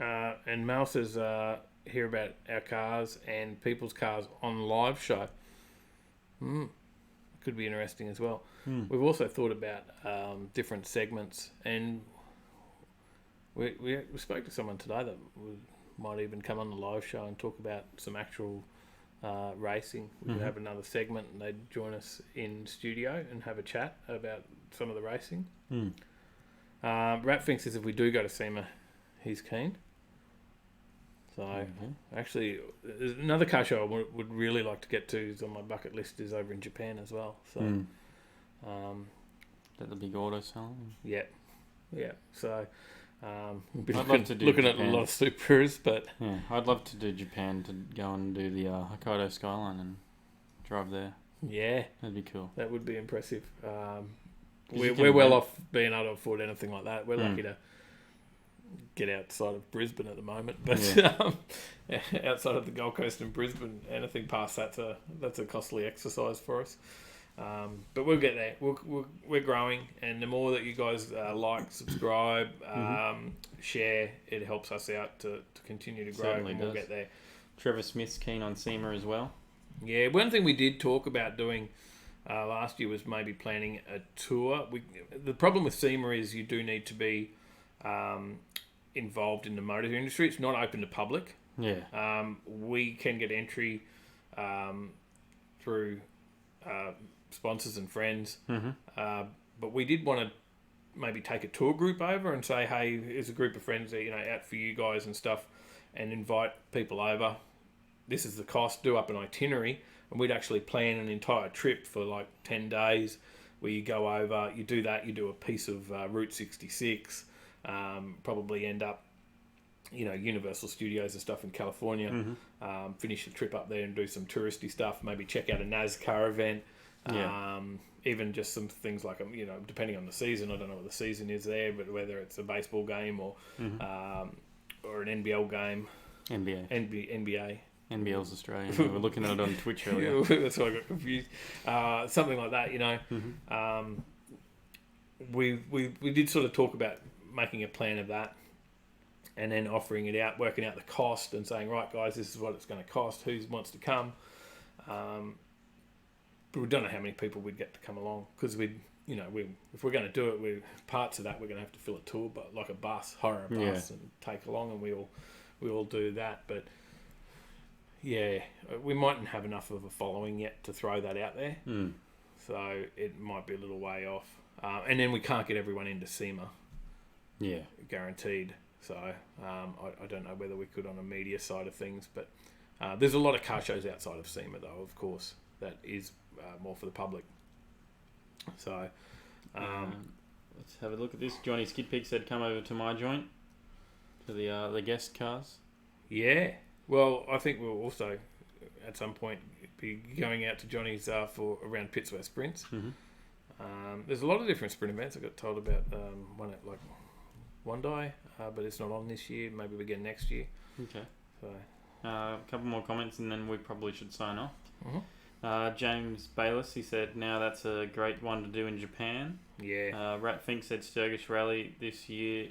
and Mal says hear about our cars and people's cars on live show. Could be interesting as well. We've also thought about different segments, and we spoke to someone today that might even come on the live show and talk about some actual racing. We could have another segment and they'd join us in studio and have a chat about some of the racing. Ratfink says if we do go to SEMA, he's keen. So actually, there's another car show I would really like to get to is on my bucket list is over in Japan as well. So, That the big auto salon. yeah. So, I'd love to do looking Japan. at a lot of Supers, but Yeah, I'd love to do Japan, to go and do the Hokkaido Skyline and drive there. yeah, That'd be cool. that would be impressive. you can We're well rent- off being able to afford anything like that. We're lucky to get outside of Brisbane at the moment, but outside of the Gold Coast and Brisbane, anything past that's a costly exercise for us. But we'll get there. We're growing, and the more that you guys like, subscribe, share, it helps us out to continue to grow. Certainly and we'll does. get there. Trevor Smith's keen on SEMA as well. Yeah, one thing we did talk about doing last year was maybe planning a tour. The problem with SEMA is you do need to be involved in the motor industry. It's not open to public. Yeah. We can get entry through sponsors and friends, but we did want to maybe take a tour group over and say, hey, here's a group of friends that, out for you guys and stuff, and invite people over. This is the cost, do up an itinerary, and we'd actually plan an entire trip for like 10 days where you go over, you do that, you do a piece of Route 66, probably end up, Universal Studios and stuff in California, finish the trip up there and do some touristy stuff, maybe check out a NASCAR event, even just some things like, depending on the season, I don't know what the season is there, but whether it's a baseball game or an NBL game. NBA. NBL's Australian. We were looking at it on Twitch earlier. That's why I got confused. Something like that, We did sort of talk about making a plan of that and then offering it out, working out the cost and saying, right, guys, this is what it's going to cost. Who wants to come? But we don't know how many people we'd get to come along because if we're going to do it, parts of that we're going to have to fill a tour, but like a bus, hire a bus and take along, and we all do that. But yeah, we mightn't have enough of a following yet to throw that out there. So it might be a little way off. And then we can't get everyone into SEMA. Yeah. Guaranteed. So I don't know whether we could on a media side of things, but there's a lot of car shows outside of SEMA though, of course, that is more for the public. So let's have a look at this. Johnny Skidpig said come over to my joint for the guest cars. Yeah. Well, I think we'll also at some point be going out to Johnny's for around Pitsworth Sprints. There's a lot of different sprint events. I got told about one at like Wondai, but it's not on this year. Maybe we get next year. Okay. So A couple more comments and then we probably should sign off. James Bayliss, he said, now that's a great one to do in Japan. yeah, Ratfink said Sturgis Rally this year.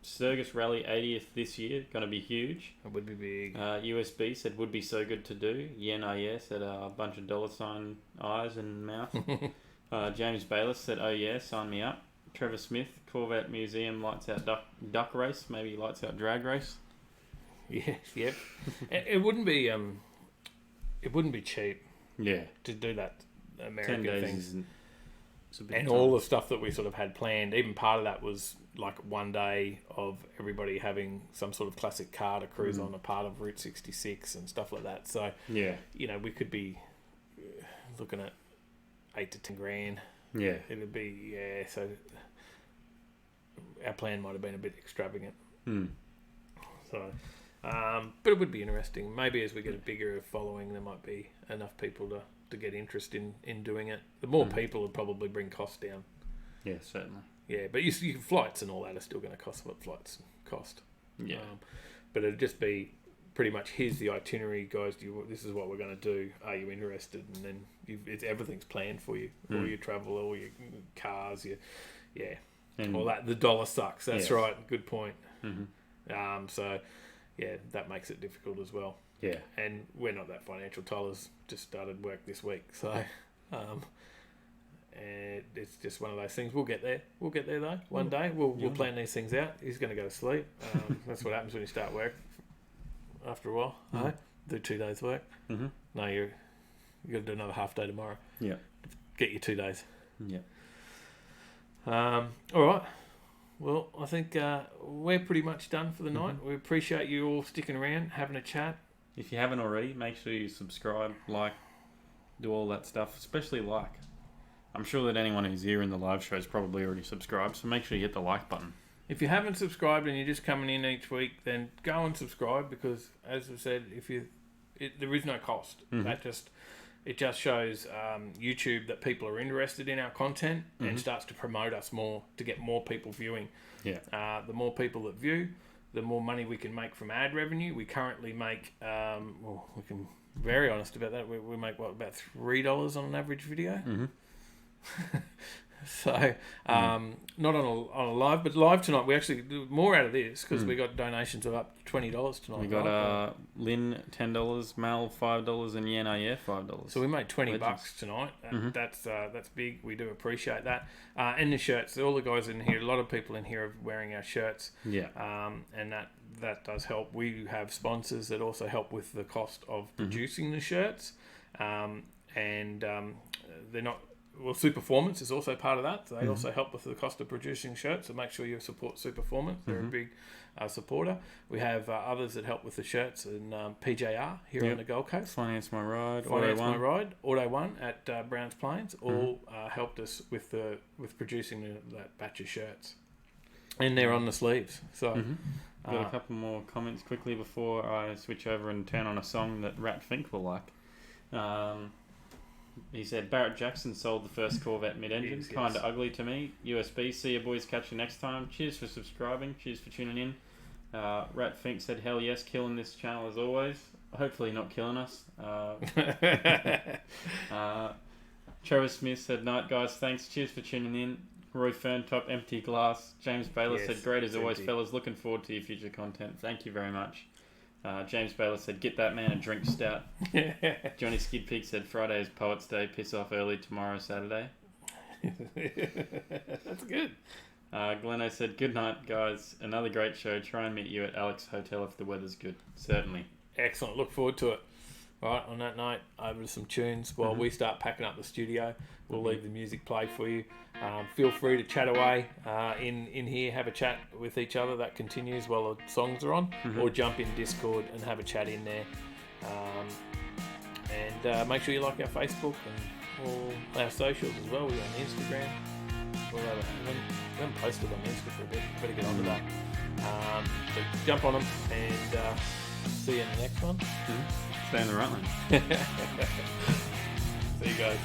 Sturgis Rally 80th this year, going to be huge. it would be big. USB said would be so good to do. Yeah, no, yeah, said a bunch of dollar sign eyes and mouth. James Bayliss said, oh yeah, sign me up. Trevor Smith, Corvette Museum lights out duck race, maybe lights out drag race. Yeah, yep. It wouldn't be cheap Yeah. to do that 10 American days things. isn't. It's a bit And of all time. the stuff that we sort of had planned, even part of that was like one day of everybody having some sort of classic car to cruise on a part of Route 66 and stuff like that. So, Yeah. we could be looking at 8 to 10 grand. Yeah. It'd be, so our plan might have been a bit extravagant. Hmm. So, but it would be interesting. Maybe as we get a bigger following, there might be enough people to get interest in doing it. The more people would probably bring costs down. Yeah, certainly. Yeah, but you flights and all that are still going to cost what flights cost. Yeah. But it'd just be pretty much, here's the itinerary, guys. This is what we're going to do. Are you interested? And then everything's planned for you. All your travel, all your cars, And all that. The dollar sucks. That's Yes. right. Good point. Mhm. So, yeah, that makes it difficult as well. Yeah. And we're not that financial. Tyler's just started work this week, so and it's just one of those things. We'll get there. We'll get there though. One day we'll plan these things out. He's going to go to sleep. That's what happens when you start work. After a while, do 2 days work. Mhm. No, you got to do another half day tomorrow. Yeah. Get your 2 days. Yeah. All right. Well, I think we're pretty much done for the night. We appreciate you all sticking around, having a chat. If you haven't already, make sure you subscribe, like, do all that stuff, especially like. I'm sure that anyone who's here in the live show is probably already subscribed, so make sure you hit the like button. If you haven't subscribed and you're just coming in each week, then go and subscribe because, as I said, there is no cost. It just shows YouTube that people are interested in our content and starts to promote us more to get more people viewing. Yeah. The more people that view, the more money we can make from ad revenue. We currently make, we can be very honest about that. We make about $3 on an average video. So, not on a live, but live tonight we actually do more out of this because we got donations of up to $20 tonight. We got Lynn $10, Mal $5, and Yana $5. So we made $20 tonight. That's big. We do appreciate that. And the shirts. All the guys in here, a lot of people in here are wearing our shirts. Yeah. And that does help. We have sponsors that also help with the cost of producing the shirts. And they're not. Well, Superformance is also part of that. So they also help with the cost of producing shirts. So make sure you support Superformance. They're a big supporter. We have others that help with the shirts and PJR here on the Gold Coast. Finance My Ride. Finance My Ride. Auto One at Browns Plains all helped us with producing that batch of shirts. And they're on the sleeves. So got a couple more comments quickly before I switch over and turn on a song that Rat Fink will like. He said, Barrett Jackson sold the first Corvette mid-engine. Yes. Kinda ugly to me. USB. See you boys. Catch you next time. Cheers for subscribing. Cheers for tuning in. Rat Fink said, hell yes, killing this channel as always. Hopefully not killing us. Trevor Smith said, night guys, thanks. Cheers for tuning in. Roy Ferntop, empty glass. James Baylor said, great as always, fellas. Looking forward to your future content. Thank you very much. James Baylor said, get that man a drink stout. Johnny Skidpig said, Friday is Poets' Day. Piss off early tomorrow, Saturday. That's good. Gleno said, good night, guys. Another great show. Try and meet you at Alex Hotel if the weather's good. Certainly. Excellent. Look forward to it. All right, on that note, over to some tunes while we start packing up the studio. We'll leave the music play for you. Feel free to chat away in here, have a chat with each other. That continues while the songs are on, or jump in Discord and have a chat in there. And make sure you like our Facebook and all our socials as well. We're on Instagram. We haven't posted on Insta for a bit. Better get onto that. So jump on them and see you in the next one. Stay in the right lane. See you guys.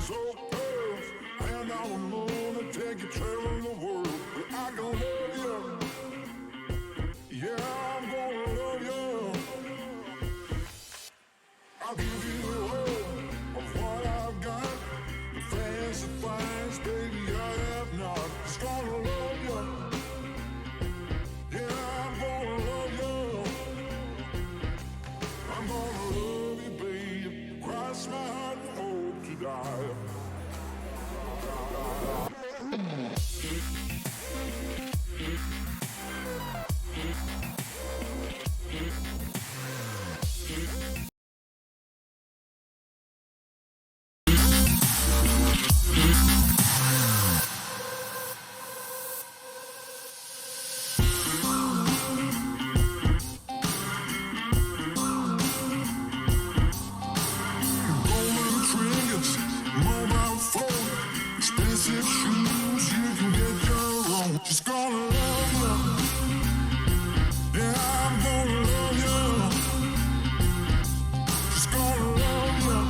So close, and I don't wanna take you traveling the world. But I gonna love you. Yeah, I'm gonna love you. I'll give you the whole of what I've got. The fancy things, baby, I have not. Just gonna love you. Yeah, I'm gonna love you. I'm gonna love you, babe. Cross my heart and hope to die. Just gonna love you. Yeah, I'm gonna love you. Just gonna love you.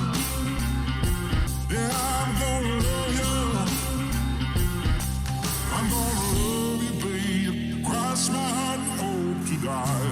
Yeah, I'm gonna love you. I'm gonna love you, babe. Cross my heart and hope to die.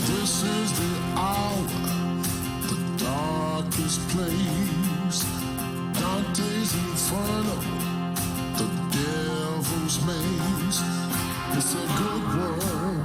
This is the hour, the darkest place. Dante's Inferno, the devil's maze. It's a good world.